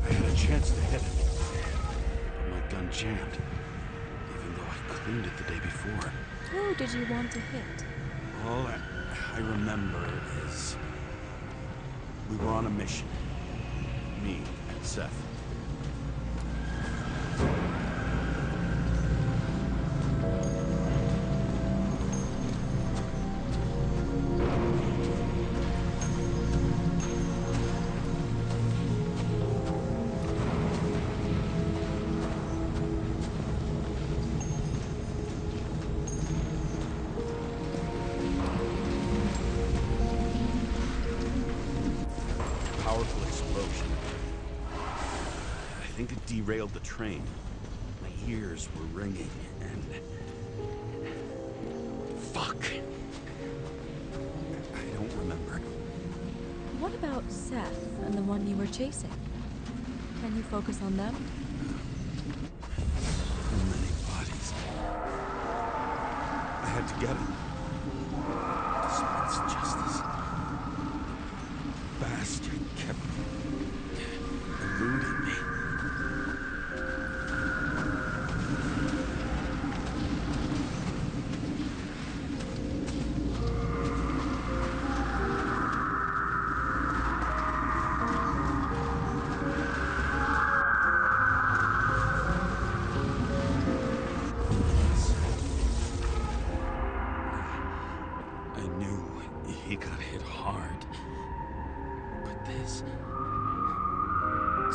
I had a chance to hit it, but my gun jammed, even though I cleaned it the day before. Who did you want to hit? All I remember is we were on a mission. Me and Seth. derailed the train. My ears were ringing, and... Fuck! I don't remember. What about Seth and the one you were chasing? Can you focus on them? So many bodies. I had to get him. Dispense justice. Bastard kept eluding me.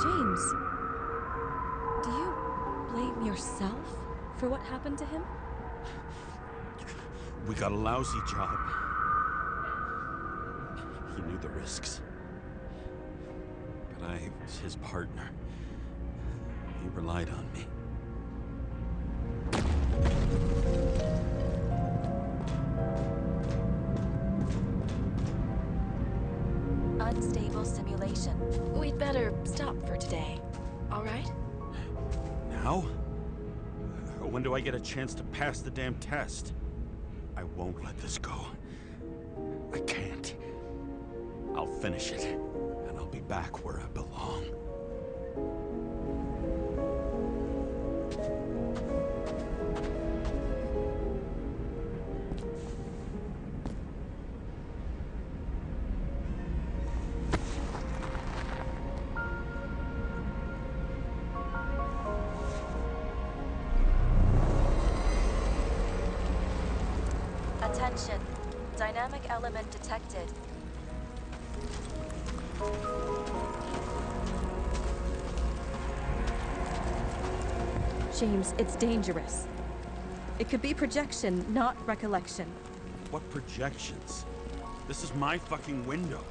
James, do you blame yourself for what happened to him? We got a lousy job. He knew the risks. But I was his partner. He relied on me. Unstable simulation. We'd better stop for today, all right? Now? When do I get a chance to pass the damn test? I won't let this go. I can't. I'll finish it, and I'll be back where I belong. Attention. Dynamic element detected. James, it's dangerous. It could be projection, not recollection. What projections? This is my fucking window.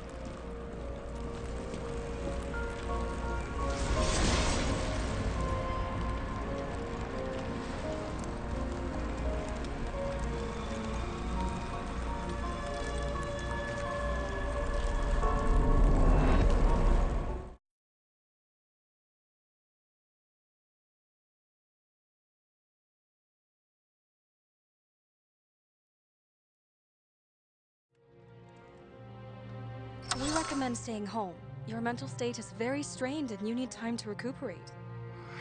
We recommend staying home. Your mental state is very strained and you need time to recuperate.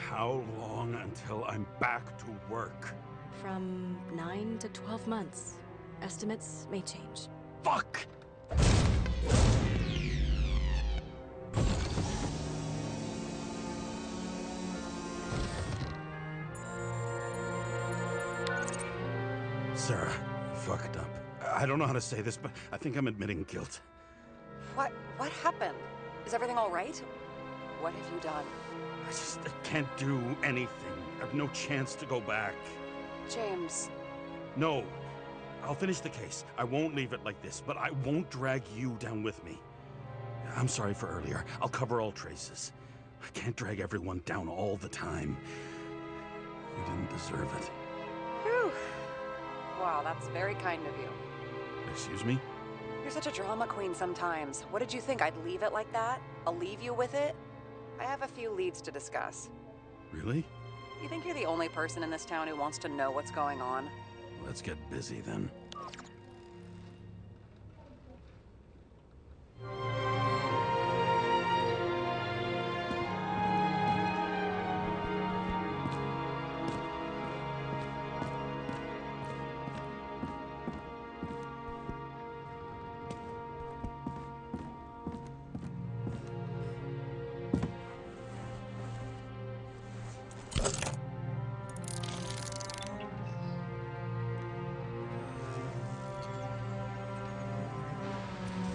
How long until I'm back to work? From 9 to 12 months. Estimates may change. Fuck! Sarah, I fucked up. I don't know how to say this, but I think I'm admitting guilt. What happened? Is everything all right? What have you done? I can't do anything. I have no chance to go back. James. No. I'll finish the case. I won't leave it like this, but I won't drag you down with me. I'm sorry for earlier. I'll cover all traces. I can't drag everyone down all the time. You didn't deserve it. Whew. Wow, that's very kind of you. Excuse me? You're such a drama queen sometimes. What did you think, I'd leave it like that? I'll leave you with it? I have a few leads to discuss. Really? You think you're the only person in this town who wants to know what's going on? Let's get busy then.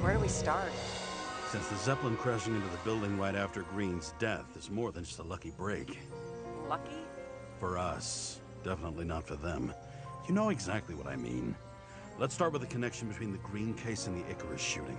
Where do we start? Since the Zeppelin crashing into the building right after Green's death is more than just a lucky break. Lucky? For us. Definitely not for them. You know exactly what I mean. Let's start with the connection between the Green case and the Icarus shooting.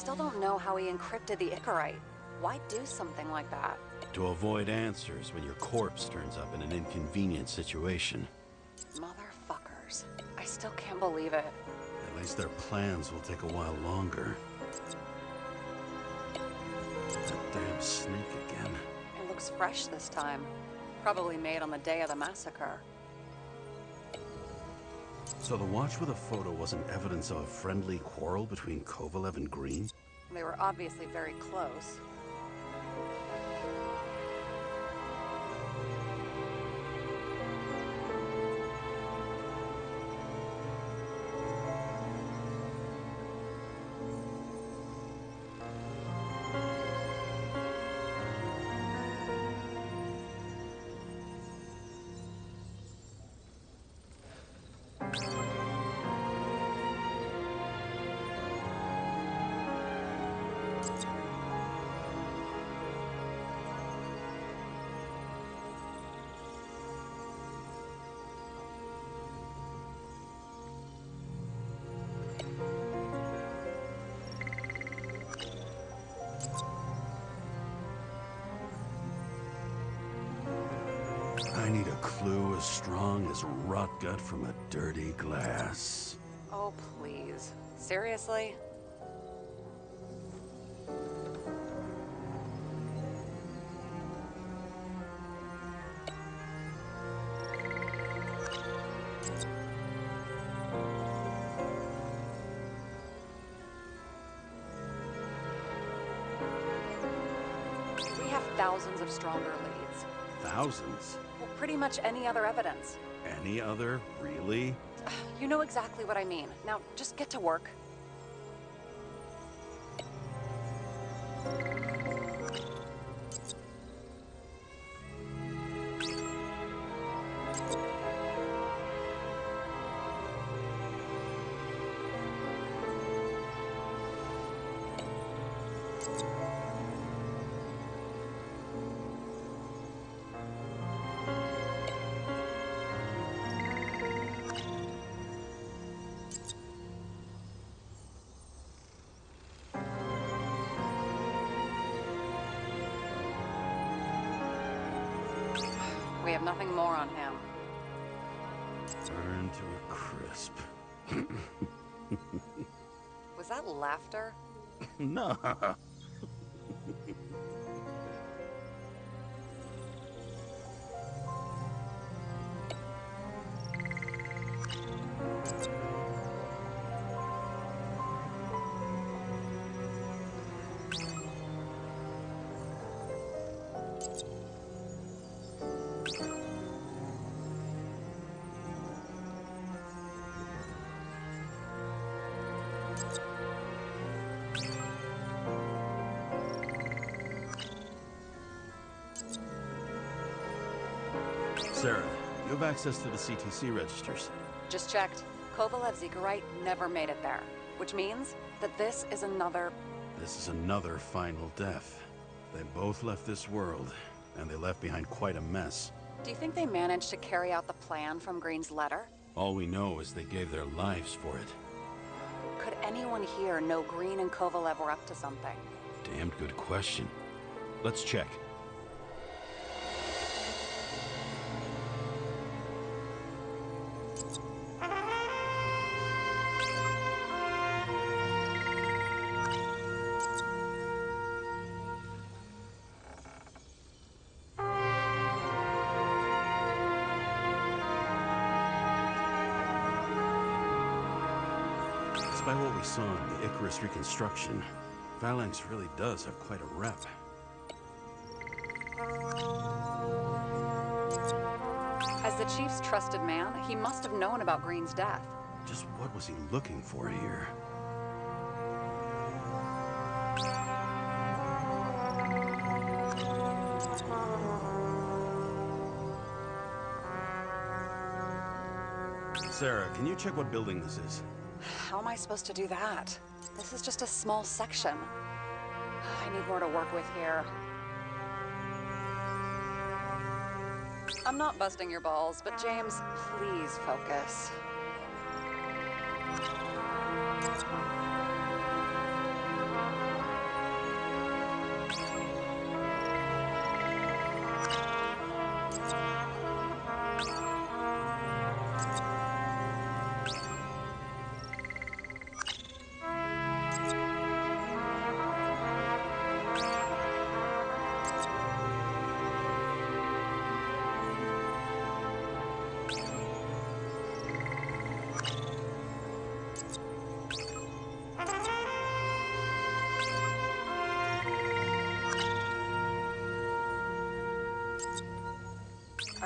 still don't know how he encrypted the Icarite. Why do something like that? To avoid answers when your corpse turns up in an inconvenient situation. Motherfuckers. I still can't believe it. At least their plans will take a while longer. That damn snake again. It looks fresh this time. Probably made on the day of the massacre. So the watch with a photo wasn't evidence of a friendly quarrel between Kovalev and Green? They were obviously very close. I need a clue as strong as rot gut from a dirty glass. Oh, please. Seriously? We have thousands of stronger leads. Thousands? Well, pretty much any other evidence. Any other? Really? You know exactly what I mean. Now, just get to work. We have nothing more on him. Burn to a crisp. Was that laughter? No. Sarah, you have access to the CTC registers. Just checked. Kovalev's Icarite never made it there, which means that this is another... This is another final death. They both left this world, and they left behind quite a mess. Do you think they managed to carry out the plan from Green's letter? All we know is they gave their lives for it. Could anyone here know Green and Kovalev were up to something? Damned good question. Let's check. Despite what we saw in the Icarus reconstruction, Phalanx really does have quite a rep. As the Chief's trusted man, he must have known about Green's death. Just what was he looking for here? Sarah, can you check what building this is? How am I supposed to do that? This is just a small section. I need more to work with here. I'm not busting your balls, but James, please focus.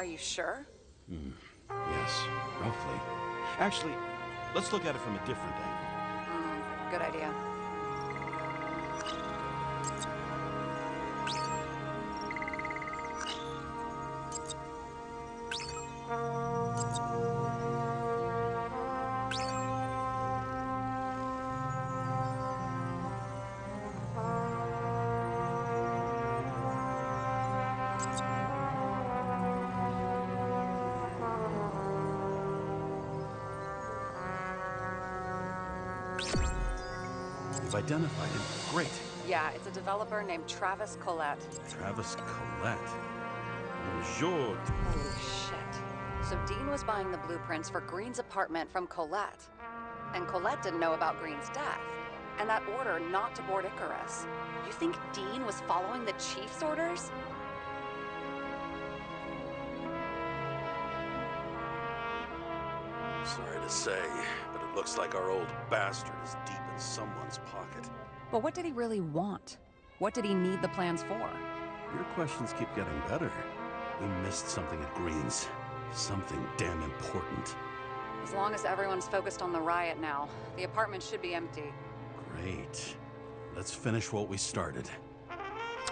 you sure? Yes, roughly. Actually, let's look at it from a different angle. Good idea. You've identified him. Great. Yeah, it's a developer named Travis Collette. Travis Collette. Bonjour. Holy shit. So Dean was buying the blueprints for Green's apartment from Collette. And Collette didn't know about Green's death. And that order not to board Icarus. You think Dean was following the chief's orders? Sorry to say, but it looks like our old bastard is deep in someone's pocket. But what did he really want? What did he need the plans for? Your questions keep getting better. We missed something at Green's. Something damn important. As long as everyone's focused on the riot now, the apartment should be empty. Great. Let's finish what we started.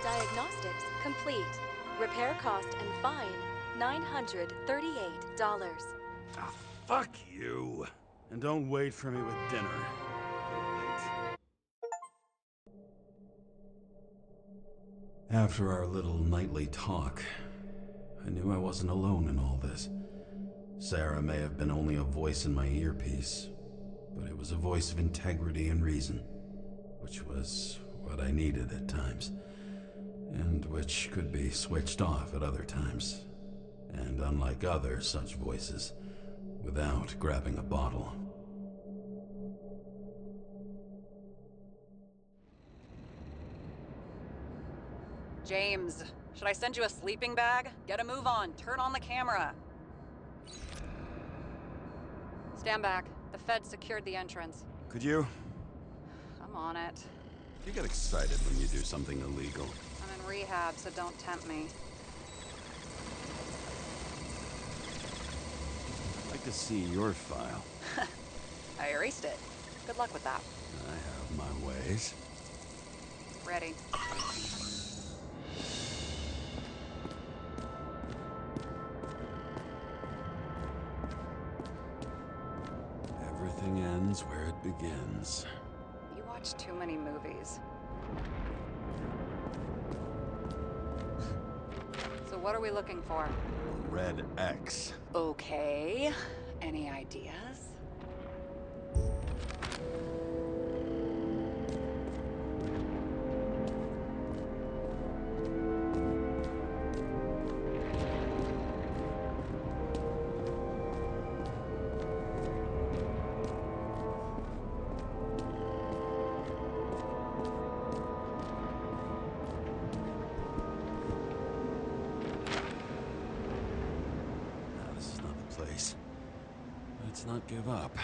Diagnostics complete. Repair cost and fine, $938. Ah, fuck you. And don't wait for me with dinner. Late. After our little nightly talk, I knew I wasn't alone in all this. Sarah may have been only a voice in my earpiece, but it was a voice of integrity and reason, which was what I needed at times, and which could be switched off at other times, and unlike other such voices, without grabbing a bottle. James, should I send you a sleeping bag? Get a move on. Turn on the camera. Stand back. The Fed secured the entrance. Could you? I'm on it. You get excited when you do something illegal. I'm in rehab, so don't tempt me. I'd like to see your file. I erased it. Good luck with that. I have my ways. Ready. Everything ends where it begins. You watch too many movies. So what are we looking for? Red X. Okay. Any ideas? Let's not give up.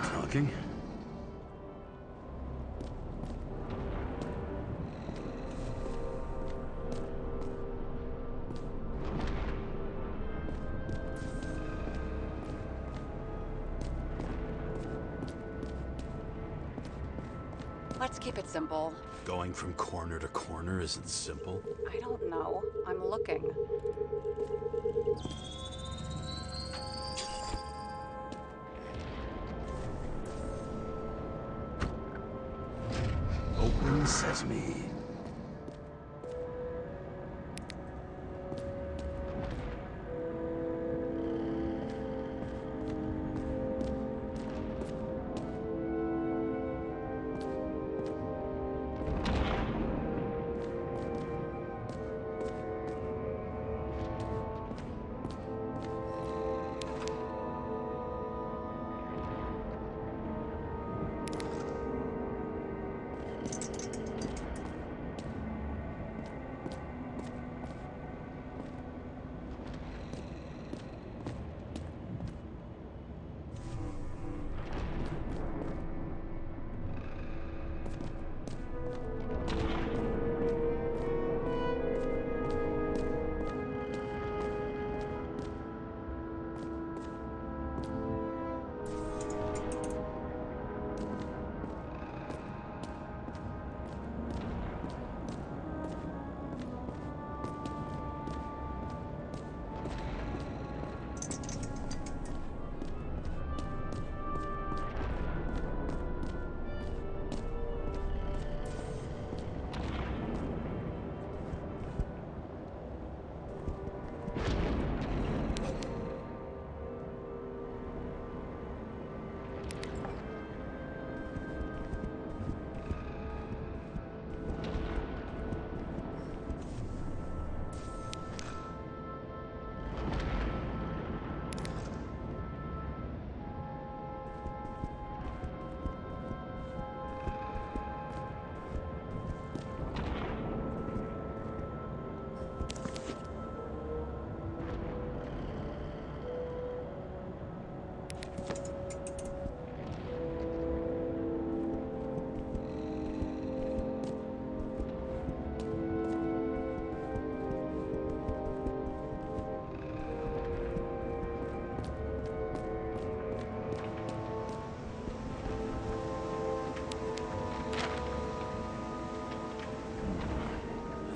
Talking. Let's keep it simple. Going from corner to corner isn't simple. I don't know. I'm looking. Open sesame.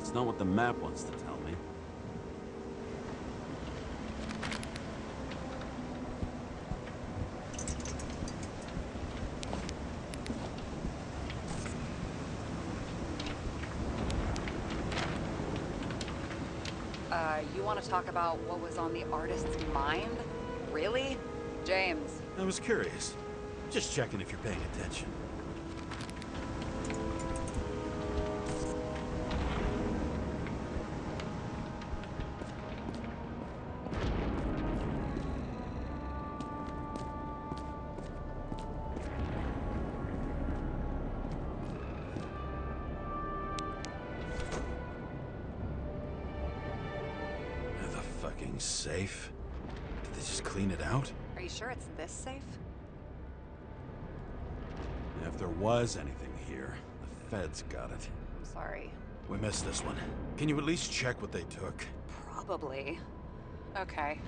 It's not what the map wants to tell me. You want to talk about what was on the artist's mind? Really? James. I was curious. Just checking if you're paying attention. Safe? Did they just clean it out? Are you sure it's this safe? If there was anything here, the feds got it. I'm sorry. We missed this one. Can you at least check what they took? Probably. Okay.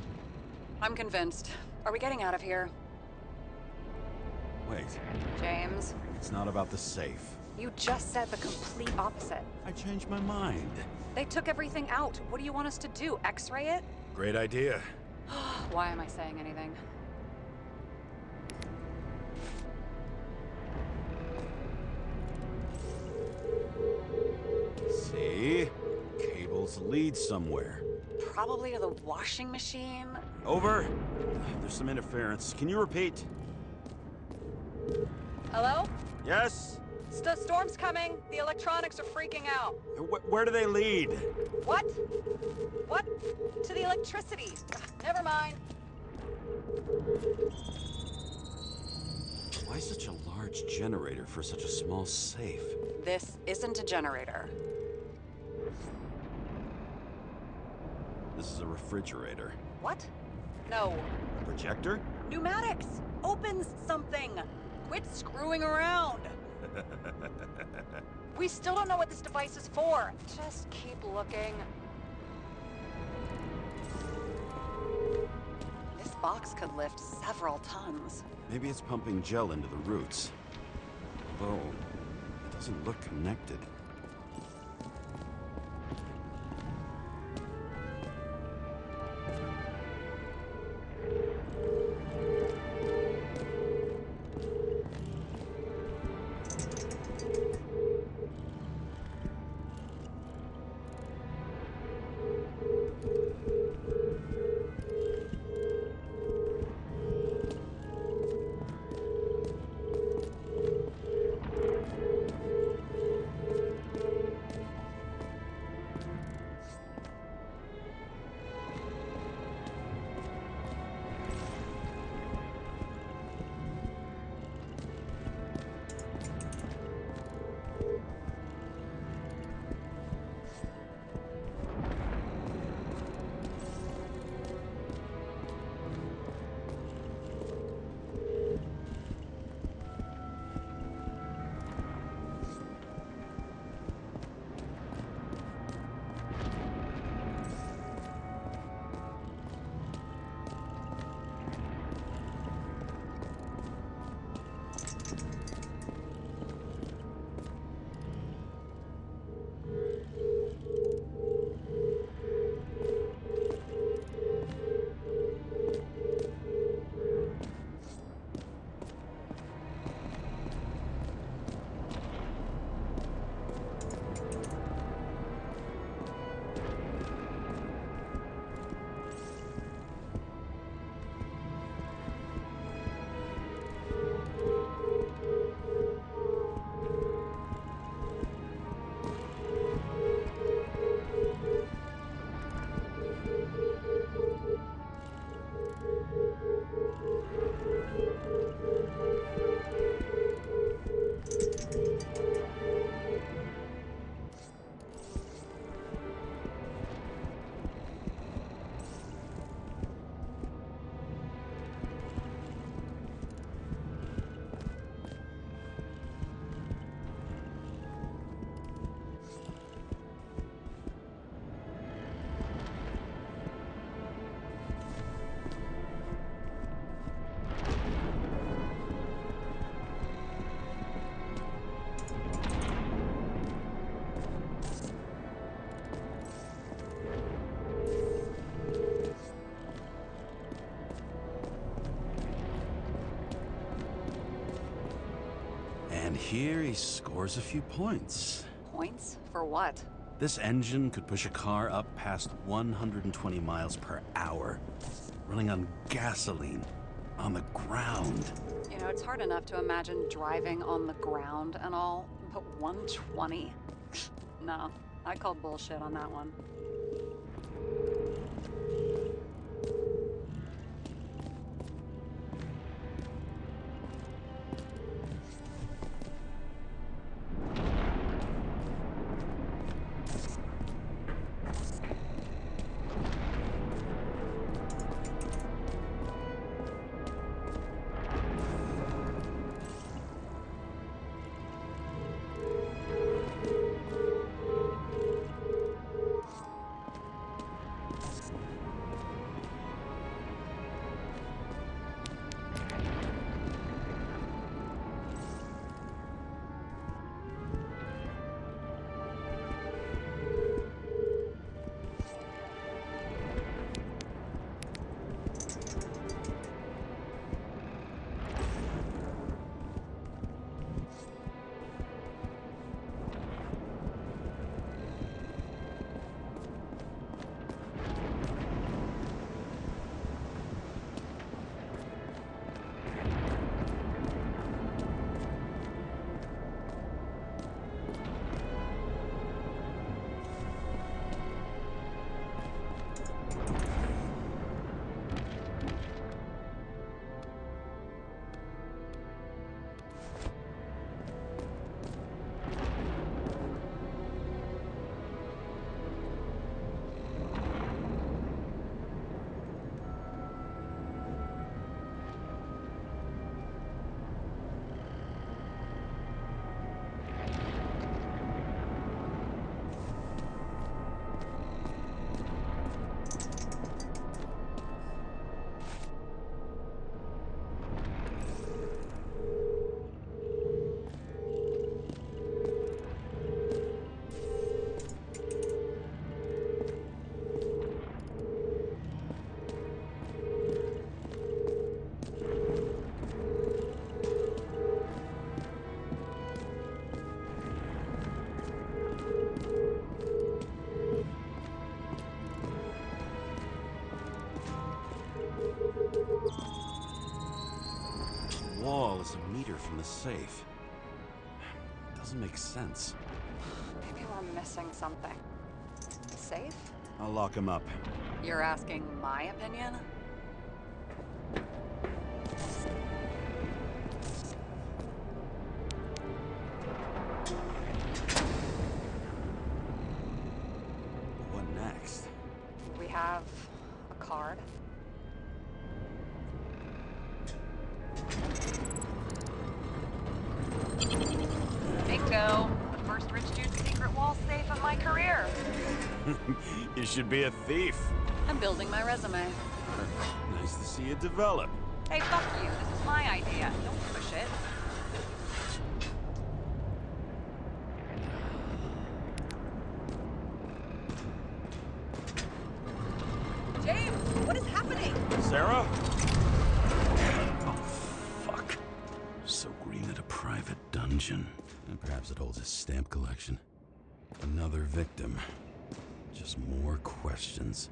I'm convinced. Are we getting out of here? Wait. James. It's not about the safe. You just said the complete opposite. I changed my mind. They took everything out. What do you want us to do? X-ray it? Great idea. Why am I saying anything? See? Cables lead somewhere. Probably to the washing machine. Over. There's some interference. Can you repeat? Hello? Yes? Storm's coming. The electronics are freaking out. Where do they lead? What? What? To the electricity. Never mind. Why such a large generator for such a small safe? This isn't a generator. This is a refrigerator. What? No. A projector? Pneumatics! Opens something! Quit screwing around! We still don't know what this device is for. Just keep looking. This box could lift several tons. Maybe it's pumping gel into the roots. Although, it doesn't look connected. And here he scores a few points. Points? For what? This engine could push a car up past 120 miles per hour, running on gasoline, on the ground. You know, it's hard enough to imagine driving on the ground and all, but 120? No, I call bullshit on that one. Wall is a meter from the safe. Doesn't make sense. Maybe we're missing something. Safe? I'll lock him up. You're asking my opinion? What next? We have a card. Bingo! The first rich dude's secret wall safe of my career. You should be a thief. I'm building my resume. Nice to see you develop. Hey, fuck you. This is my idea. Don't push it. James, what is happening? Sarah? Oh, fuck. So green at a private dungeon. And perhaps it holds a stamp collection. Another victim. Just more questions.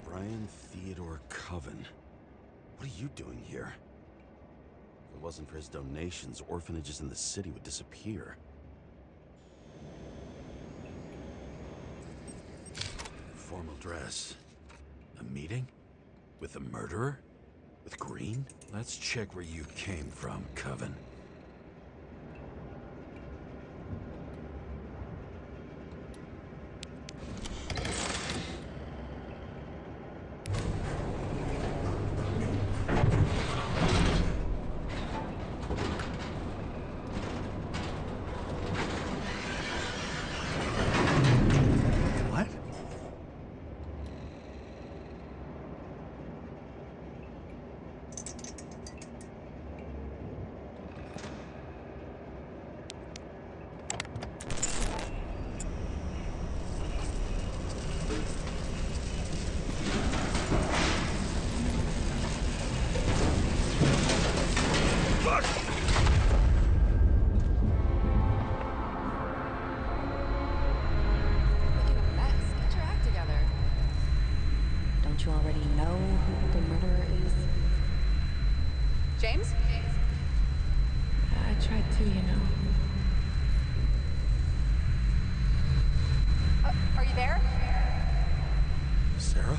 Brian Theodore Coven. What are you doing here? If it wasn't for his donations, orphanages in the city would disappear. Formal dress. A meeting? With a murderer? With Green? Let's check where you came from, Coven. James? I tried to, you know. Are you there? Sarah?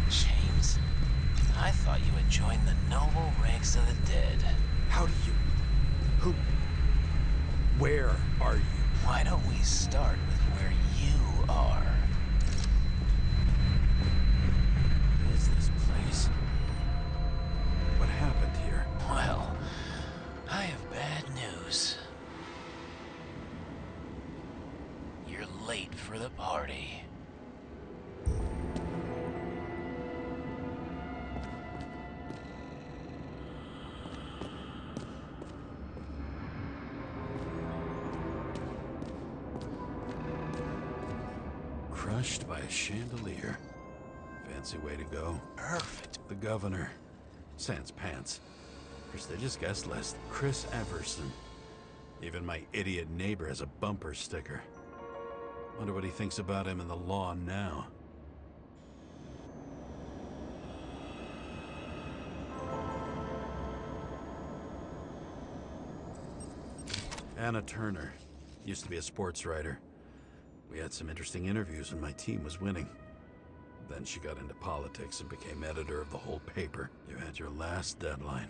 James, I thought you had joined the noble ranks of the dead. How do you... Who... Where are you? Why don't we start with where you are? What is this place? What happened here? Well, I have bad news. You're late for the party. Crushed by a chandelier. Fancy way to go. Perfect. The governor. Sans pants. Prestigious guest list. Chris Everson. Even my idiot neighbor has a bumper sticker. Wonder what he thinks about him in the law now. Anna Turner. Used to be a sports writer. We had some interesting interviews when my team was winning. Then she got into politics and became editor of the whole paper. You had your last deadline.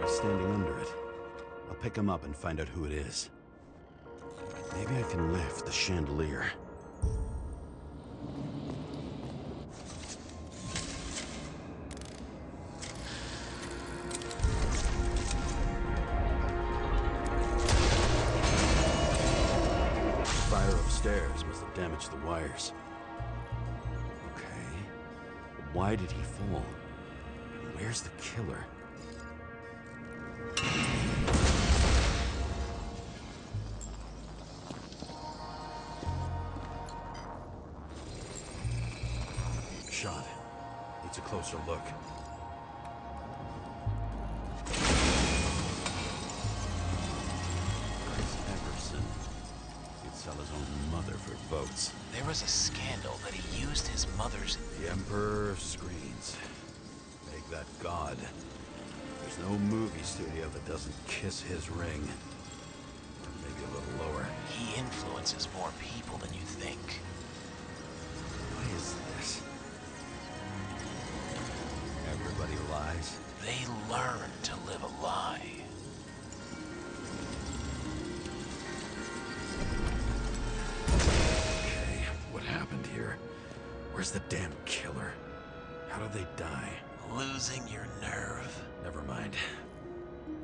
He's standing under it. I'll pick him up and find out who it is. Maybe I can lift the chandelier. Stairs must have damaged the wires. Okay. But why did he fall? And where's the killer? Shot. Needs a closer look. Sell his own mother for votes. There was a scandal that he used his mother's... The Emperor of Screens. Make that god. There's no movie studio that doesn't kiss his ring. Or maybe a little lower. He influences more people than you think. What is this? Everybody lies? They learn to live a lie. Where's the damn killer? How do they die? Losing your nerve? Never mind.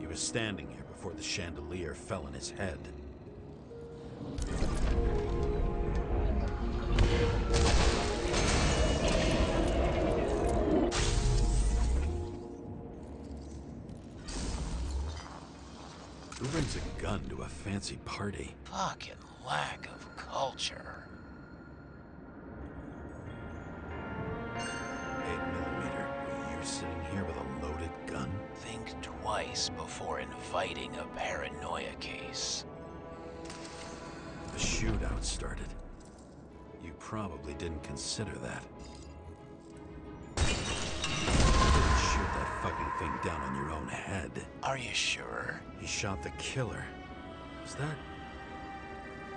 He was standing here before the chandelier fell on his head. Who brings a gun to a fancy party? Fucking lack of culture. 8mm. Are you sitting here with a loaded gun? Think twice before inviting a paranoia case. The shootout started. You probably didn't consider that. You didn't shoot that fucking thing down on your own head. Are you sure? He shot the killer. Is that...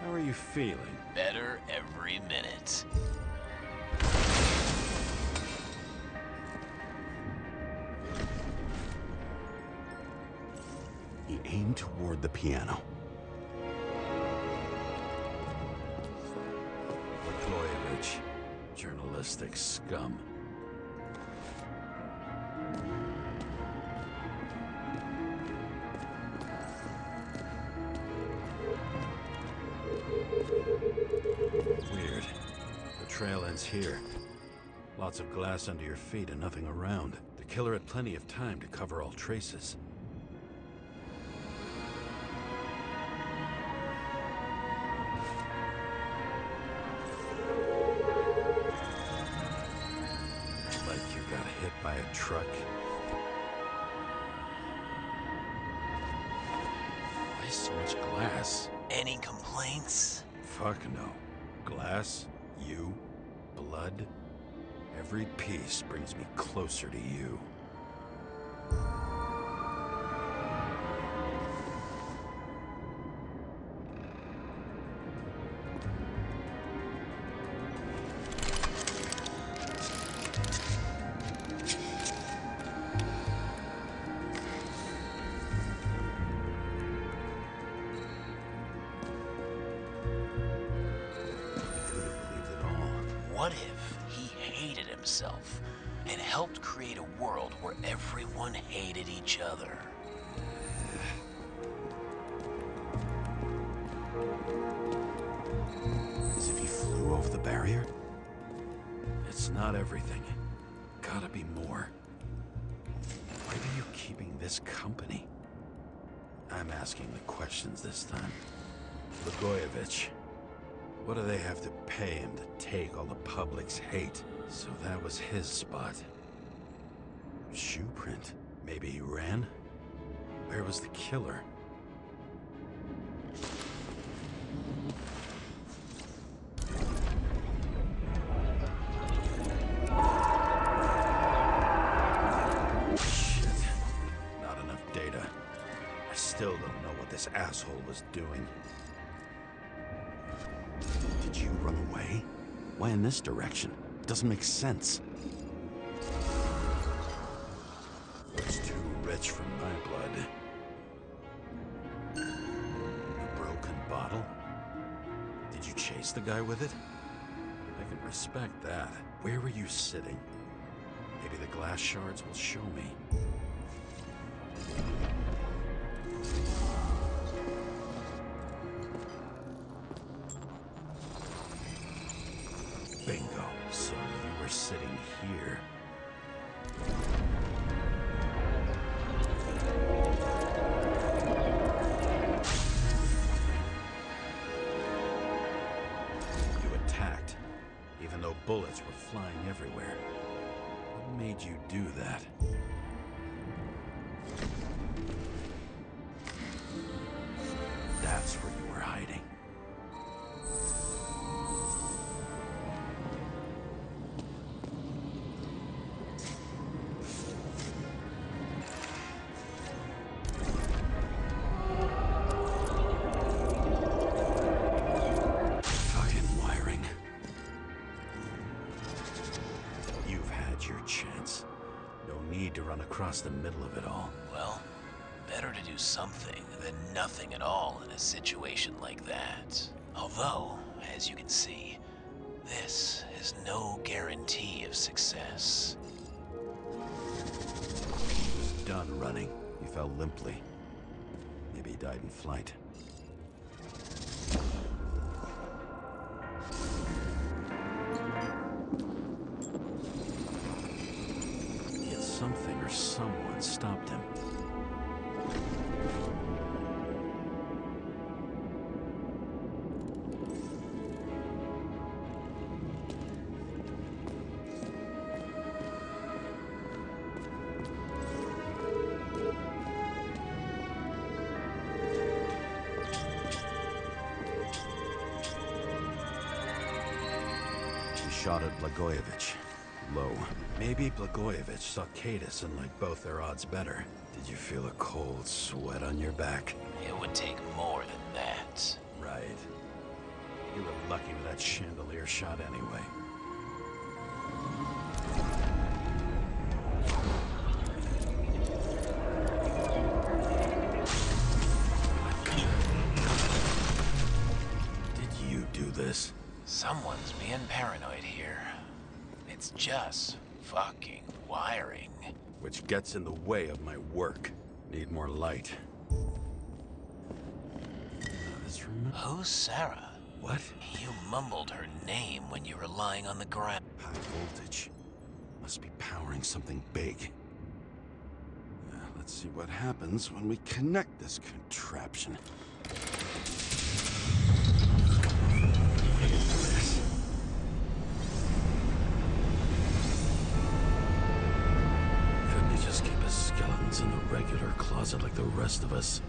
How are you feeling? Better every minute. He aimed toward the piano. Blagojevich, journalistic scum. Weird. The trail ends here. Lots of glass under your feet and nothing around. The killer had plenty of time to cover all traces. truck. Why so much glass? Any complaints? Fuck no. Glass, you, blood. Every piece brings me closer to you. What if he hated himself and helped create a world where everyone hated each other? As if he flew over the barrier? It's not everything. Gotta be more. Why are you keeping this company? I'm asking the questions this time. Blagojevich. What do they have to pay him to take all the public's hate? So that was his spot. Shoe print. Maybe he ran? Where was the killer? Shit. Not enough data. I still don't know what this asshole was doing. Did you run away? Why in this direction? It doesn't make sense. It's too rich for my blood. A broken bottle? Did you chase the guy with it? I can respect that. Where were you sitting? Maybe the glass shards will show me. Bingo. So you were sitting here. You attacked, even though bullets were flying everywhere. What made you do that? That's where you were hiding. Across the middle of it all. Well, better to do something than nothing at all in a situation like that. Although, as you can see, this is no guarantee of success. He was done running. He fell limply. Maybe he died in flight. Something or someone stopped him. He shot at Blagojevich. Low. Maybe Blagojevich saw Cadis and liked both their odds better. Did you feel a cold sweat on your back? It would take more than that. Right. You were lucky with that chandelier shot anyway. Did you do this? Someone's being paranoid here. It's just fucking wiring. Which gets in the way of my work. Need more light. This room? Who's Sarah? What? You mumbled her name when you were lying on the ground. High voltage. Must be powering something big. Let's see what happens when we connect this contraption. rest of us.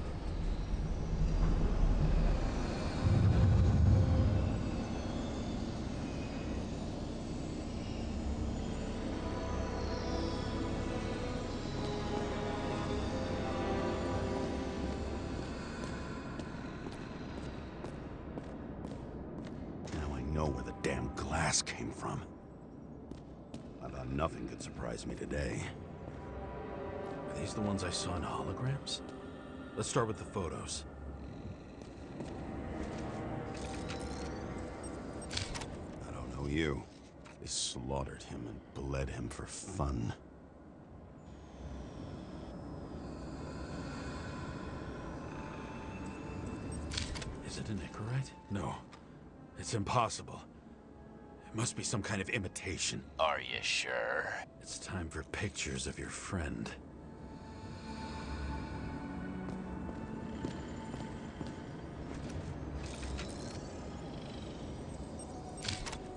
Now I know where the damn glass came from. I thought nothing could surprise me today. Are these the ones I saw in holograms? Let's start with the photos. I don't know you. They slaughtered him and bled him for fun. Is it an Icarite? No. It's impossible. It must be some kind of imitation. Are you sure? It's time for pictures of your friend.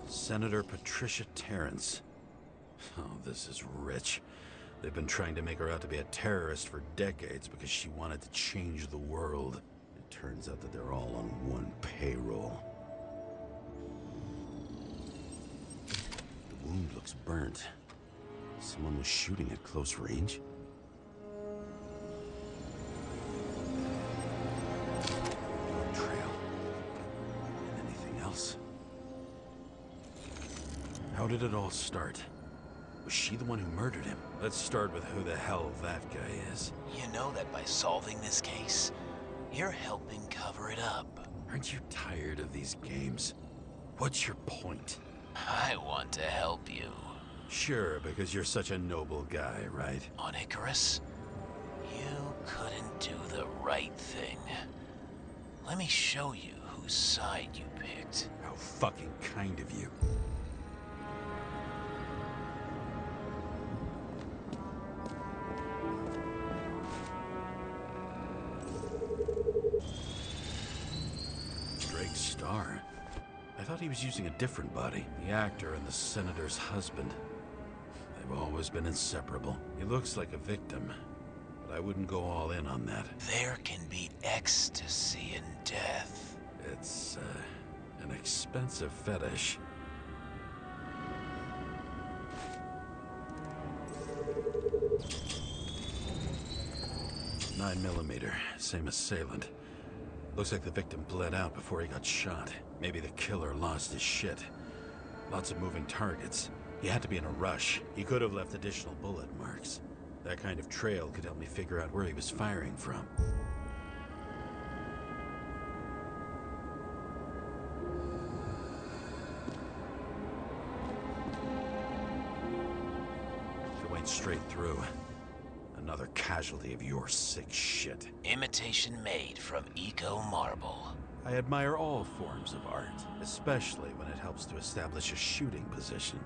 Senator Patricia Terrence. Oh, this is rich. They've been trying to make her out to be a terrorist for decades because she wanted to change the world. It turns out that they're all on one payroll. The wound looks burnt. Someone was shooting at close range. Blood trail. And anything else? How did it all start? Was she the one who murdered him? Let's start with who the hell that guy is. You know that by solving this case, you're helping cover it up. Aren't you tired of these games? What's your point? I want to help you. Sure, because you're such a noble guy, right? On Icarus, you couldn't do the right thing. Let me show you whose side you picked. How fucking kind of you. Star. I thought he was using a different body. The actor and the senator's husband. They've always been inseparable. He looks like a victim, but I wouldn't go all in on that. There can be ecstasy in death. It's, an expensive fetish. .9mm, same assailant. Looks like the victim bled out before he got shot. Maybe the killer lost his shit. Lots of moving targets. He had to be in a rush. He could have left additional bullet marks. That kind of trail could help me figure out where he was firing from. It went straight through. Another casualty of your sick shit. Imitation made from eco marble. I admire all forms of art, especially when it helps to establish a shooting position.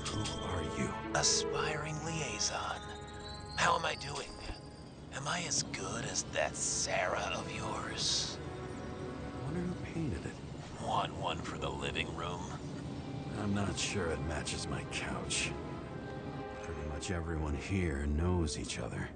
Who are you? Aspiring liaison. How am I doing? Am I as good as that Sarah of yours? I wonder who painted it. Want one for the living room? I'm not sure it matches my couch. Pretty much everyone here knows each other.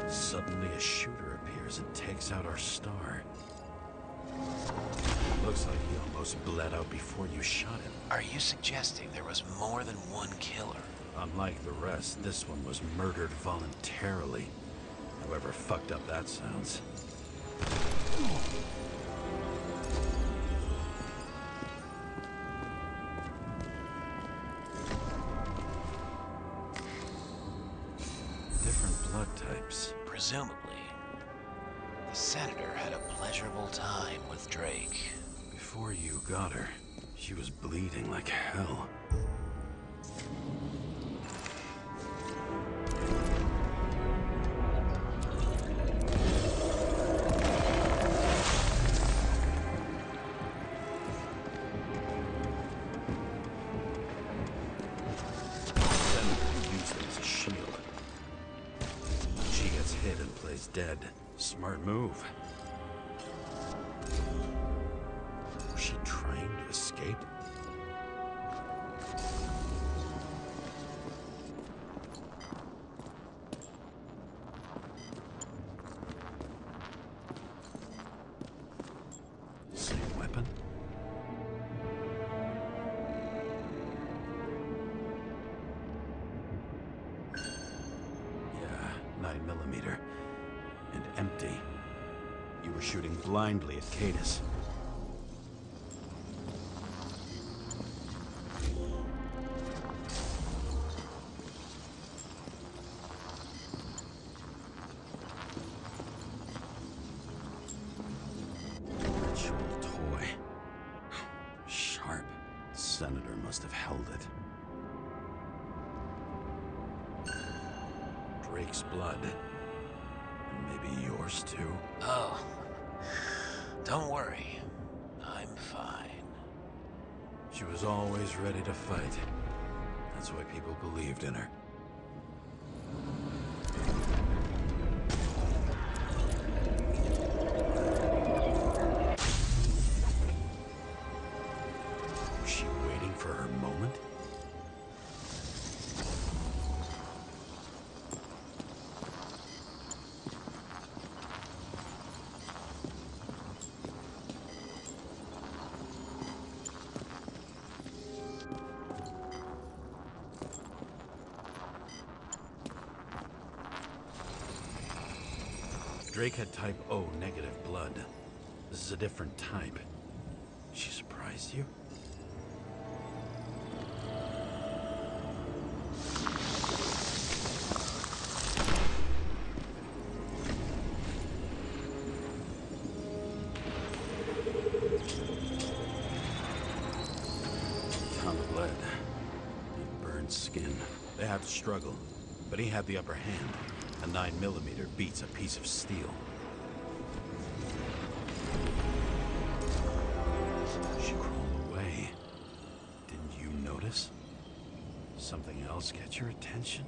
Suddenly a shooter appears and takes out our star. Looks like he almost bled out before you shot him. Are you suggesting there was more than one killer? Unlike the rest, this one was murdered voluntarily. However fucked up that sounds. blood types. Presumably, the senator had a pleasurable time with Drake. Before you got her, she was bleeding like hell. Dead. Smart move. Was she trying to escape? Same weapon? Yeah, 9mm. And empty. You were shooting blindly at Cadus. Ritual toy. Sharp. Senator must have held it. Drake's blood. Maybe yours too? Oh, don't worry. I'm fine. She was always ready to fight. That's why people believed in her. Was she waiting for her moment? Drake had type O negative blood. This is a different type. She surprised you? Ton of lead. And burned skin. They had to struggle, but he had the upper hand. A 9mm beats a piece of steel. She crawled away. Didn't you notice? Something else get your attention?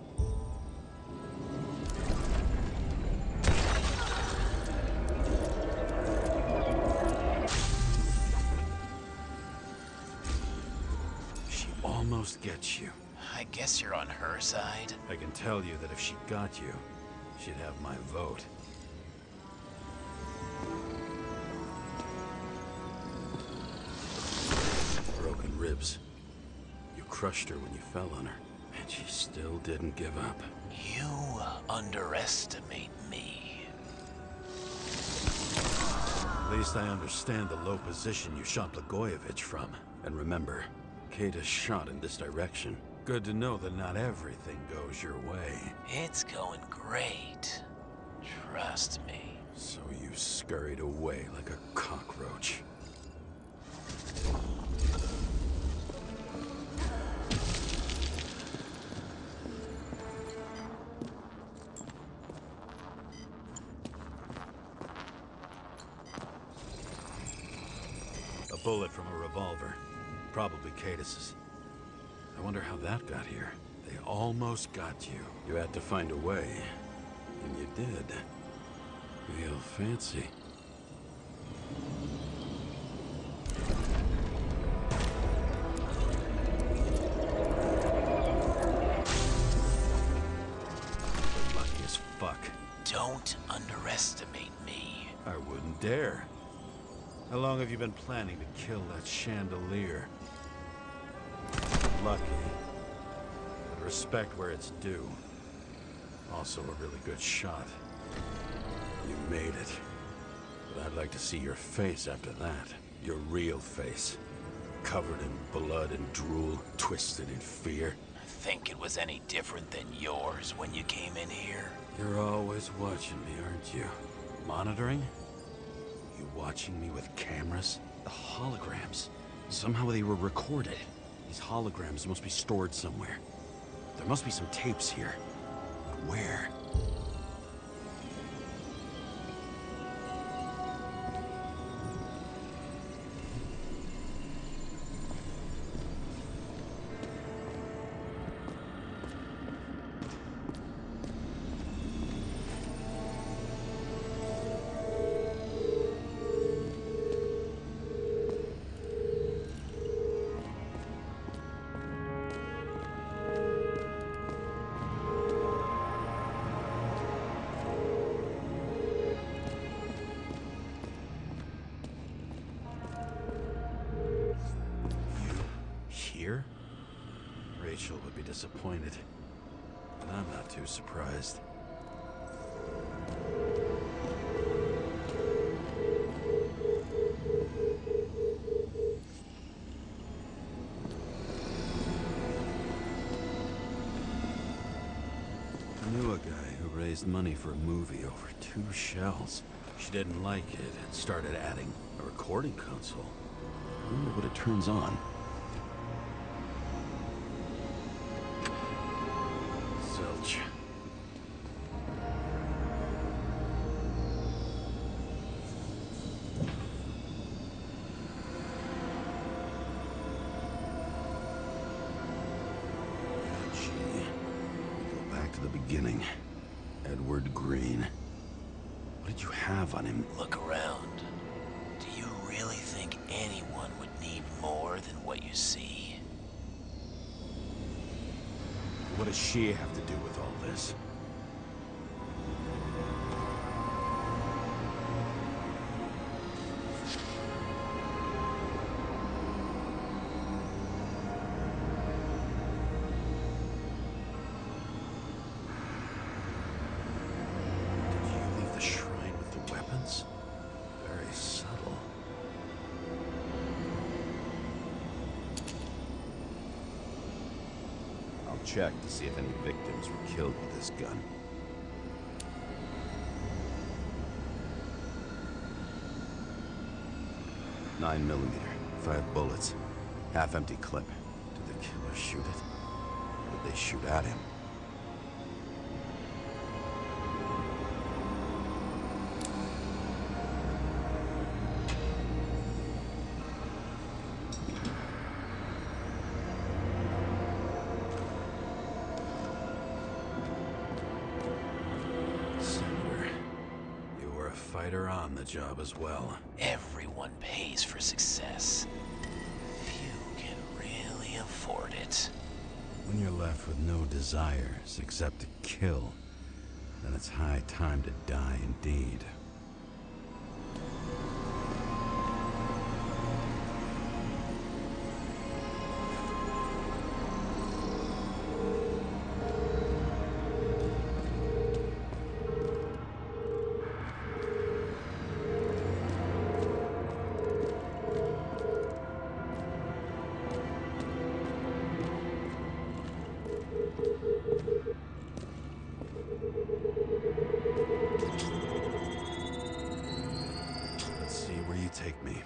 She almost gets you. I guess you're on her side. I can tell you that if she got you, she'd have my vote. Broken ribs. You crushed her when you fell on her, and she still didn't give up. You underestimate me. At least I understand the low position you shot Blagojevich from. And remember, Kata's shot in this direction. Good to know that not everything goes your way. It's going great. Trust me. So you scurried away like a cockroach. A bullet from a revolver. Probably Cadus's. I wonder how that got here. They almost got you. You had to find a way. And you did. Real fancy. Lucky as fuck. Don't underestimate me. I wouldn't dare. How long have you been planning to kill that chandelier? Lucky. But respect where it's due. Also a really good shot. You made it. But I'd like to see your face after that. Your real face. Covered in blood and drool, twisted in fear. think it was any different than yours when you came in here? You're always watching me, aren't you? Monitoring? You watching me with cameras? The holograms. Somehow they were recorded. These holograms must be stored somewhere. There must be some tapes here. But where? Here? Rachel would be disappointed, but I'm not too surprised. I knew a guy who raised money for a movie over 2 shells. She didn't like it and started adding a recording console. I wonder what it turns on. Zilch. Go back to the beginning. Edward Green. What did you have on him? Look around. Do you really think anyone would need more than what you see? What does she have to do with all this? Did you leave the shrine with the weapons? Very subtle. I'll check to see if any victims were killed with this gun. .9mm, 5 bullets, half-empty clip. Did the killer shoot it? Or did they shoot at him? Fighter on the job as well. Everyone pays for success. Few can really afford it. When you're left with no desires except to kill, then it's high time to die indeed. Let's see where you take me.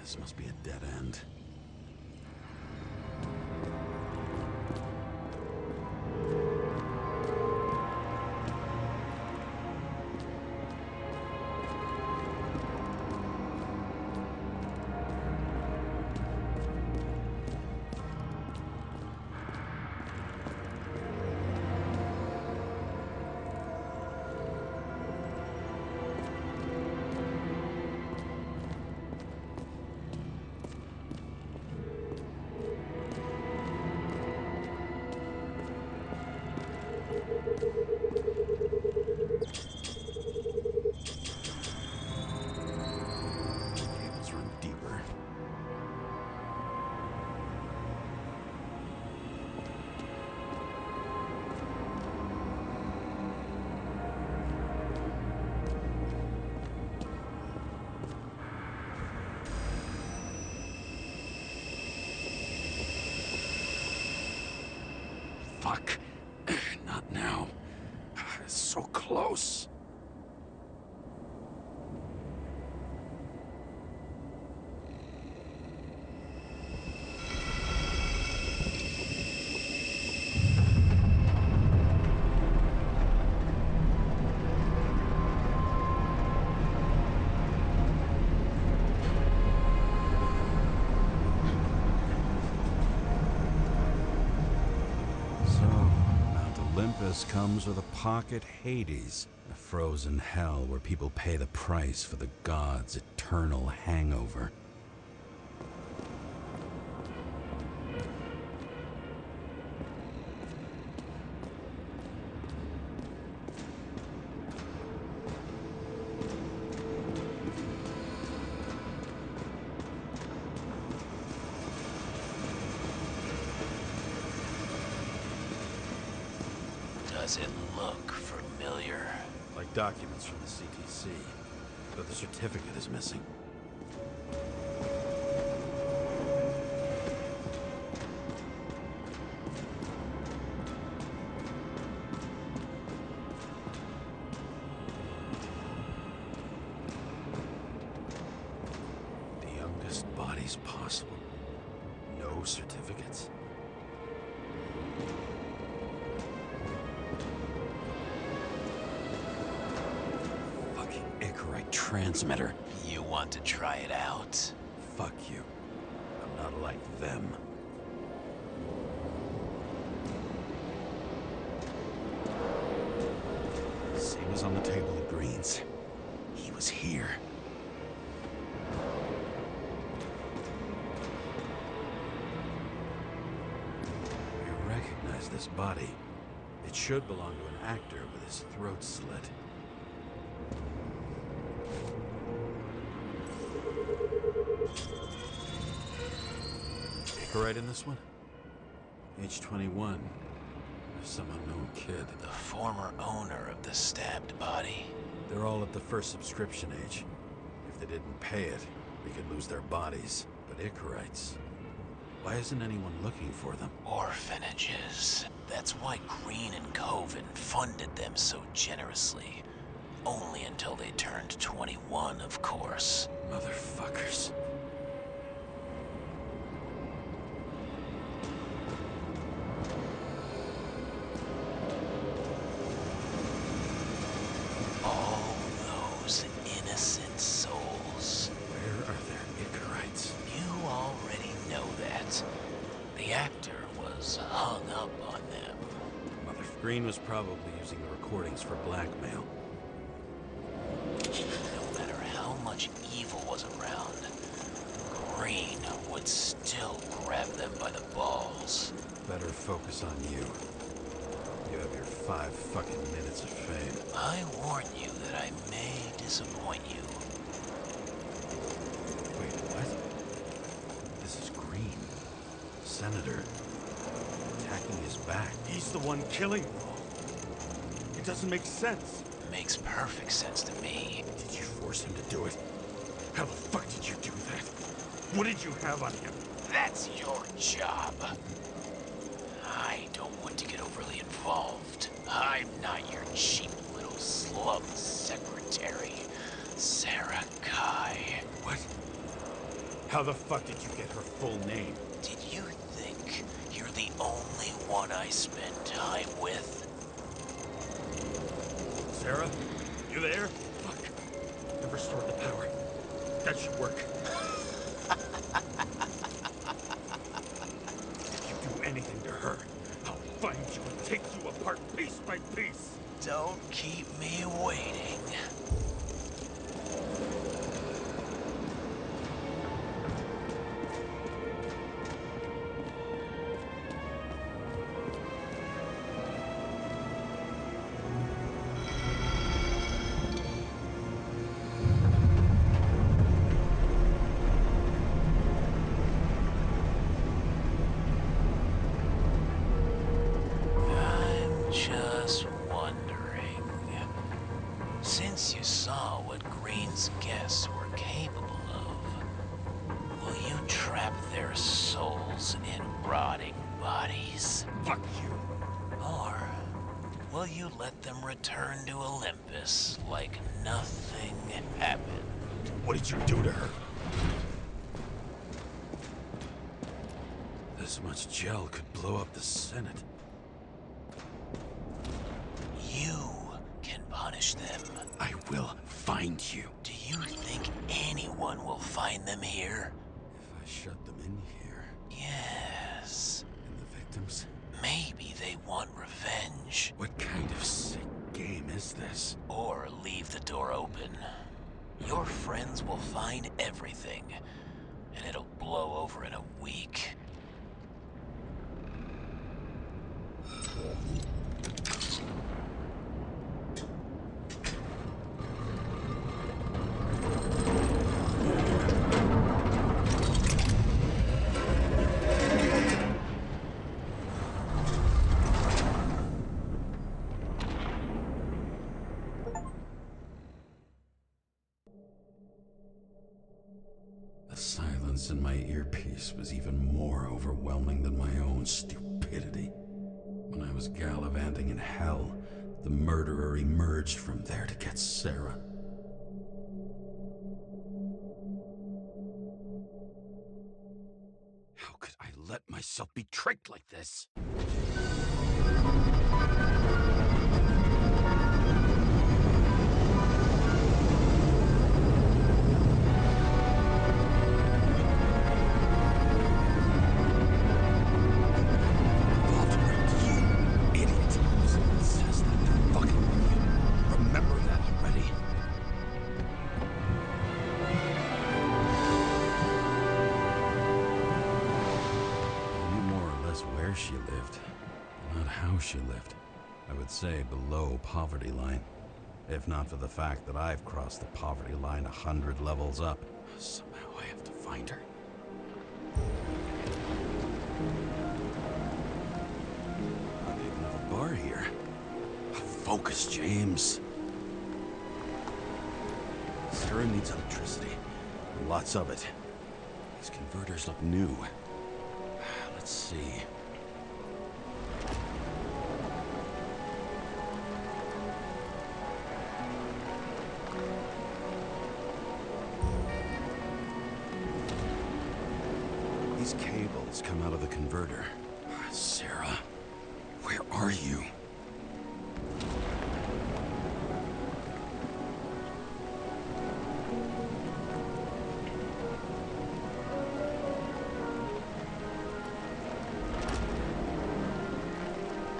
This must be a dead end. Paradise comes with a pocket Hades, a frozen hell where people pay the price for the gods' eternal hangover. Does it look familiar? Like documents from the CTC, but the certificate is missing. The youngest bodies possible. No certificates. Icarite transmitter. You want to try it out? Fuck you. I'm not like them. He was on the table of greens. He was here. I recognize this body. It should belong to an actor with his throat slit. Right in this one? Age 21. Some unknown kid. The former owner of the stabbed body. They're all at the first subscription age. If they didn't pay it, they could lose their bodies. But Icarites, why isn't anyone looking for them? Orphanages. That's why Green and Coven funded them so generously. Only until they turned 21, of course. Motherfuckers. Innocent souls. Where are their Icarites? You already know that. The actor was hung up on them. Mother Green was probably using the recordings for blackmail. No matter how much evil was around, Green would still grab them by the balls. Better focus on you. You have your 5 fucking minutes of fame. I warn you that I may disappoint you. Wait, what? This is Green. Senator. Attacking his back. He's the one killing them all. It doesn't make sense. Makes perfect sense to me. Did you force him to do it? How the fuck did you do that? What did you have on him? That's your job. I don't want to get overly involved. I'm not your cheap little slum secretary, Sara Kay. What? How the fuck did you get her full name? Did you think you're the only one I spend time with? Sarah? You there? Fuck. I've restored the power. That should work. If you do anything to her, I'll find you and take you apart piece by piece. Don't keep me waiting. Just wondering, since you saw what Green's guests were capable of, will you trap their souls in rotting bodies? Fuck you! Or will you let them return to Olympus like nothing happened? What did you do to her? This much gel could blow up the Senate. You can punish them. I will find you. Do you think anyone will find them here? If I shut them in here. Yes. And the victims? Maybe. Maybe they want revenge. What kind of sick game is this? Or leave the door open. Your friends will find everything, and it'll blow over in a week. The silence in my earpiece was even more overwhelming than my own stupidity. When I was gallivanting in hell, the murderer emerged from there to get Sarah. How could I let myself be tricked like this? She lived, not how she lived. I would say below poverty line. If not for the fact that I've crossed the poverty line 100 levels up. Somehow I have to find her. Not even have a bar here. Focus, James. Sarah needs electricity. And lots of it. These converters look new. Let's see. These cables come out of the converter. Sarah, where are you?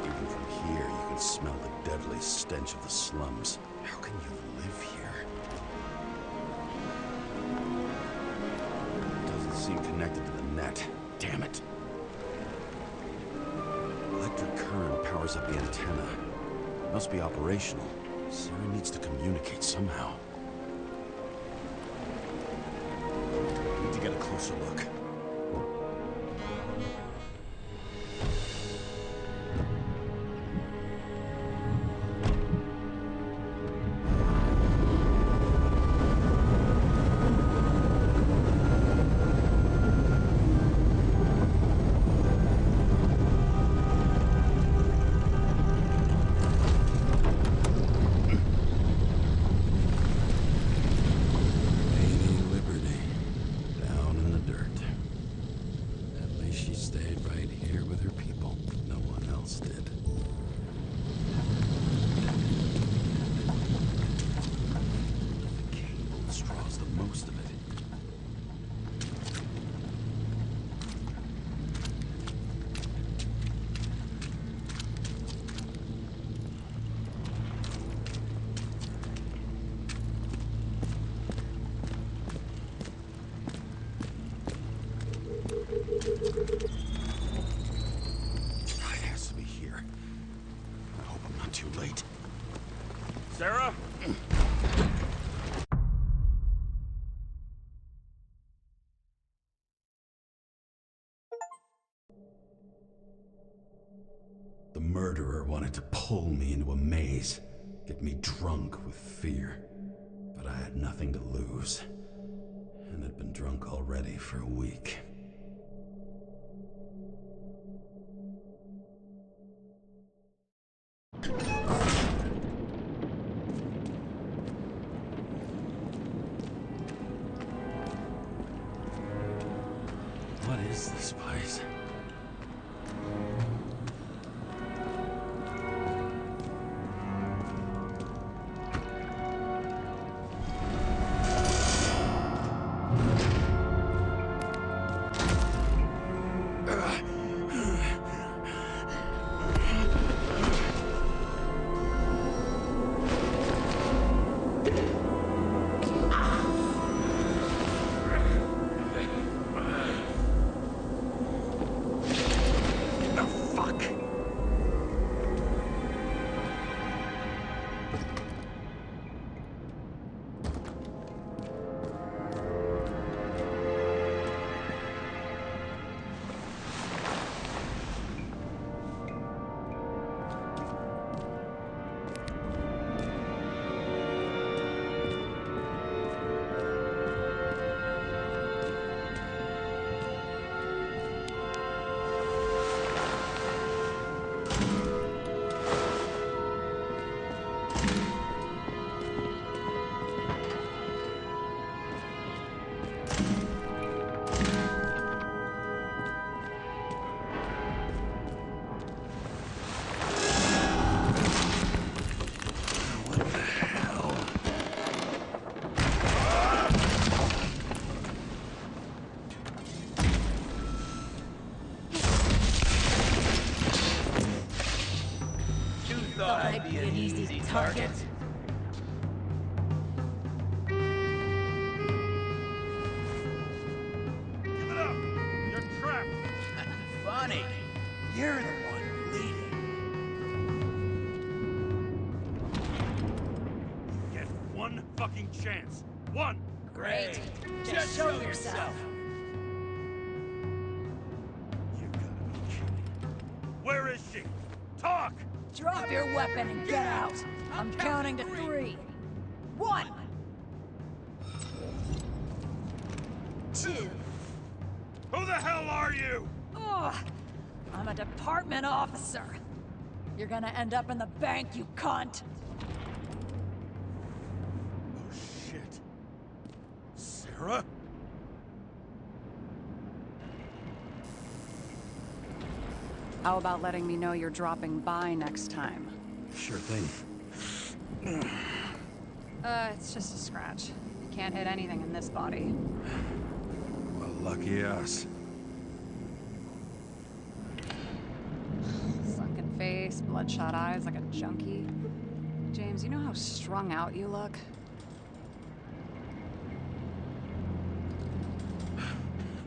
Even from here, you can smell the deadly stench of the slums. How can you live here? Seem connected to the net. Damn it. Electric current powers up the antenna. Must be operational. Sarah needs to communicate somehow. Need to get a closer look. Sarah? The murderer wanted to pull me into a maze, get me drunk with fear. But I had nothing to lose, and had been drunk already for a week. What is this place? You're the one leading. Get one fucking chance. One! Great. Just show yourself. You gotta be kidding. Where is she? Talk! Drop your weapon and get out. I'm counting to 3. 1. 2. Who the hell are you? Ugh. I'm a department officer. You're gonna end up in the bank, you cunt. Oh shit. Sarah? How about letting me know you're dropping by next time? Sure thing. It's just a scratch. You can't hit anything in this body. Well, lucky us. Sunken face, bloodshot eyes like a junkie. James, you know how strung out you look?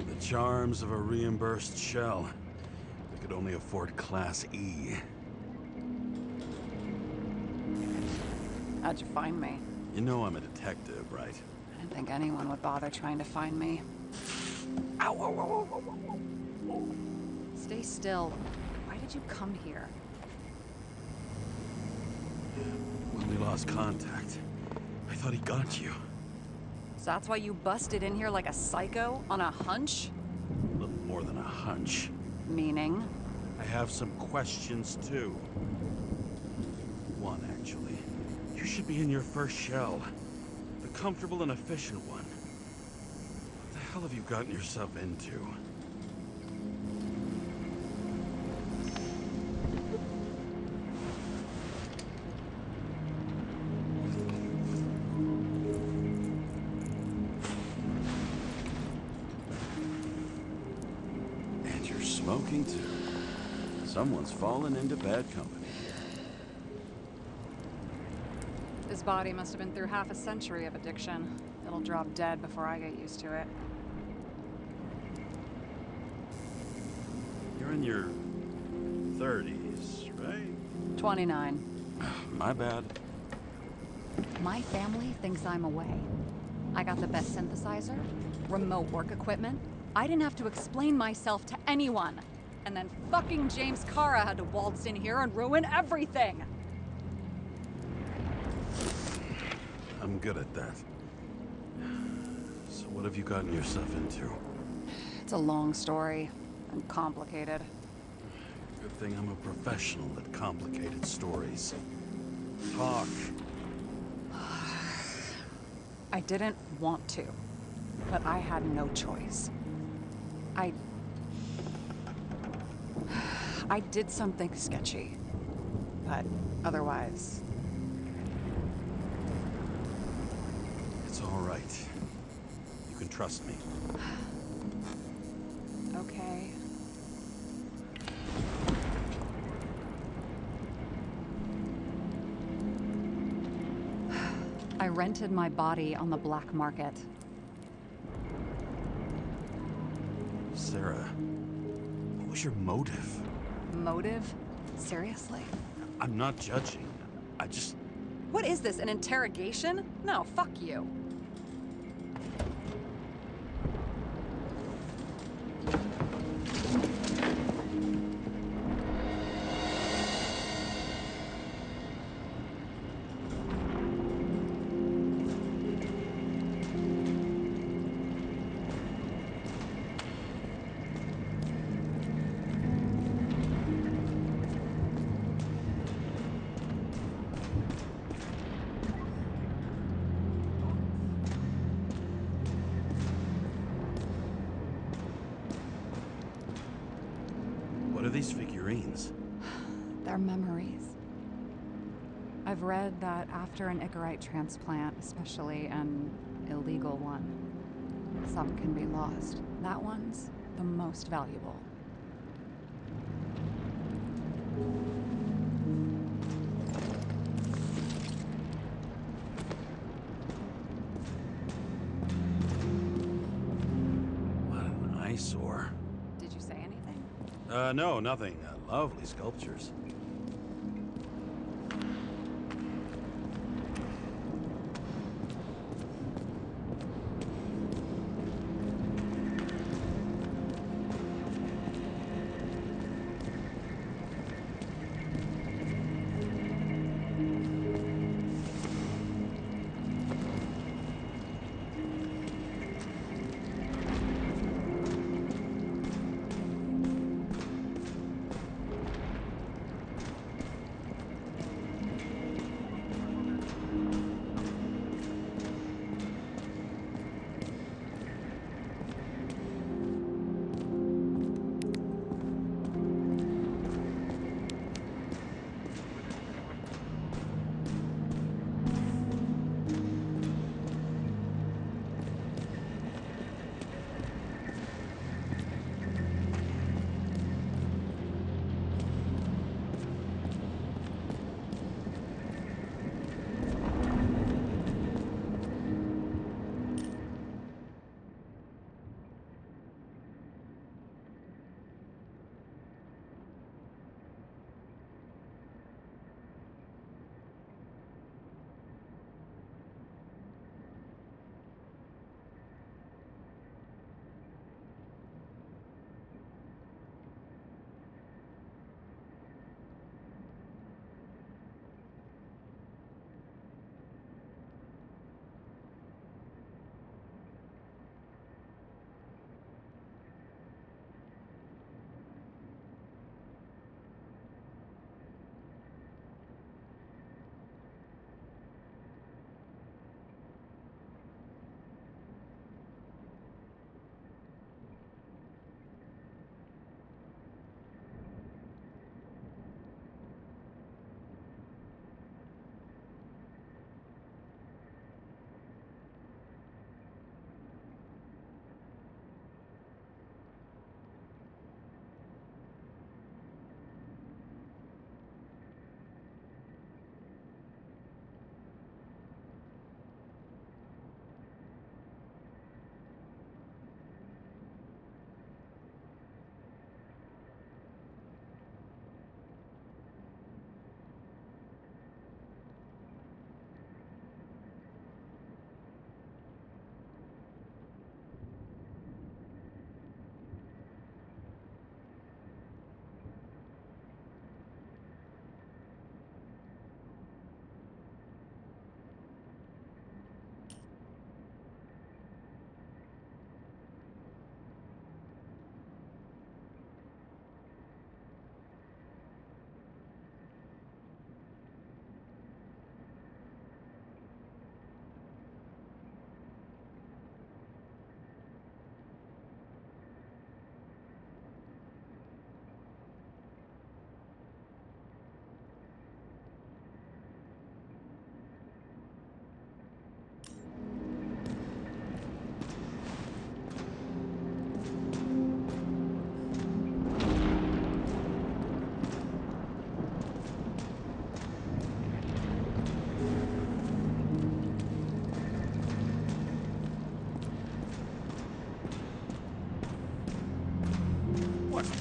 The charms of a reimbursed shell. We could only afford Class E. How'd you find me? You know I'm a detective, right? I didn't think anyone would bother trying to find me. Ow, ow, ow, ow, ow, ow. Stay still. Why did you come here? When we lost contact, I thought he got you. So that's why you busted in here like a psycho on a hunch? A little more than a hunch. Meaning? I have some questions, too. One, actually. You should be in your first shell. The comfortable and efficient one. What the hell have you gotten yourself into? And you're smoking, too. Someone's fallen into bad company. His body must have been through half a century of addiction. It'll drop dead before I get used to it. You're in your 30s, right? 29. My bad. My family thinks I'm away. I got the best synthesizer, remote work equipment. I didn't have to explain myself to anyone. And then fucking James Karrы had to waltz in here and ruin everything. I'm good at that. So what have you gotten yourself into? It's a long story and complicated. Good thing I'm a professional at complicated stories. Talk. I didn't want to, but I had no choice. I did something sketchy, but otherwise... It's all right. You can trust me. Okay. I rented my body on the black market. Sarah, what was your motive? Motive? Seriously? I'm not judging. I just... What is this, an interrogation? No, fuck you. What are these figurines? They're memories. I've read that after an Icarite transplant, especially an illegal one, some can be lost. That one's the most valuable. What an eyesore. Did you say anything? No, nothing. Lovely sculptures.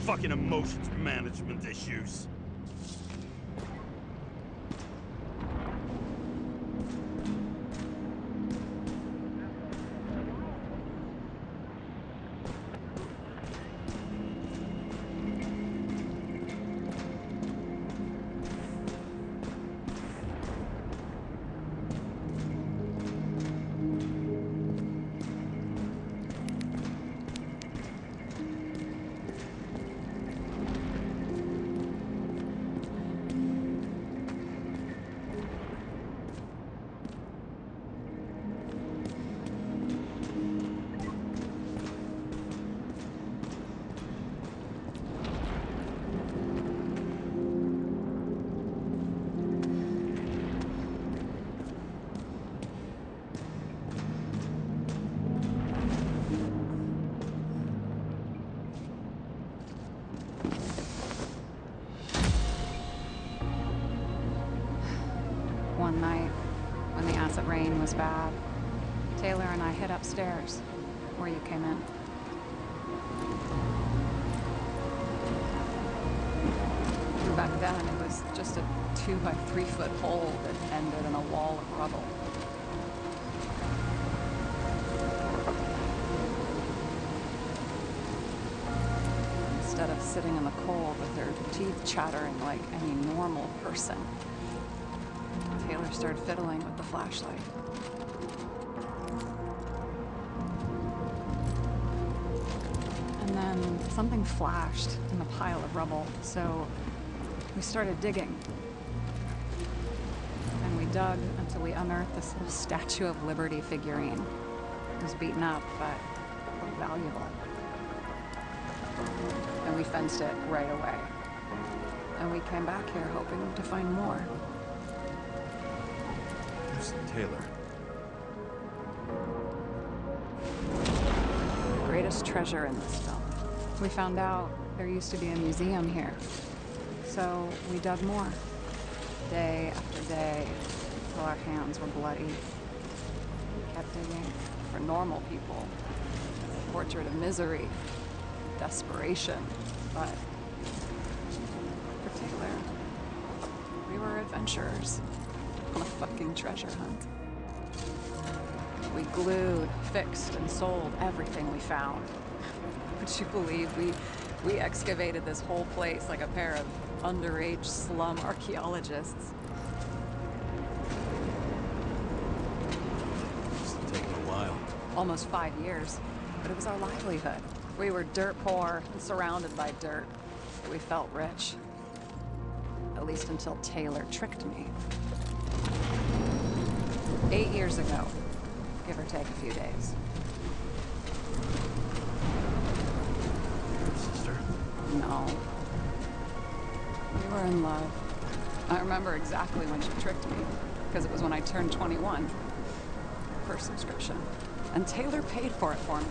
Fucking emotions management issues. One night, when the acid rain was bad, Taylor and I hid upstairs, where you came in. Back then, it was just a 2 by 3 foot hole that ended in a wall of rubble. Instead of sitting in the cold with her teeth chattering like any normal person, Taylor started fiddling with the flashlight. And then something flashed in the pile of rubble, so we started digging. And we dug until we unearthed this little Statue of Liberty figurine. It was beaten up, but looked valuable. And we fenced it right away. And we came back here hoping to find more. Where's Taylor? The greatest treasure in this film. We found out there used to be a museum here. So we dug more. Day after day, till our hands were bloody. We kept digging for normal people. A portrait of misery, desperation, but for Taylor, we were adventurers on a fucking treasure hunt. We glued, fixed, and sold everything we found. Would you believe we excavated this whole place like a pair of underage slum archaeologists? It's taken a while. Almost 5 years, but it was our livelihood. We were dirt poor and surrounded by dirt. We felt rich. At least until Taylor tricked me. 8 years ago, give or take a few days. Sister? No. We were in love. I remember exactly when she tricked me, because it was when I turned 21. First subscription. And Taylor paid for it for me.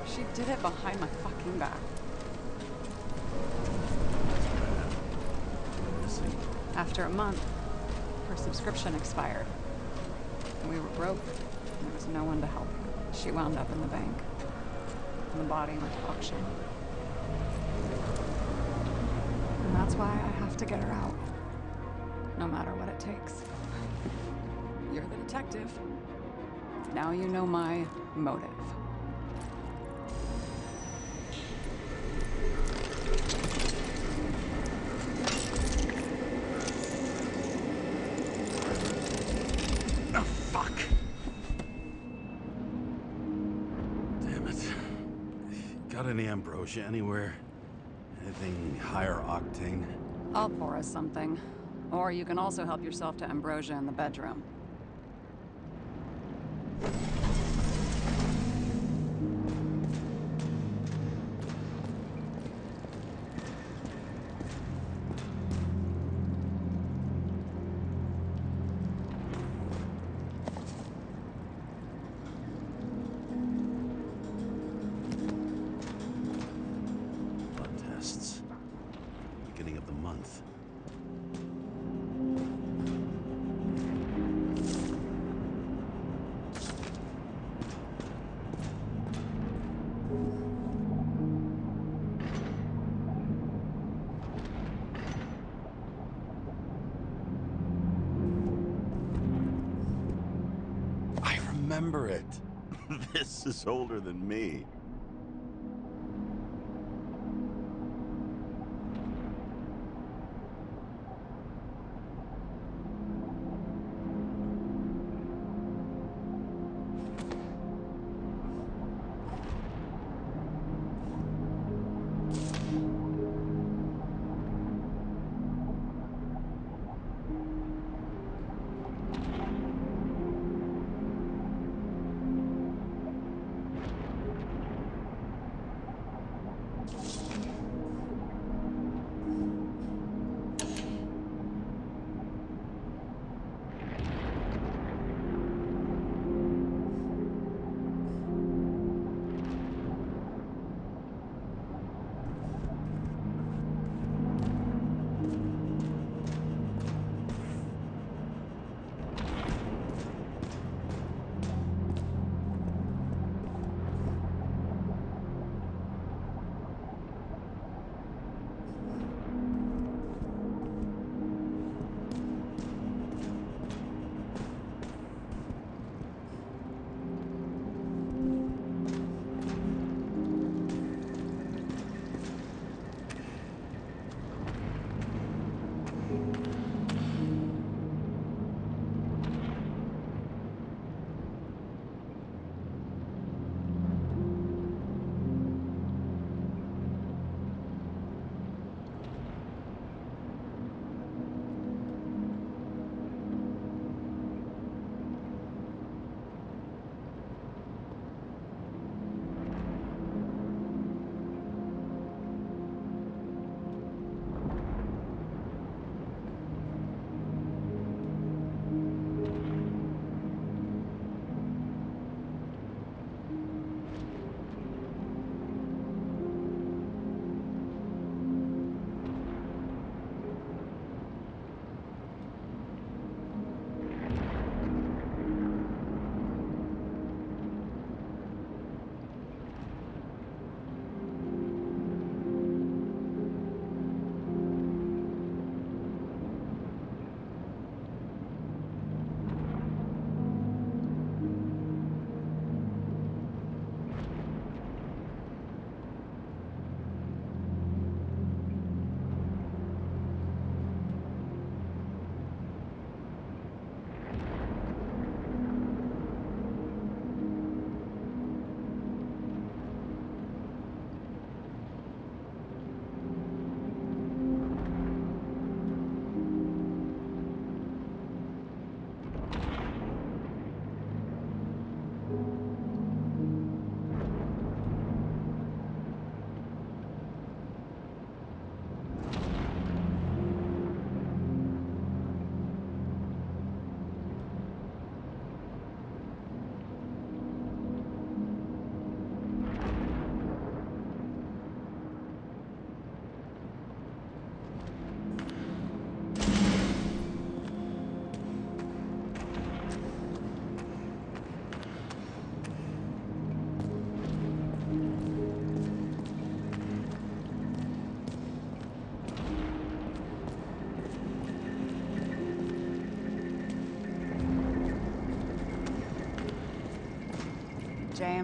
She did it behind my fucking back. After a month, her subscription expired. And we were broke, and there was no one to help. She wound up in the bank. And the body went to auction. And that's why I have to get her out. No matter what it takes. You're the detective. Now you know my motive. Oh, fuck. Damn it. Got any ambrosia anywhere? Anything higher octane? I'll pour us something. Or you can also help yourself to ambrosia in the bedroom. Blood tests. Beginning of the month. Remember it. This is older than me.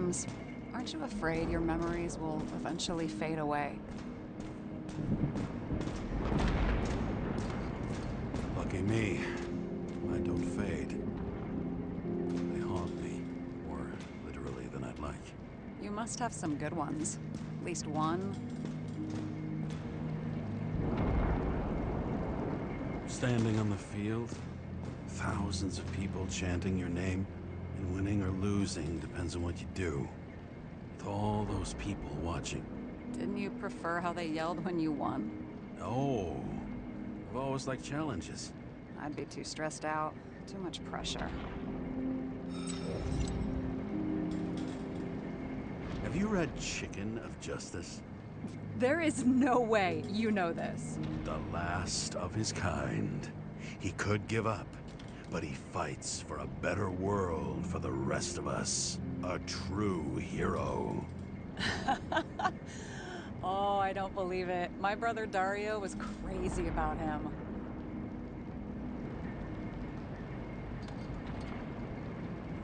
James, aren't you afraid your memories will eventually fade away? Lucky me. I don't fade. They haunt me, more literally than I'd like. You must have some good ones. At least one. Standing on the field, thousands of people chanting your name, and winning or losing depends on what you do. With all those people watching. Didn't you prefer how they yelled when you won? No. I've always liked challenges. I'd be too stressed out. Too much pressure. Have you read Chicken of Justice? There is no way you know this. The last of his kind. He could give up, but he fights for a better world for the rest of us. A true hero. Oh, I don't believe it. My brother Dario was crazy about him.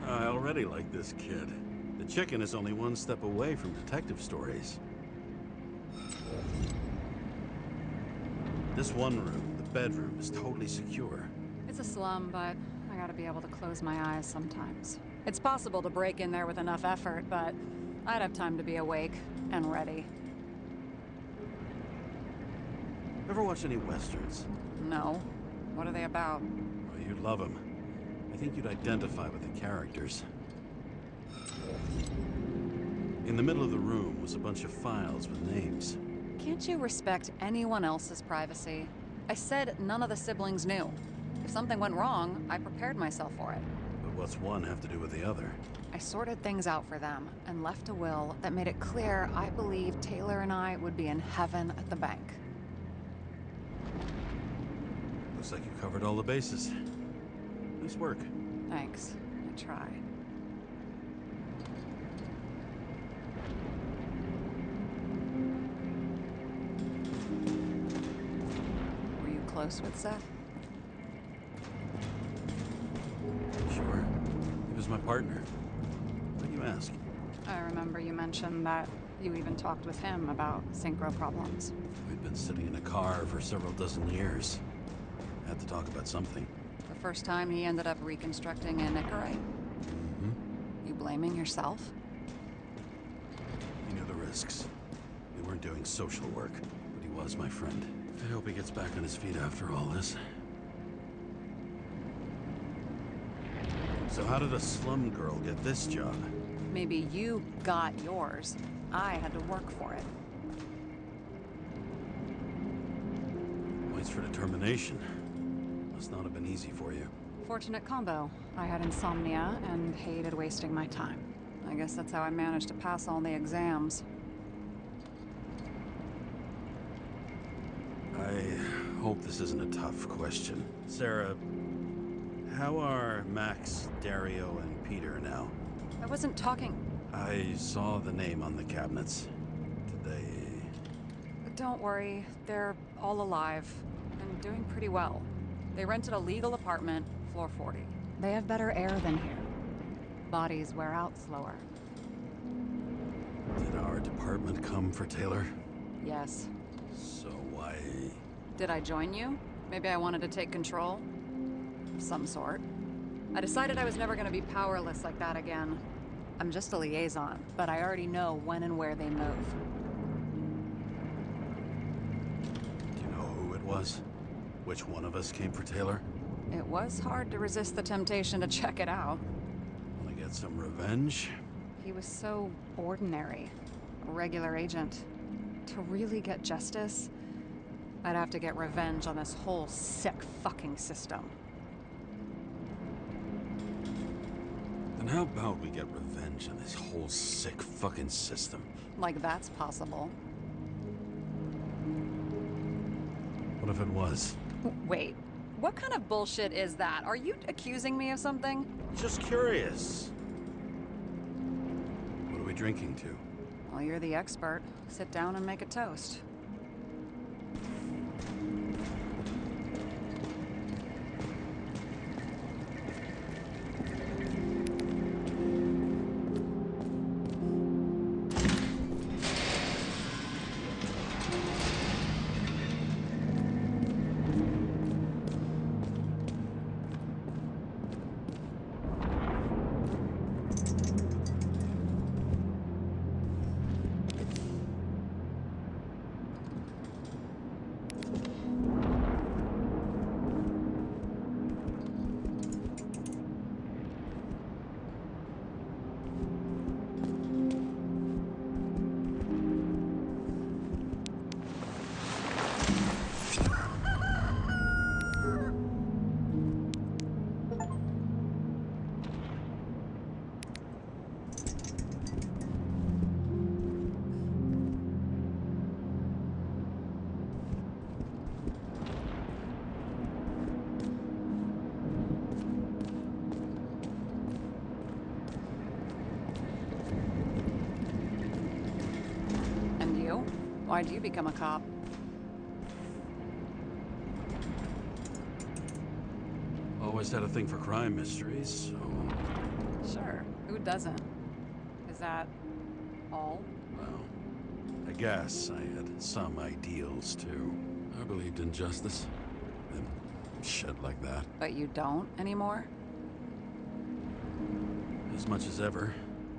I already like this kid. The chicken is only one step away from detective stories. This one room, the bedroom, is totally secure. It's a slum, but I gotta be able to close my eyes sometimes. It's possible to break in there with enough effort, but I'd have time to be awake and ready. Ever watch any westerns? No. What are they about? Oh, you'd love them. I think you'd identify with the characters. In the middle of the room was a bunch of files with names. Can't you respect anyone else's privacy? I said none of the siblings knew. If something went wrong, I prepared myself for it. But what's one have to do with the other? I sorted things out for them and left a will that made it clear I believed Taylor and I would be in heaven at the bank. Looks like you covered all the bases. Nice work. Thanks. I try. Were you close with Seth? Sure. He was my partner. Why do you ask? I remember you mentioned that you even talked with him about synchro problems. We'd been sitting in a car for several dozen years. Had to talk about something. The first time he ended up reconstructing a Nicorite? Mm-hmm. You blaming yourself? He knew the risks. We weren't doing social work, but he was my friend. I hope he gets back on his feet after all this. So how did a slum girl get this job? Maybe you got yours. I had to work for it. Points for determination. Must not have been easy for you. Fortunate combo. I had insomnia and hated wasting my time. I guess that's how I managed to pass all the exams. I hope this isn't a tough question. Sarah, how are Max, Dario, and Peter now? I wasn't talking. I saw the name on the cabinets. Did they... Don't worry, they're all alive and doing pretty well. They rented a legal apartment, floor 40. They have better air than here. Bodies wear out slower. Did our department come for Taylor? Yes. So why... Did I join you? Maybe I wanted to take control? Of some sort. I decided I was never going to be powerless like that again. I'm just a liaison, but I already know when and where they move. Do you know who it was? Which one of us came for Taylor? It was hard to resist the temptation to check it out. Want to get some revenge? He was so ordinary. A regular agent. To really get justice, I'd have to get revenge on this whole sick fucking system. Then how about we get revenge on this whole sick fucking system? Like that's possible. What if it was? Wait, what kind of bullshit is that? Are you accusing me of something? Just curious. What are we drinking to? Well, you're the expert. Sit down and make a toast. Why'd you become a cop? Always had a thing for crime mysteries, so... Sure, who doesn't? Is that all? Well, I guess I had some ideals, too. I believed in justice, and shit like that. But you don't anymore? As much as ever.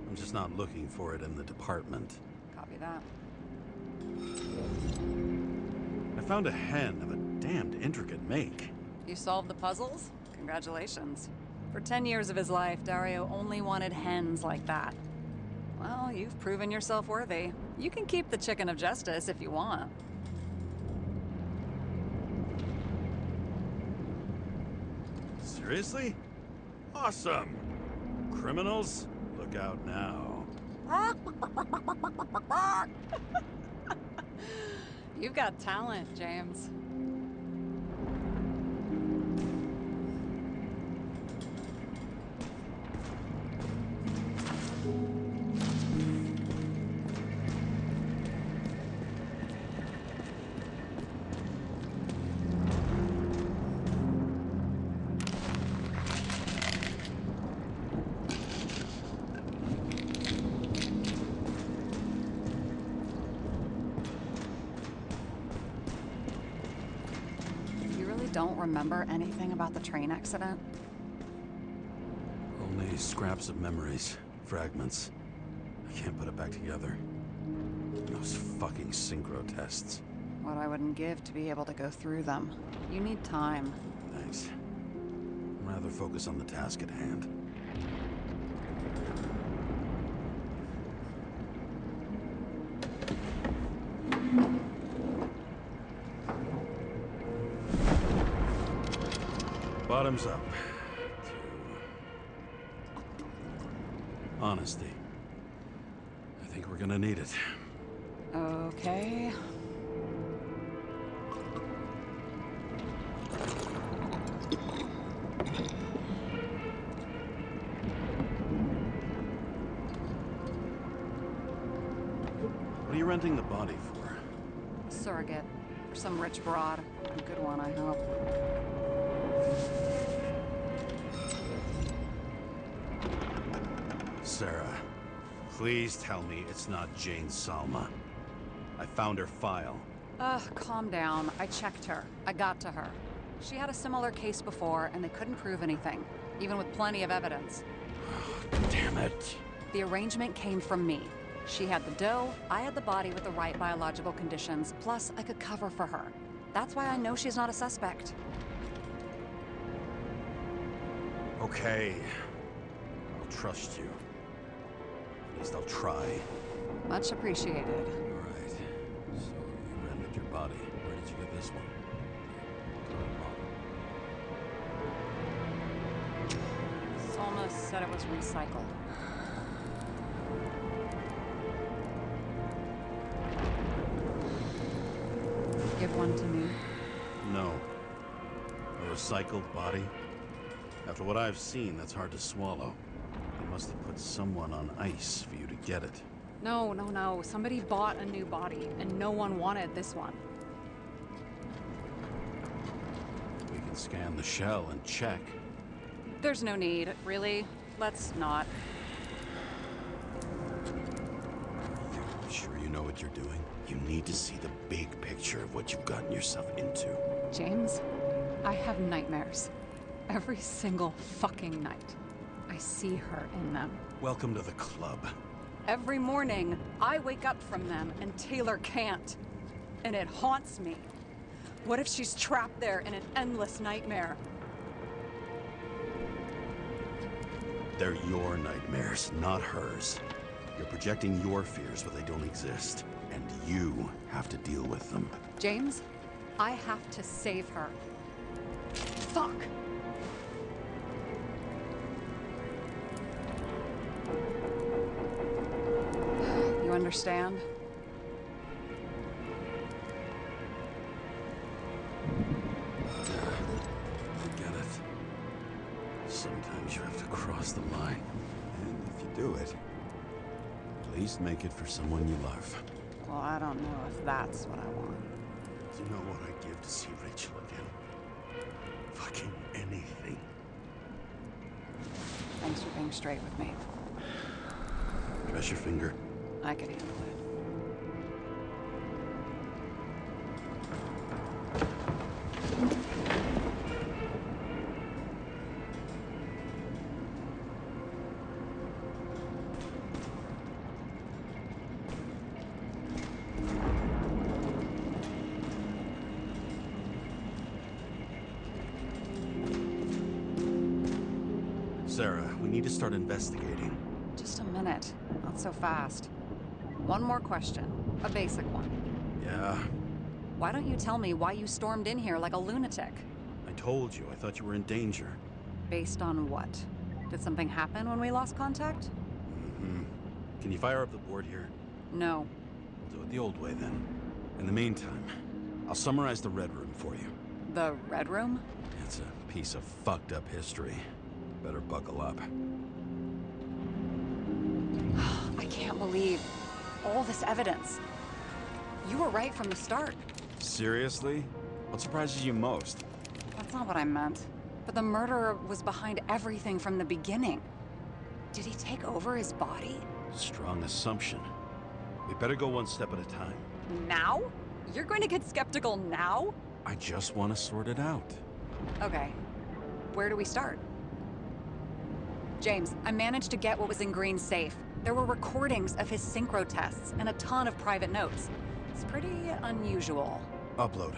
I'm just not looking for it in the department. Copy that. I found a hen of a damned intricate make. You solved the puzzles? Congratulations. For 10 years of his life, Dario only wanted hens like that. Well, you've proven yourself worthy. You can keep the chicken of justice if you want. Seriously? Awesome! Criminals, look out now. You've got talent, James. Don't remember anything about the train accident? Only scraps of memories, fragments. I can't put it back together. Those fucking synchro tests. What I wouldn't give to be able to go through them. You need time. Thanks. I'd rather focus on the task at hand. Bottoms up to honesty. I think we're gonna need it. Okay. What are you renting the body for? Surrogate. For some rich broad. A good one, I hope. Sarah, please tell me it's not Jane Salma. I found her file. Ugh, calm down. I checked her. I got to her. She had a similar case before, and they couldn't prove anything, even with plenty of evidence. Damn it. The arrangement came from me. She had the dough, I had the body with the right biological conditions, plus I could cover for her. That's why I know she's not a suspect. Okay. I'll trust you. At least I'll try. Much appreciated. All right. So you rented your body. Where did you get this one? Salma said it was recycled. Give one to me. No. A recycled body? After what I've seen, that's hard to swallow. They must have put someone on ice for you to get it. No. Somebody bought a new body, and no one wanted this one. We can scan the shell and check. There's no need, really. Let's not. You sure you know what you're doing? You need to see the big picture of what you've gotten yourself into. James, I have nightmares. Every single fucking night. I see her in them. Welcome to the club. Every morning, I wake up from them and Taylor can't. And it haunts me. What if she's trapped there in an endless nightmare? They're your nightmares, not hers. You're projecting your fears, but they don't exist. And you have to deal with them. James, I have to save her. Fuck! You understand? I get it. Sometimes you have to cross the line. And if you do it, at least make it for someone you love. Well, I don't know if that's what I want. You know what I'd give to see Rachel again? Fucking anything. Thanks for being straight with me. Press your finger. I could handle it. Sarah, we need to start investigating. Just a minute. Not so fast. One more question. A basic one. Yeah, Why don't you tell me why you stormed in here like a lunatic? I told you. I thought you were in danger. Based on what? Did something happen when we lost contact? Can you fire up the board here? No. We'll do it the old way then. In the meantime, I'll summarize the Red Room for you. The Red Room? It's a piece of fucked up history. Better buckle up. I can't believe all this evidence. You were right from the start. Seriously? What surprises you most? That's not what I meant. But the murderer was behind everything from the beginning. Did he take over his body? Strong assumption. We better go one step at a time. Now? You're going to get skeptical now? I just want to sort it out. Okay. Where do we start? James, I managed to get what was in Green's safe. There were recordings of his synchro tests and a ton of private notes. It's pretty unusual. Upload.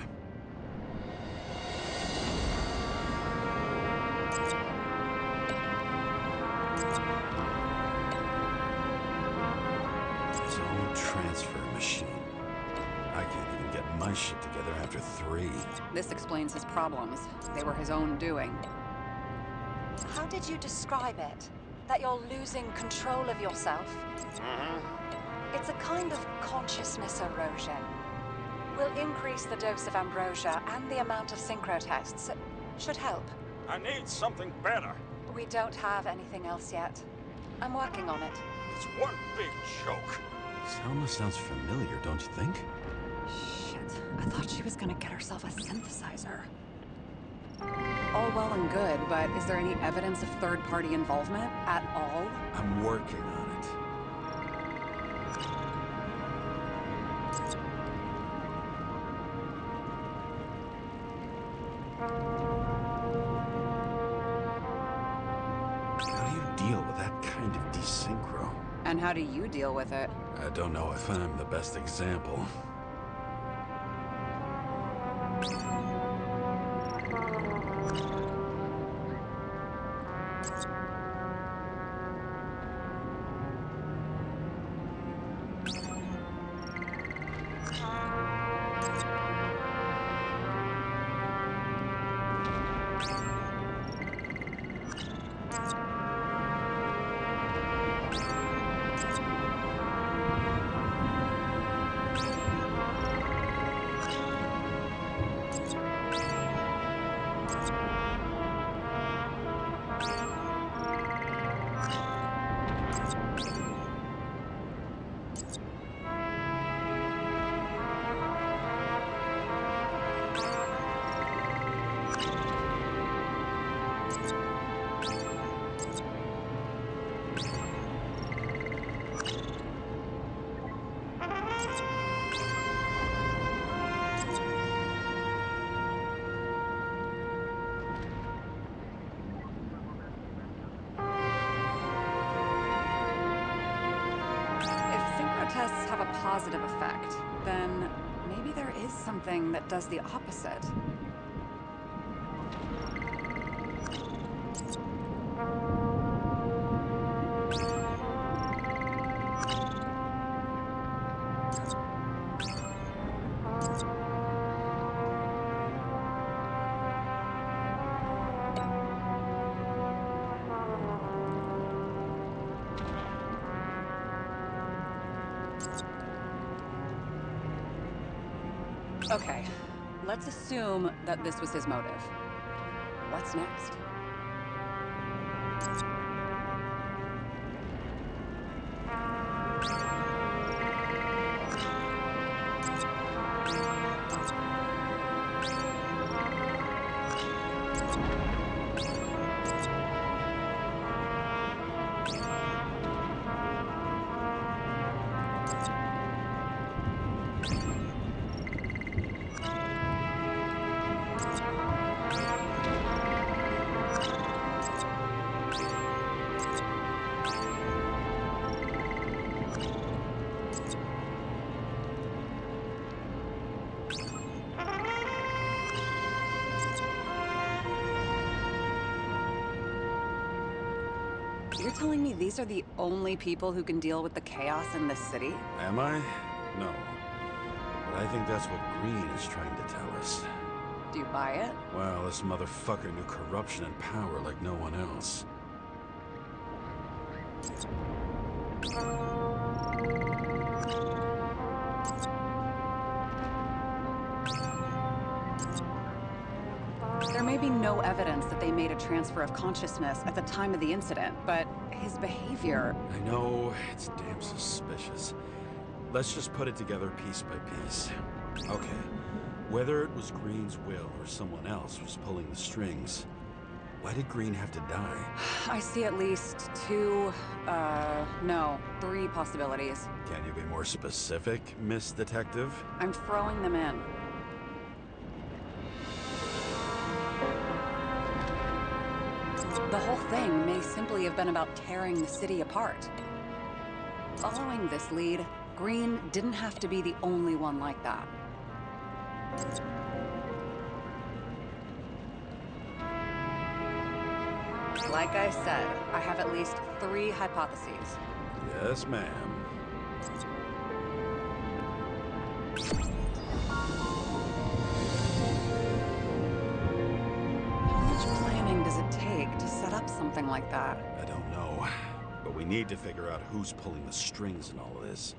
His own transfer machine. I can't even get my shit together after 3. This explains his problems. They were his own doing. How did you describe it? That you're losing control of yourself? It's a kind of consciousness erosion. We'll increase the dose of ambrosia and the amount of synchro tests. It should help. I need something better. We don't have anything else yet. I'm working on it. It's one big joke. Selma sounds familiar, don't you think? Shit, I thought she was gonna get herself a synthesizer. All well and good, but is there any evidence of third-party involvement at all? I'm working on it. How do you deal with that kind of desynchro? And how do you deal with it? I don't know if I'm the best example. Tests have a positive effect, then maybe there is something that does the opposite. Okay, let's assume that this was his motive. What's next? You're telling me these are the only people who can deal with the chaos in this city? Am I? No. But I think that's what Green is trying to tell us. Do you buy it? Well, this motherfucker knew corruption and power like no one else. There may be no evidence that they made a transfer of consciousness at the time of the incident, but his behavior... I know, it's damn suspicious. Let's just put it together piece by piece. Okay, whether it was Green's will or someone else was pulling the strings, why did Green have to die? I see at least three possibilities. Can you be more specific, Miss Detective? I'm throwing them in. The whole thing may simply have been about tearing the city apart. Following this lead, Green didn't have to be the only one like that. Like I said, I have at least three hypotheses. Yes, ma'am. How much planning does it take to set up something like that? I don't know, but we need to figure out who's pulling the strings in all of this.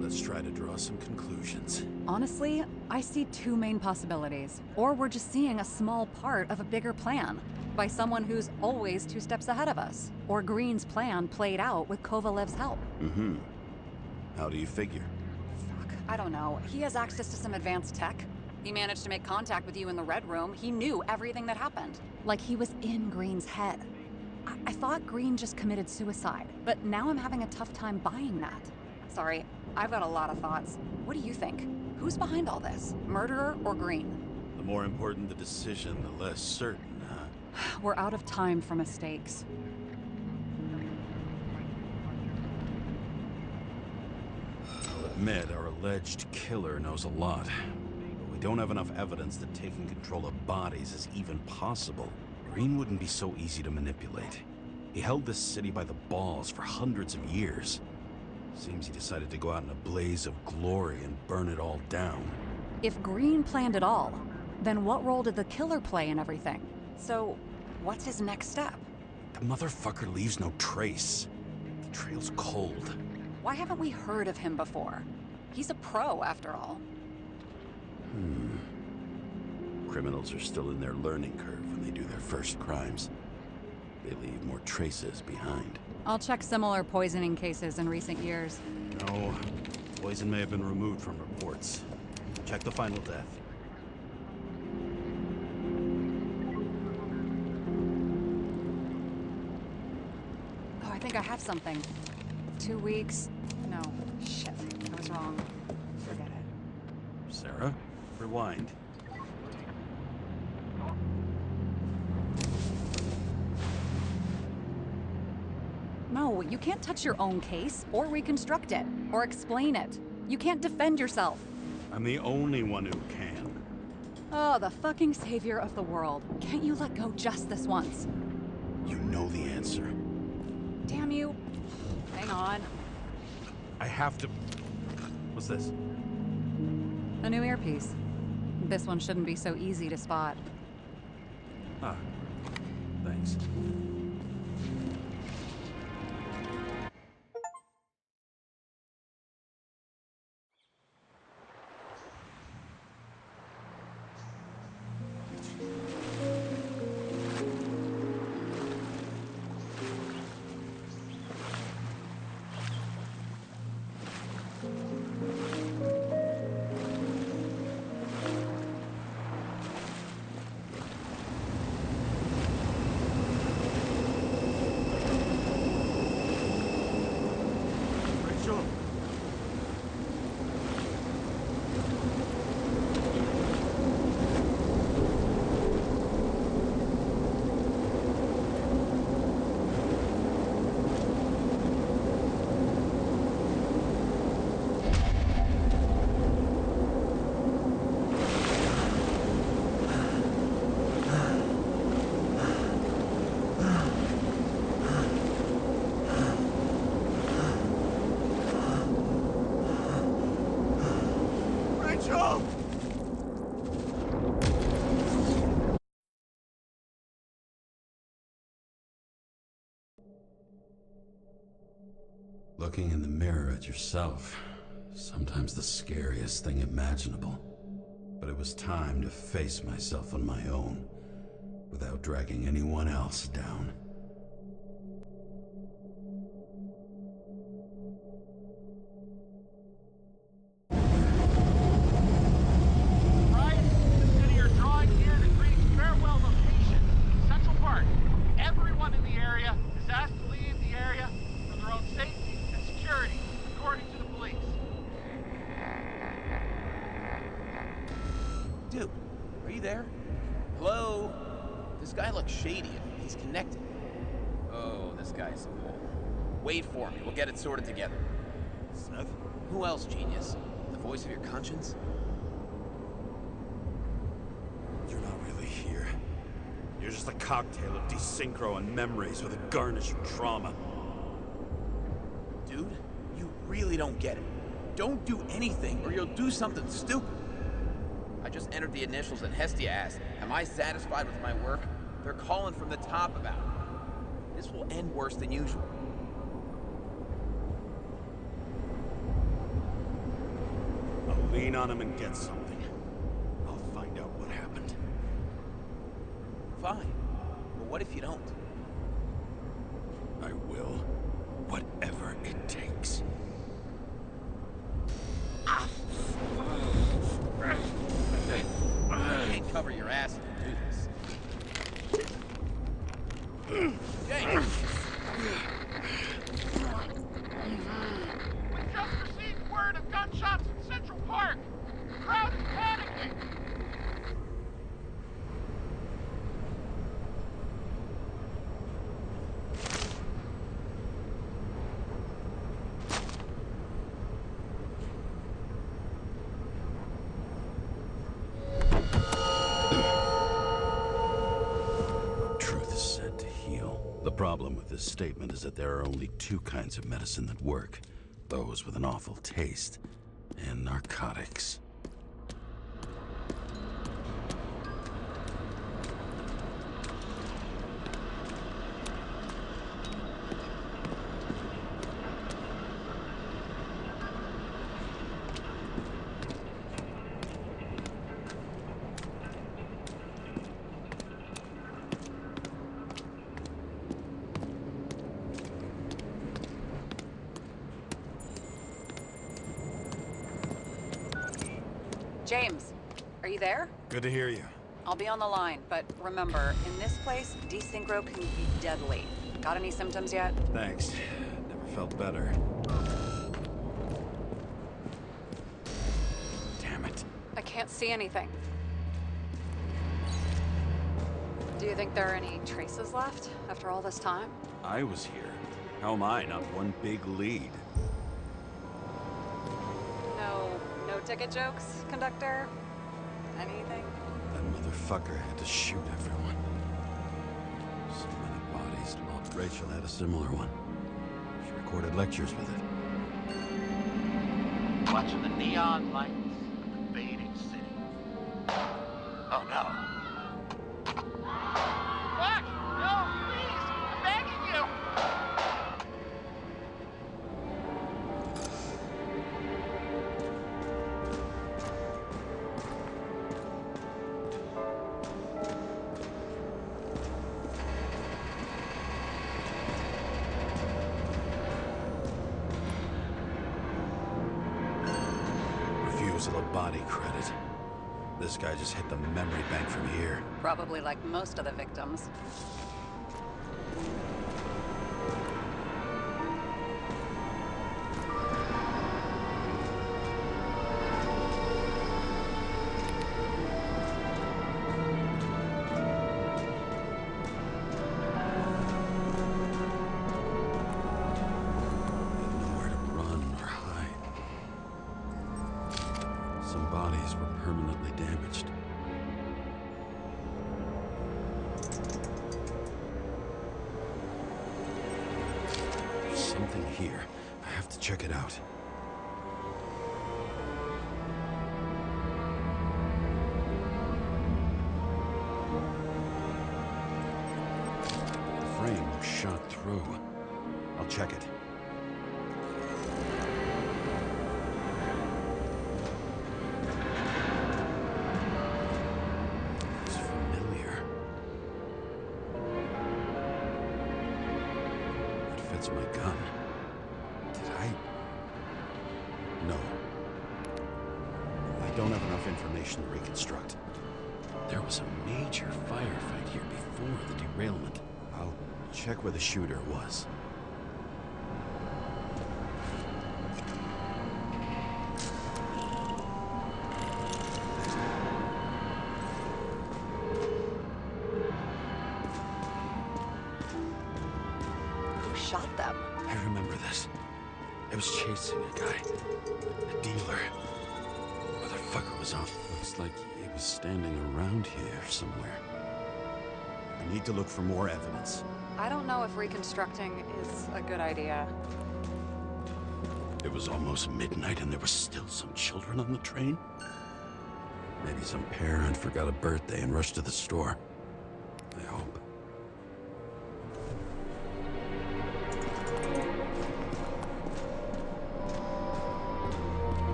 Let's try to draw some conclusions. Honestly, I see two main possibilities. Or we're just seeing a small part of a bigger plan by someone who's always 2 steps ahead of us. Or Green's plan played out with Kovalev's help. Mm-hmm. How do you figure? Fuck, I don't know. He has access to some advanced tech. He managed to make contact with you in the Red Room. He knew everything that happened. Like he was in Green's head. I thought Green just committed suicide, but now I'm having a tough time buying that. Sorry, I've got a lot of thoughts. What do you think? Who's behind all this? Murderer or Green? The more important the decision, the less certain, huh? We're out of time for mistakes. I'll admit our alleged killer knows a lot, but we don't have enough evidence that taking control of bodies is even possible. Green wouldn't be so easy to manipulate. He held this city by the balls for hundreds of years. Seems he decided to go out in a blaze of glory and burn it all down. If Green planned it all, then what role did the killer play in everything? So, what's his next step? The motherfucker leaves no trace. The trail's cold. Why haven't we heard of him before? He's a pro, after all. Criminals are still in their learning curve when they do their first crimes. They leave more traces behind. I'll check similar poisoning cases in recent years. No, poison may have been removed from reports. Check the final death. Oh, I think I have something. 2 weeks. No, shit. I was wrong. Forget it. Sarah, rewind. No, you can't touch your own case, or reconstruct it, or explain it. You can't defend yourself. I'm the only one who can. Oh, the fucking savior of the world. Can't you let go just this once? You know the answer. Damn you. Hang on. I have to... What's this? A new earpiece. This one shouldn't be so easy to spot. Ah, thanks. Looking in the mirror at yourself, sometimes the scariest thing imaginable. But it was time to face myself on my own, without dragging anyone else down. Dude, are you there? Hello? This guy looks shady. He's connected. Oh, this guy's a hole. Wait for me. We'll get it sorted together. Seth? Who else, genius? The voice of your conscience? You're not really here. You're just a cocktail of desynchro and memories with a garnish of trauma. Dude, you really don't get it. Don't do anything or you'll do something stupid. I just entered the initials and Hestia asked, am I satisfied with my work? They're calling from the top about it. This will end worse than usual. I'll lean on him and get something. I'll find out what happened. Fine. But what if you don't? I will. Whatever it takes. You can't cover your ass if you do this. James! We just received word of gunshots in Central Park. The crowd is panicking. Truth is said to heal. The problem with this statement is that there are only two kinds of medicine that work. Those with an awful taste and narcotics. James, are you there? Good to hear you. I'll be on the line, but remember, in this place, desynchro can be deadly. Got any symptoms yet? Thanks. Never felt better. Damn it. I can't see anything. Do you think there are any traces left after all this time? I was here. How am I not one big lead? No ticket jokes, conductor? Anything? That motherfucker had to shoot everyone. So many bodies. Well, Rachel had a similar one. She recorded lectures with it. Watching the neon lights of the fading city. Oh no. Fuck! No, please! I'm begging you! Refusal of body credit. This guy just hit the memory bank from here. Probably like most of the victims. Nowhere to run or hide. Some bodies were permanently damaged. There's something here. I have to check it out. The frame was shot through. I'll check it. That's my gun. Did I? No. I don't have enough information to reconstruct. There was a major firefight here before the derailment. I'll check where the shooter was. Shot them. I remember this. I was chasing a guy. A dealer. Motherfucker was on. Looks like he was standing around here somewhere. I need to look for more evidence. I don't know if reconstructing is a good idea. It was almost midnight and there were still some children on the train. Maybe some parent forgot a birthday and rushed to the store. I hope.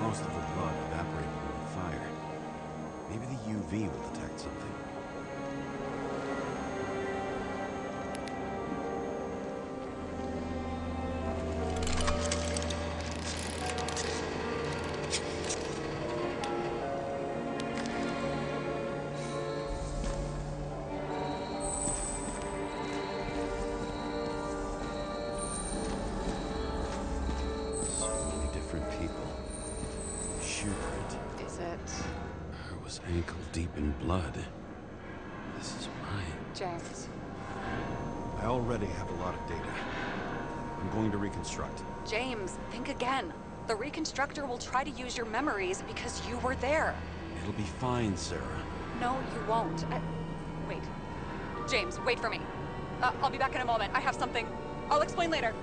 Most of the blood evaporated in the fire. Maybe the UV will detect something. Ankle deep in blood. This is why. James. I already have a lot of data. I'm going to reconstruct. James, think again. The reconstructor will try to use your memories because you were there. It'll be fine, Sarah. No, you won't. Wait. James, wait for me. I'll be back in a moment. I have something. I'll explain later.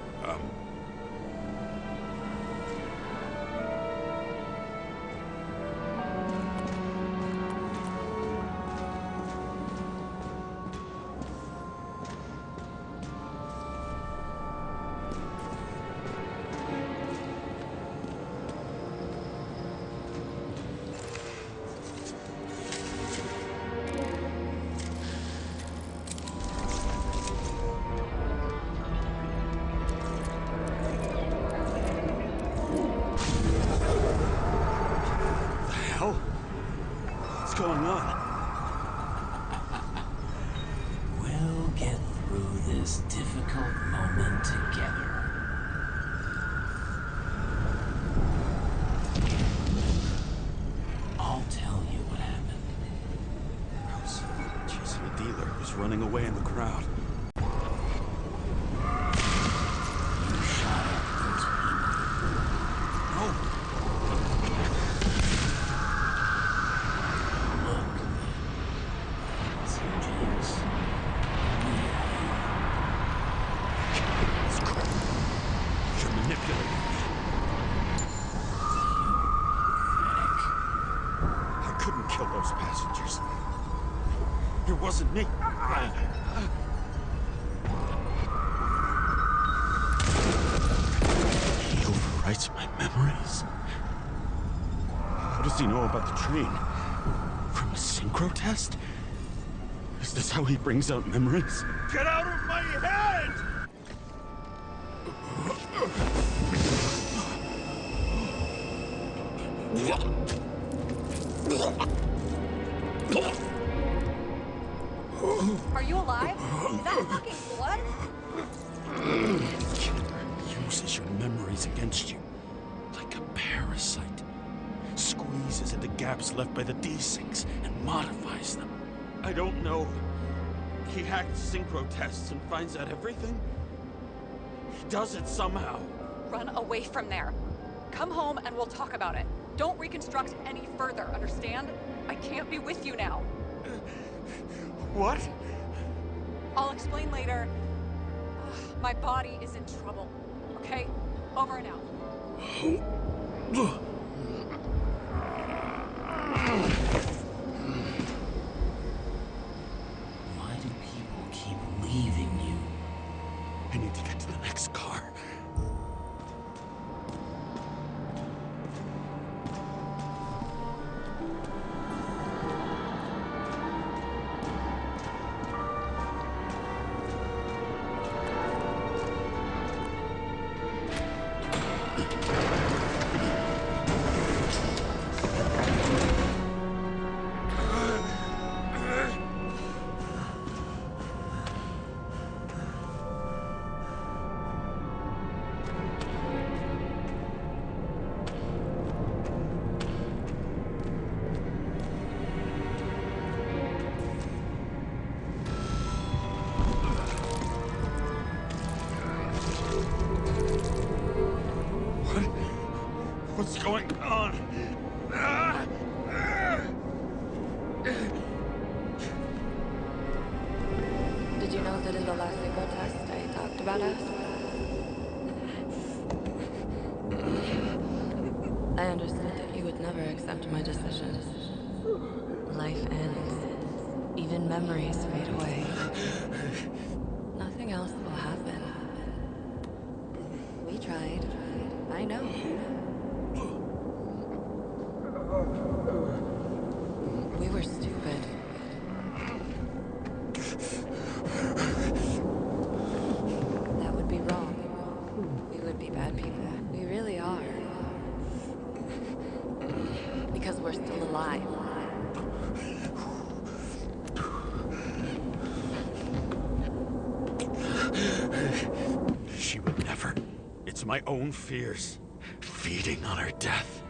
What's going on? We'll get through this difficult moment together. I'll tell you what happened. I was chasing a dealer who was running away in the crowd. You shot at those people. No! It wasn't me. He overwrites my memories. How does he know about the train? From a synchro test? Is this how he brings out memories? Get out of my head! Are you alive? Is that fucking blood? Killer uses your memories against you. Like a parasite. Squeezes into gaps left by the desyncs and modifies them. I don't know. He hacked synchro tests and finds out everything. He does it somehow. Run away from there. Come home and we'll talk about it. Don't reconstruct any further, understand? I can't be with you now. What? I'll explain later. My body is in trouble. Okay? Over and out. Why do people keep leaving you? I need to get to the next car. What's going on? Did you know that in the last synchro test I talked about us? I understood that you would never accept my decisions. Life ends. Even memories fade away. Nothing else will happen. We tried. I know. We were stupid. That would be wrong. We would be bad people. We really are. Because we're still alive. She would never. It's my own fears, feeding on her death.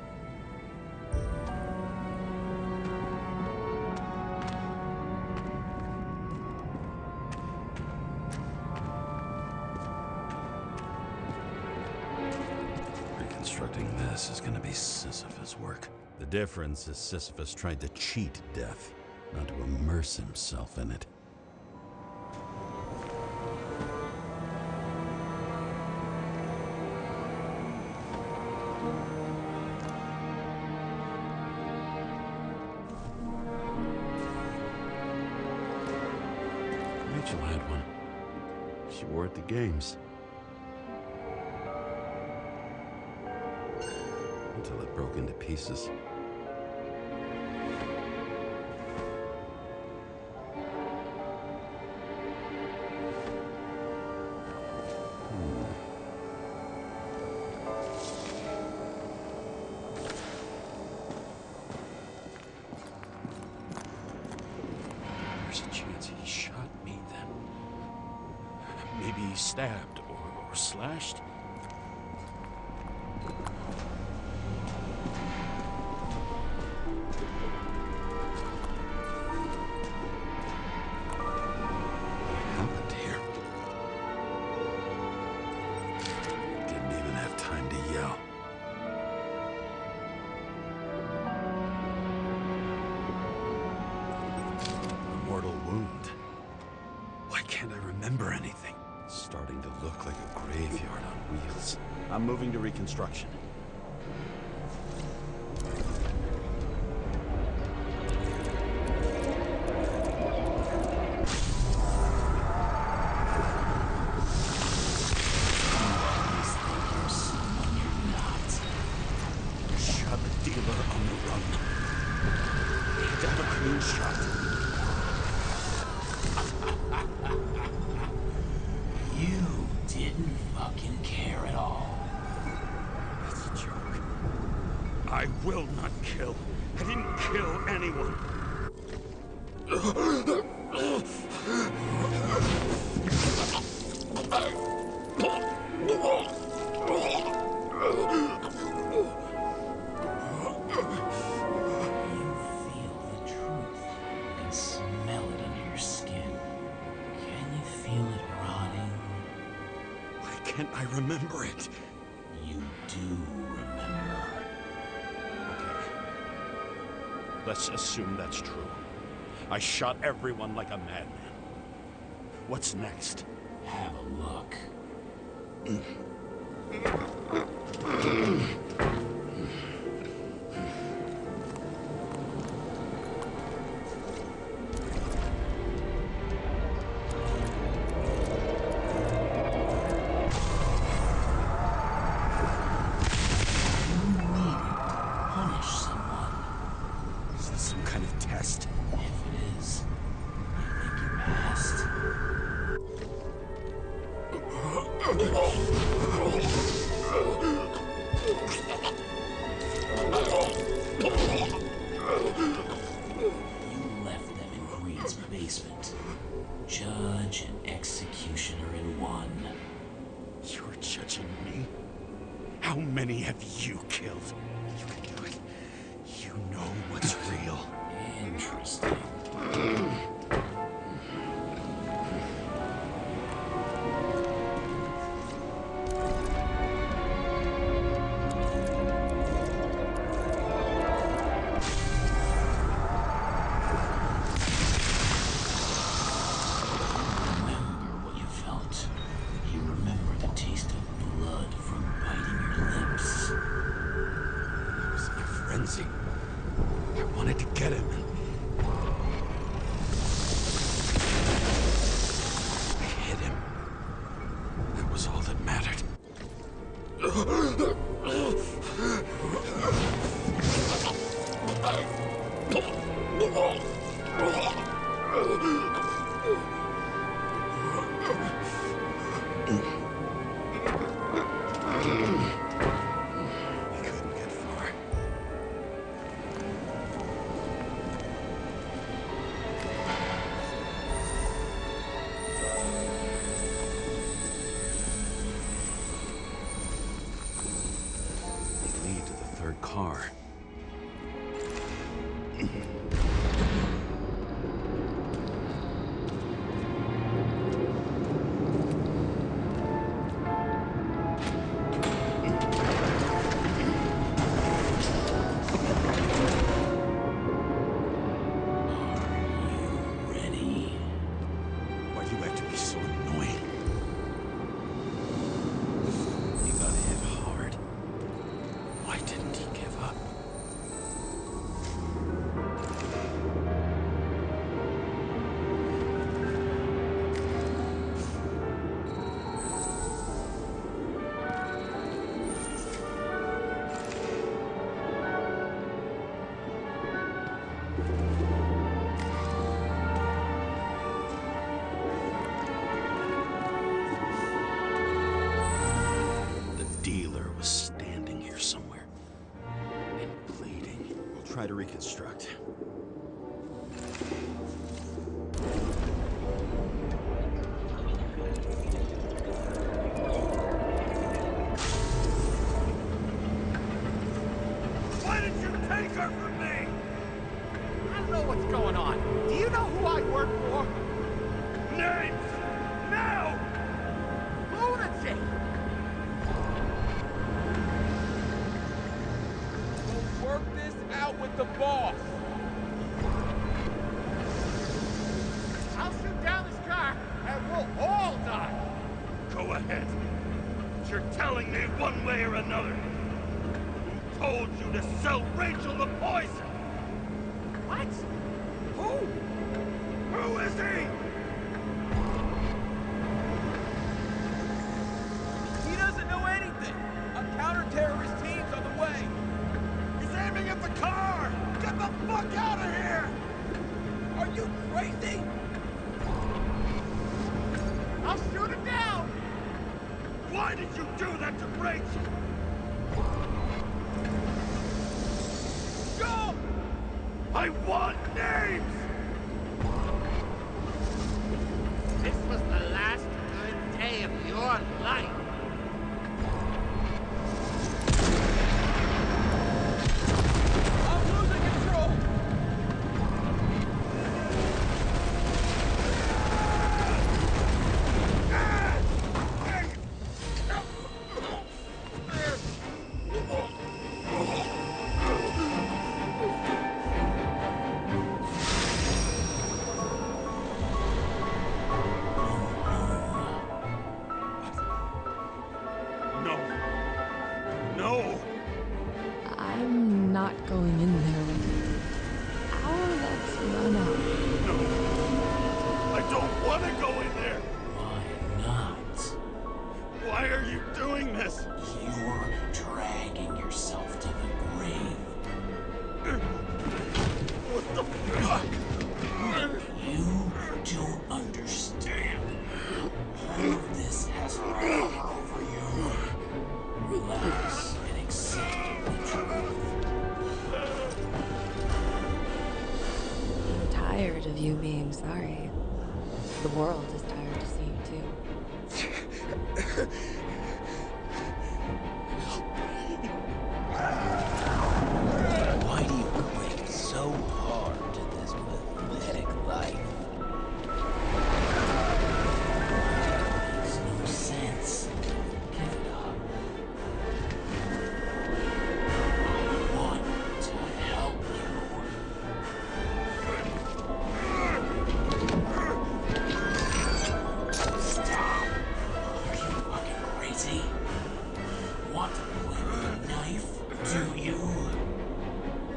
Reconstructing this is gonna be Sisyphus work. The difference is Sisyphus tried to cheat death, not to immerse himself in it. Rachel had one. She wore it to games. Until it broke into pieces. There's a chance he shot me then. Maybe he stabbed or slashed. Starting to look like a graveyard on wheels. I'm moving to reconstruction. Shot the dealer on the run. To have a clean shot. You didn't fucking care at all. That's a joke. I will not kill. I didn't kill anyone. Can't I remember it? You do remember. Okay. Let's assume that's true. I shot everyone like a madman. What's next? Have a look. Judge and executioner in one. You're judging me? How many have you killed? You can do it. You know what's real. Interesting. frenzy. I wanted to get him. I hit him. That was all that mattered. Car. Try to reconstruct. Why did you take her from me? I don't know what's going on. Do you know who I work for? Names! Now! Lunatic! We'll work this out with the boss. I'll shoot down this car and we'll all die. Go ahead. But you're telling me one way or another. Who told you to sell Rachel the poison? What? Who? Who is he? He doesn't know anything. A counter-terrorist team's on the way. He's aiming at the car! Get the fuck out of here! Are you crazy? I'll shoot him down! Why did you do that to Rachel? Go! I want names! This was the last good day of your life. I'm losing control! I'm not going in there with you. Our luck's run out. No. I don't want to go in there. Why not? Why are you doing this? You're dragging yourself to the grave. What the fuck? You don't understand. All of this has hung over you. Relax and accept the truth. I'm tired of you being sorry. The world is tired to see you too. Why do you cling so hard to this pathetic life? Makes no sense. Give it up. I want to help you. Stop. Are you fucking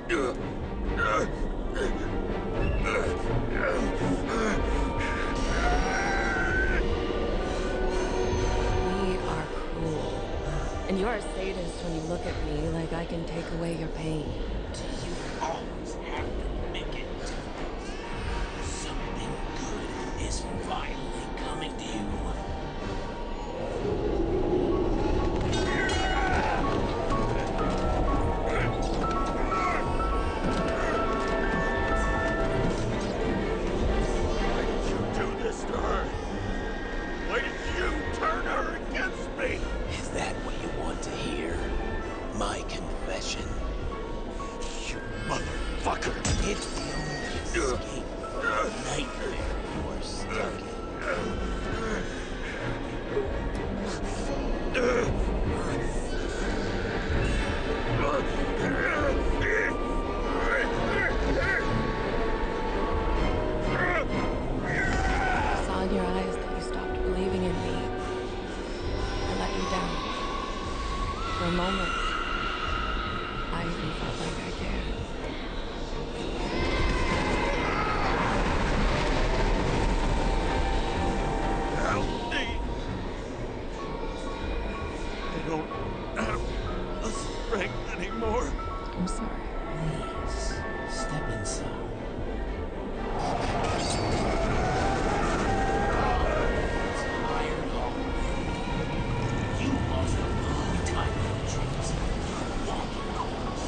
And you're a sadist when you look at me like I can take away your pain. You always have to make it. Something good is finally coming to you. Why did you do this to her? Why did you turn her against me? Is that what you want to hear? My confession? You motherfucker! It's the only escape from the nightmare you are stuck I saw in your eyes that you stopped believing in me. I let you down. For a moment, I even felt like I cared. Help me! I don't have the strength anymore. I'm sorry. Please, step inside. Tired already. You lost a long time ago, James. Walking corpse.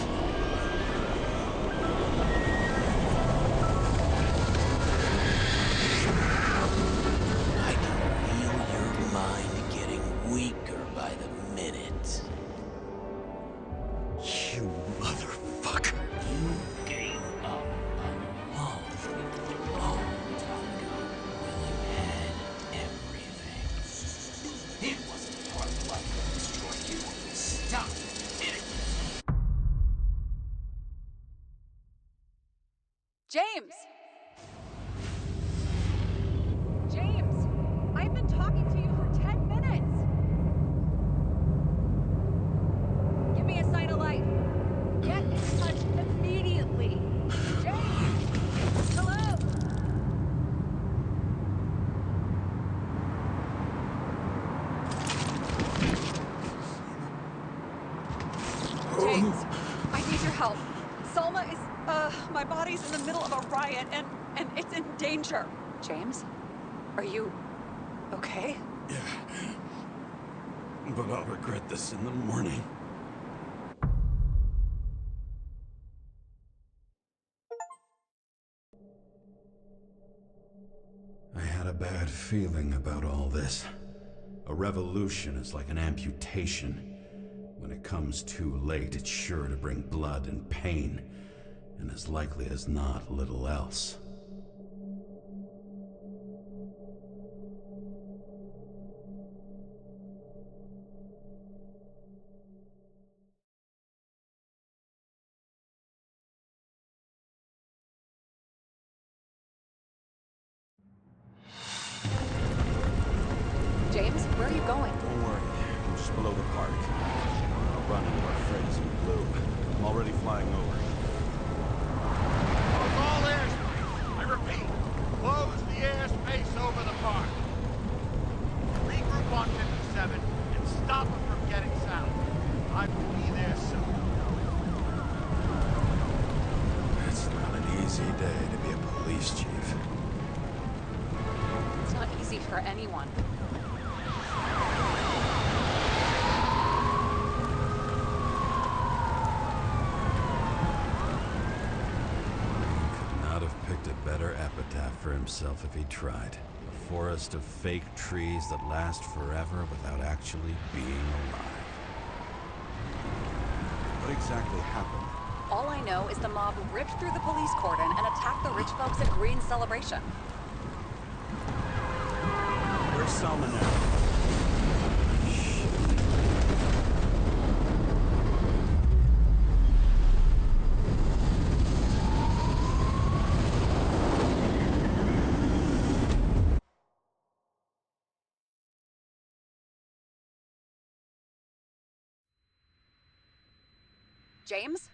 I can feel your mind getting weaker by the minute. You motherfucker! You gave up a long, long time ago when you had everything. It wasn't your blood that destroyed you. Stop hitting me. James! James! I've been talking to you for 10 minutes! Give me a sign of life. Get in touch immediately. James! Hello? James, I need your help. Salma is, my body's in the middle of a riot and it's in danger. James? Are you okay? Yeah. But I'll regret this in the morning. I had a bad feeling about all this. A revolution is like an amputation. When it comes too late, it's sure to bring blood and pain, and as likely as not, little else. James, where are you going? Don't worry, I'm just below the park. I'll run into our friends in blue. I'm already flying over. Close all airspace. I repeat, close the airspace over the park. Regroup on 57 and stop them from getting south. I will be there soon. It's not an easy day to be a police chief. It's not easy for anyone. Not have picked a better epitaph for himself if he tried. A forest of fake trees that last forever without actually being alive. What exactly happened? All I know is the mob ripped through the police cordon and attacked the rich folks at Green's celebration. Where's Salma now? James?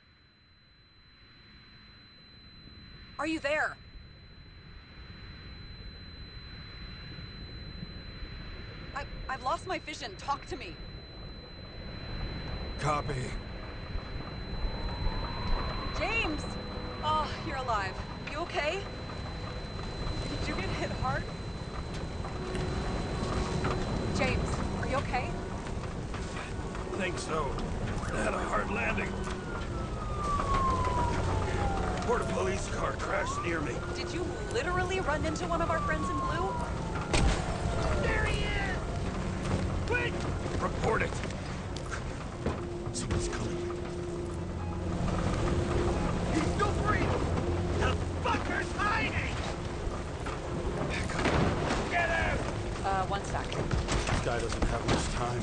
Are you there? I've lost my vision. Talk to me. Copy. James! Oh, you're alive. You okay? Did you get hit hard? James, are you okay? I think so. I had a hard landing. Report a police car crashed near me. Did you literally run into one of our friends in blue? There he is! Quick! Report it. Someone's coming. He's still breathing! The fucker's hiding! Get out! One sec. This guy doesn't have much time.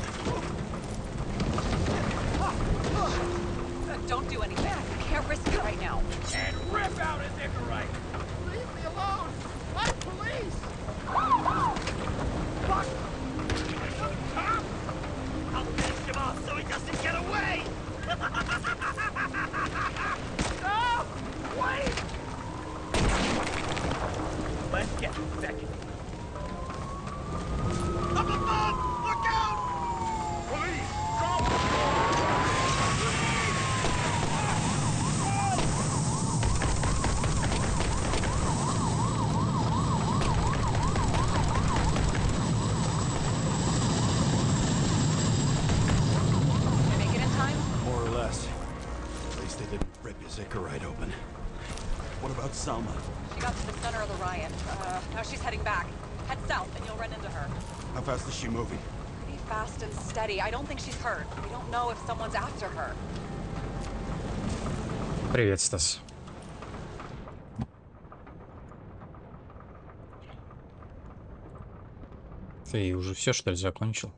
Don't do anything. I can't risk it right now. And rip out his Icarite! Leave me alone! I'm police! Fuck! Some cop! I'll finish him off so he doesn't get away! No! Wait! Let's get second. Up above! Look out! Police! Come! Right open. What about Salma? She got to the center of the riot. Now she's heading back. Head south and you'll run into her. How fast is she moving? Pretty fast and steady. I don't think she's hurt. We don't know if someone's after her. Привет, Стас. Ты уже все, что ли, закончил?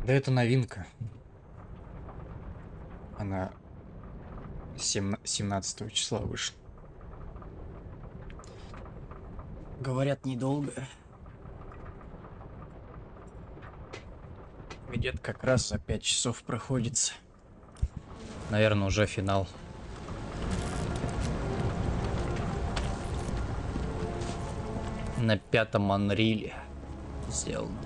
Да это новинка. Она 17 числа вышла. Говорят, недолго. Где-то как раз за 5 часов проходится. Наверное, уже финал. На 5-м Unreal сделано.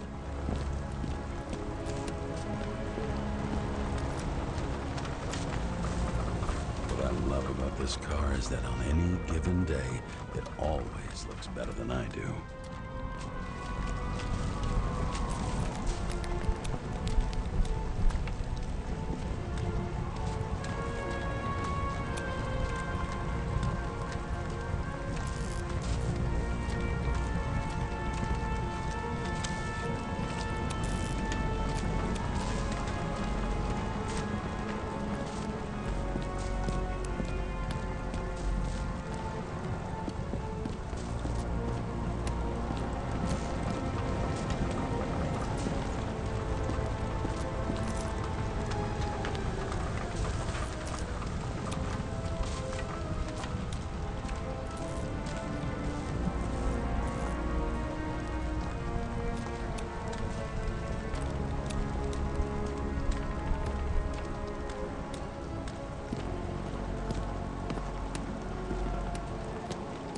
What I love about this car is that on any given day, it always looks better than I do.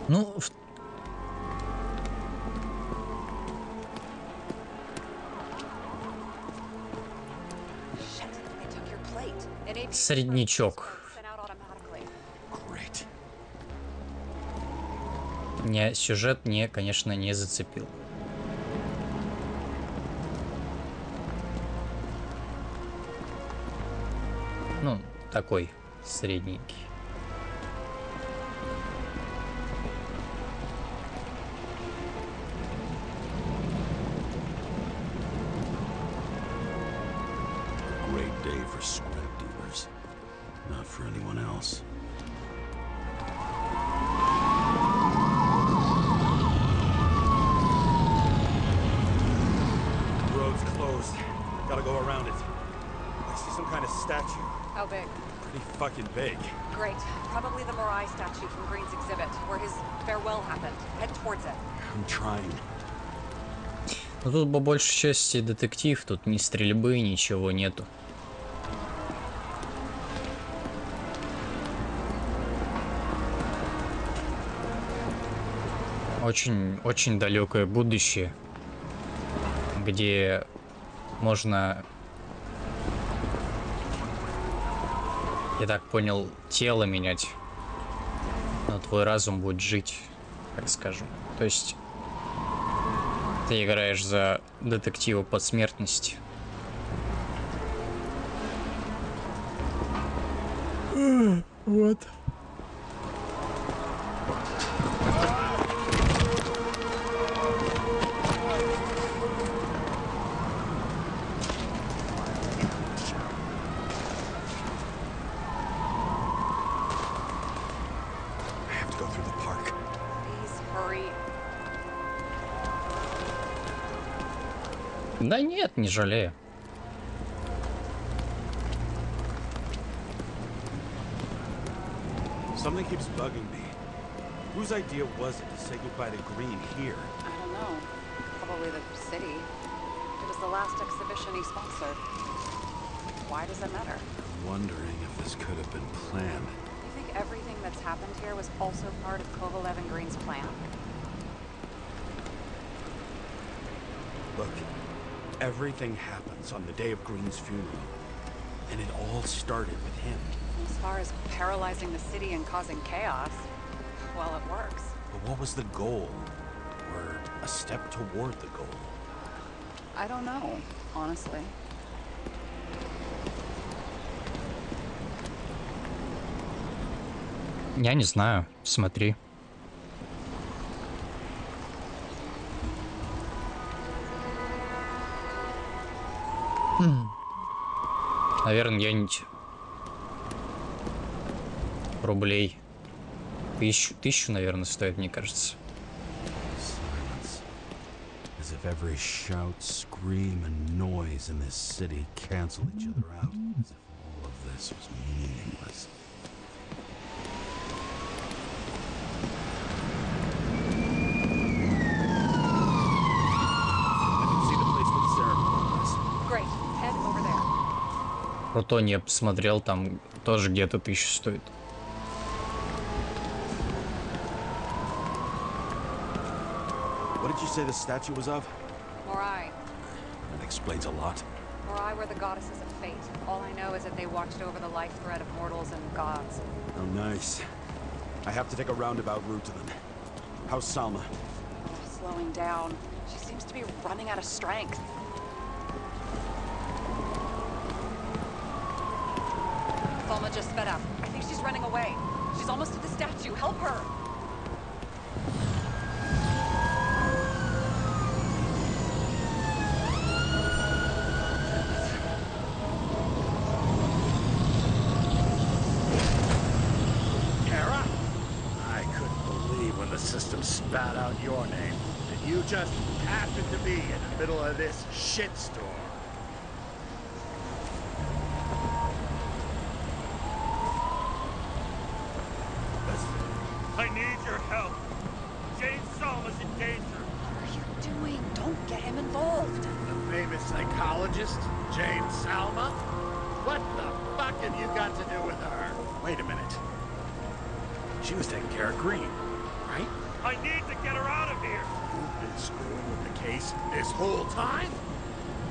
Ну, среднячок. Мне сюжет конечно, не зацепил. Ну, такой средненький. For scrap dealers, not for anyone else. Road's closed. Gotta go around it. I see some kind of statue. How big? Pretty fucking big. Great. Probably the Morai statue from Green's exhibit, where his farewell happened. Head towards it. I'm trying. Ну тут по большей части детектив, тут ни стрельбы, ничего нету. Очень далекое будущее, где можно, я так понял, тело менять, но твой разум будет жить, так скажем. То есть ты играешь за детектива посмертности. Вот. Да нет, не жалею. Something keeps bugging me. Whose idea was it to say goodbye to Green here? I don't know. Probably the city. It was the last exhibition he sponsored. Why does it matter? I'm wondering if this could have been planned. You think everything that's happened here was also part of Kovalev and Green's plan? Look, everything happens on the day of Green's funeral. And it all started with him. As far as paralyzing the city and causing chaos, well, it works. But what was the goal? Or a step toward the goal? I don't know, honestly. Я не знаю, смотри. Наверное, где-нибудь рублей. Тысячу, наверное, стоит, мне кажется. As if every shout, scream, and noise in this city cancel each other out. As if all of this was meaningless. Протон я посмотрел, там тоже где-то 1000 стоит. What did you say the statue was of? Morai. That explains a lot. Morai were the goddesses of fate. All I know is that they watched over the life thread of mortals and gods. Oh, nice. I have to take a roundabout route to them. How's Salma? Slowing down. She seems to be running out of strength. Salma just sped up. I think she's running away. She's almost to the statue. Help her! Kara? I couldn't believe when the system spat out your name. And you just happened to be in the middle of this shitstorm. I need your help. James Salma's in danger. What are you doing? Don't get him involved. The famous psychologist, James Salma? What the fuck have you got to do with her? Wait a minute. She was taking care of Green, right? I need to get her out of here. You've been screwing with the case this whole time?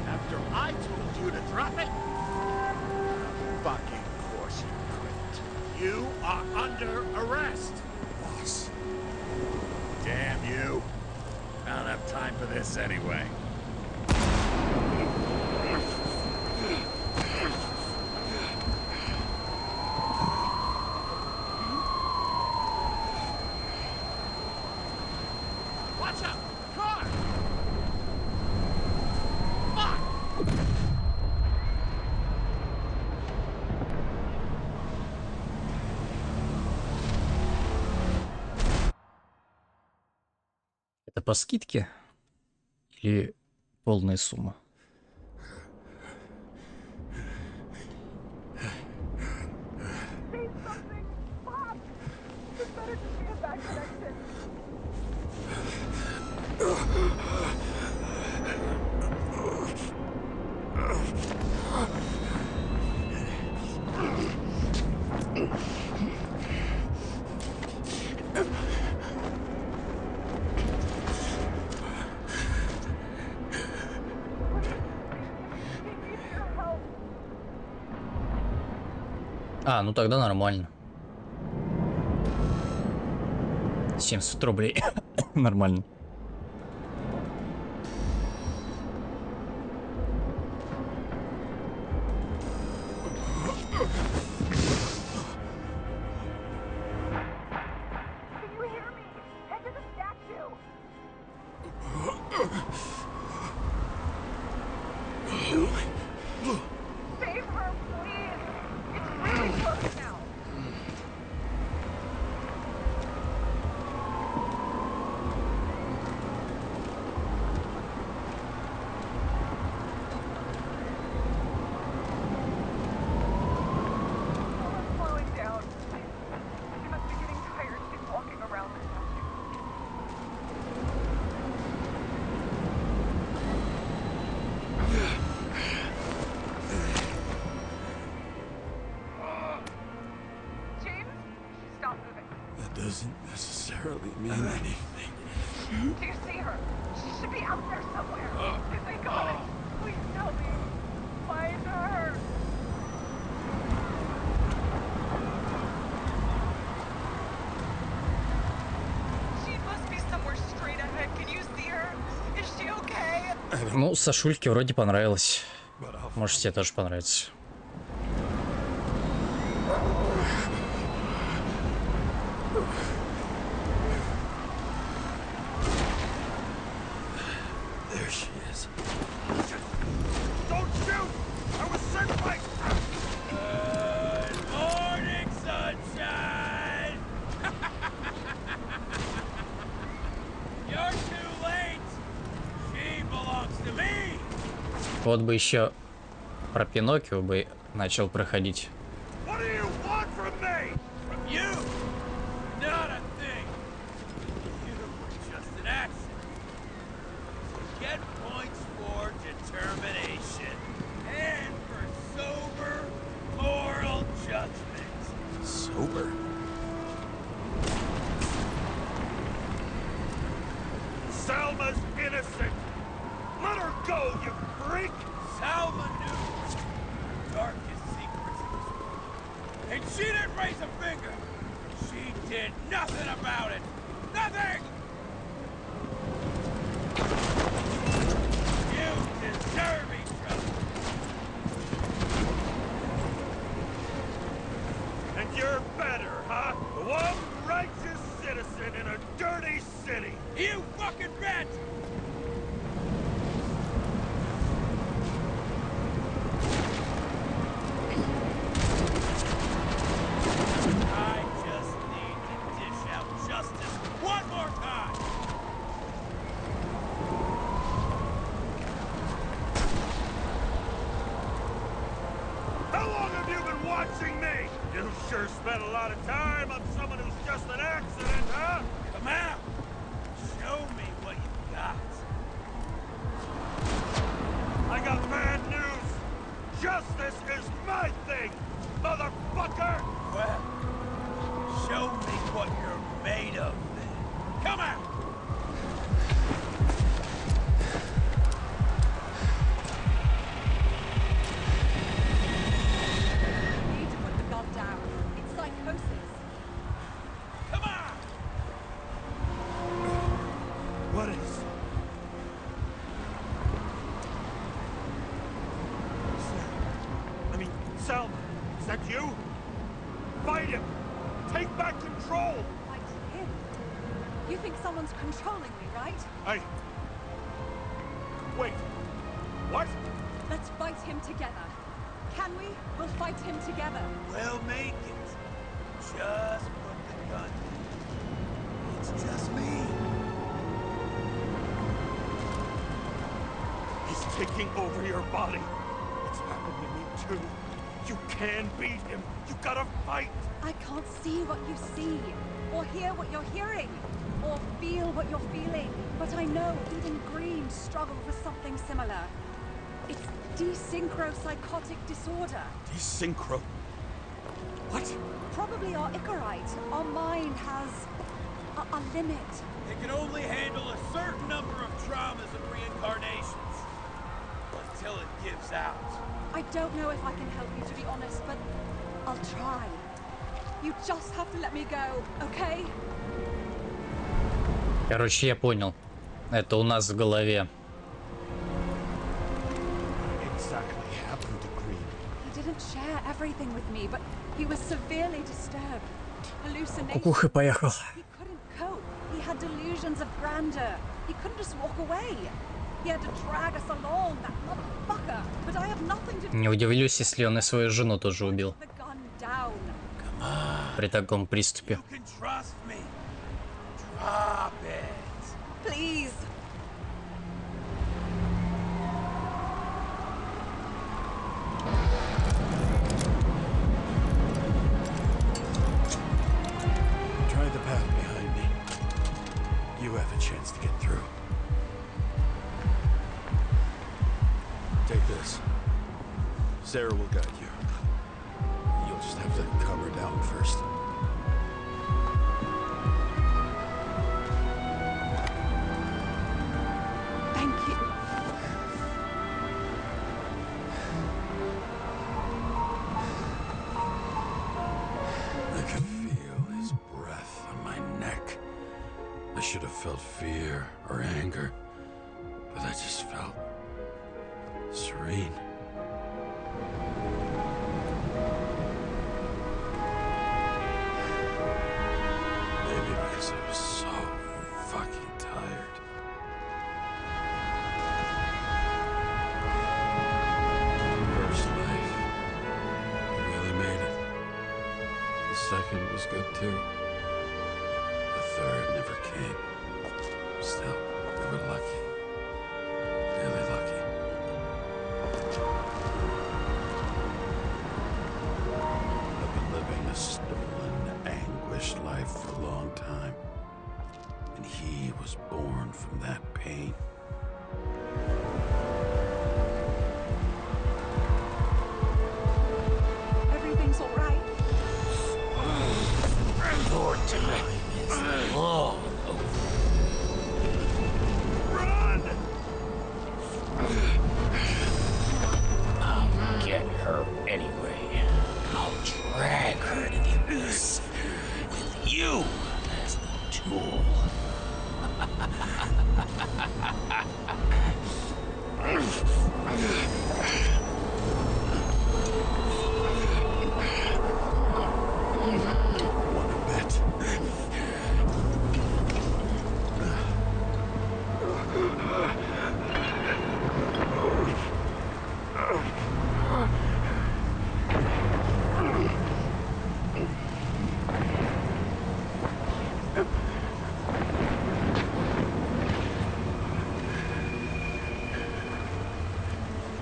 After I told you to drop it? Fucking course you couldn't. You are under arrest. Boss. Damn you. I don't have time for this anyway. Watch out! Car! Fuck! Это по скидке или полная сумма? А, ну тогда нормально. 70 рублей. Нормально. Doesn't necessarily mean anything. Do you see her? She should be out there somewhere. If they got it, please tell me. Find her. She must be somewhere straight ahead. Can you see her? Is she okay? Ну, Сашульке вроде понравилось. Может, тебе тоже понравится. There she is. Don't shoot! I was sent by... Good morning, sunshine! You're too late! She belongs to me! Вот бы еще про Пиноккио бы начал проходить. What do you want from me? From you? Not a thing. You were just an accident. Get points for determination and for sober moral judgment. Sober? Salma's innocent. Let her go, you freak! Salma knew the darkest secrets of this world. And she didn't raise a finger. She did nothing about it. Nothing! You deserve each other. And you're better, huh? One righteous citizen in a dirty city. You fucking bet! I just need to dish out justice one more time! How long have you been watching me? You sure spent a lot of time on someone who's just an accident, huh? Come out! Show me what you got. I got bad news. Justice is my thing, motherfucker! Well, show me what you're made of, then. Come out! You need to put the gun down. It's psychosis. Come on! What is... I mean, Salma, is that you? Fight him! Take back control! Fight him? You think someone's controlling me, right? Wait. What? Let's fight him together. Can we? We'll fight him together. We'll make it. Just put the gun down. It's just me. He's taking over your body. It's happened to me too. You can beat him. You gotta fight. I can't see what you see, or hear what you're hearing, or feel what you're feeling. But I know even Greens struggle with something similar. It's desynchropsychotic disorder. Desynchro... What? Probably our Icarite. Our mind has a limit. It can only handle a certain number of traumas and reincarnations. Until it gives out. I don't know if I can help you, to be honest, but I'll try. You just have to let me go, okay? Короче, я понял. Это у нас в голове. He didn't share everything with me, but he was severely disturbed. Hallucinations. Кукуха поехал. He couldn't cope. He had delusions of grandeur. He couldn't just walk away. He had to drag us along, that motherfucker. But I have nothing to do. Не удивлюсь, если он и свою жену тоже убил. The gun down. При таком приступе. You can trust me. Drop it. Please. Try the path behind me. You have a chance to get through. Take this. Sarah will guide you. You'll just have to calm her down first. Thank you. I can feel his breath on my neck. I should have felt fear or anger, but I just felt serene. Maybe because I was so fucking tired. First life, I really made it. The second was good too. The third never came. Still, we were lucky. Really lucky. I've been living a stolen, anguished life for a long time. And he was born from that pain. Everything's all right. Your time is long over. Run! I'll get her anyway. I'll drag her to the abyss with you as the tool. One a bit.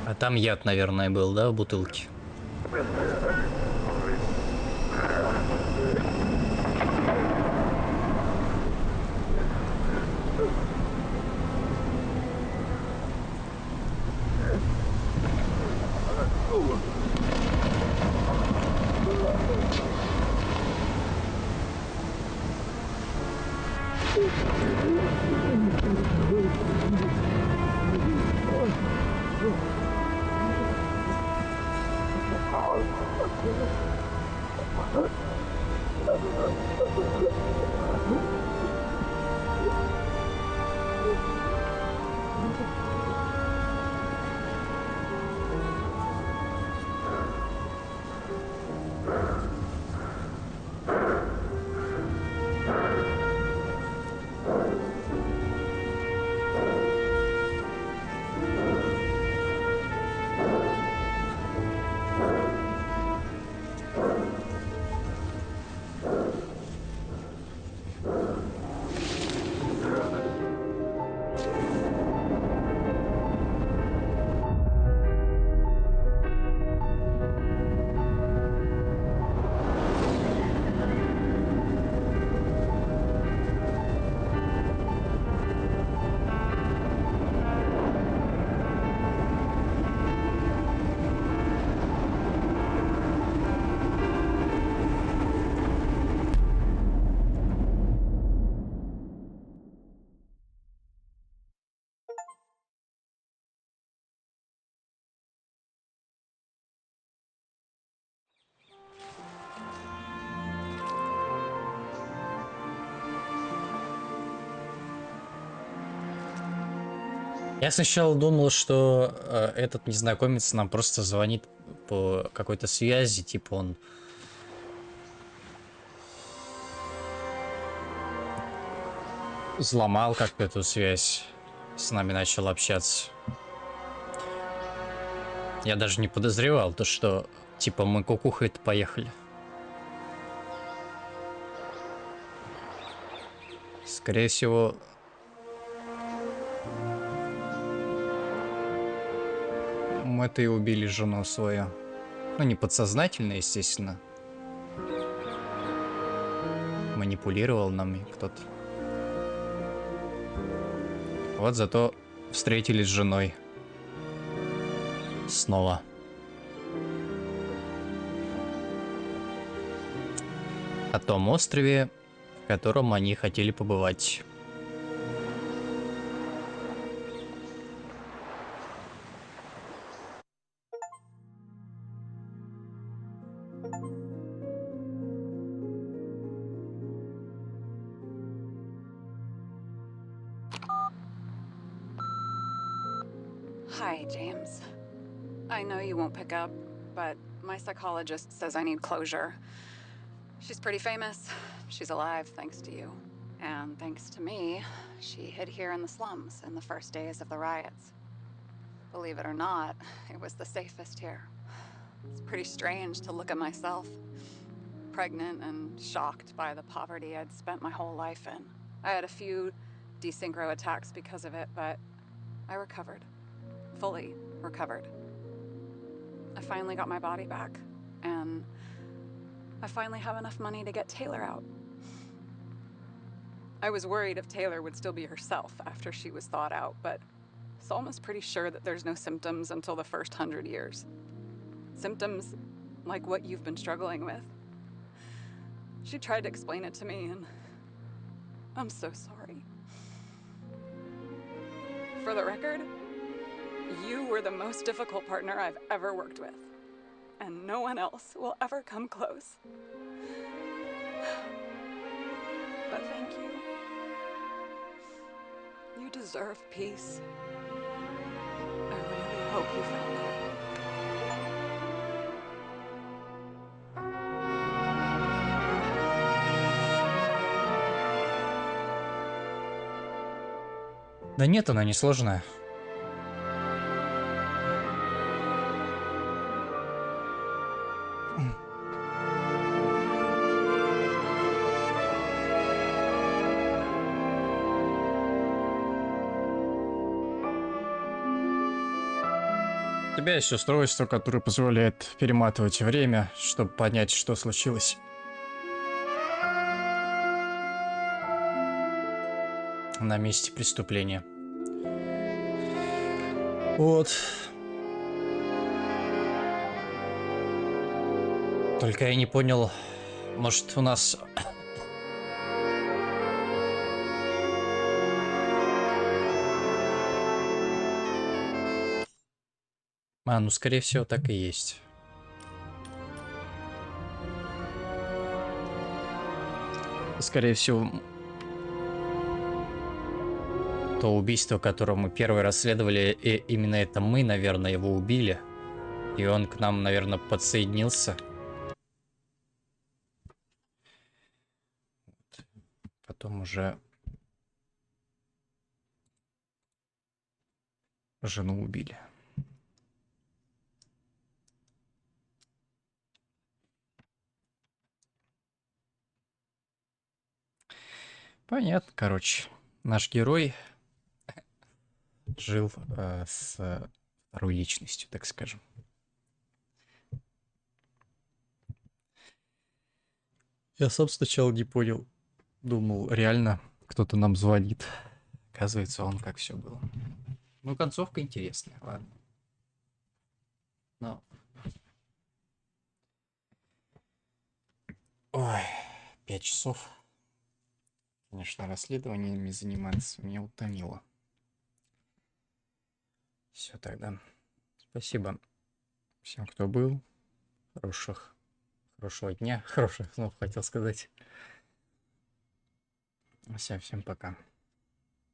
А там яд, наверное, был, да, в бутылке? Я сначала думал, что этот незнакомец нам просто звонит по какой-то связи, типа он взломал как-то эту связь, с нами начал общаться. Я даже не подозревал то, что типа мы кукухой-то поехали. Скорее всего, мы-то и убили жену свою. Ну, не подсознательно, естественно. Манипулировал нами кто-то. Вот зато встретились с женой. Снова. На том острове, в котором они хотели побывать. Hi, James. I know you won't pick up, but my psychologist says I need closure. She's pretty famous. She's alive thanks to you. And thanks to me, she hid here in the slums in the first days of the riots. Believe it or not, it was the safest here. It's pretty strange to look at myself, pregnant and shocked by the poverty I'd spent my whole life in. I had a few desynchro attacks because of it, but I recovered. Fully recovered. I finally got my body back, and I finally have enough money to get Taylor out. I was worried if Taylor would still be herself after she was thawed out, but Salma's pretty sure that there's no symptoms until the first 100 years. Symptoms like what you've been struggling with. She tried to explain it to me, and I'm so sorry. For the record, you were the most difficult partner I've ever worked with, and no one else will ever come close. But thank you. You deserve peace. I really hope you found it. Да нет, она не сложная. У тебя есть устройство, которое позволяет перематывать время, чтобы понять, что случилось. На месте преступления. Вот. Только я не понял, может, у нас... Ну, скорее всего, так и есть. Скорее всего, то убийство, которое мы первый расследовали, и именно это мы, наверное, его убили. И он к нам, наверное, подсоединился. Потом уже жену убили. Понятно, короче. Наш герой жил с второй личностью, так скажем. Я сам сначала не понял. Думал, реально кто-то нам звонит. Оказывается, он как все было. Ну, концовка интересная, ладно. Но... Ой, 5 часов. Конечно, расследованиями заниматься меня утомило. Все тогда. Спасибо всем, кто был. Хорошего дня. Хороших снов хотел сказать. Всем пока.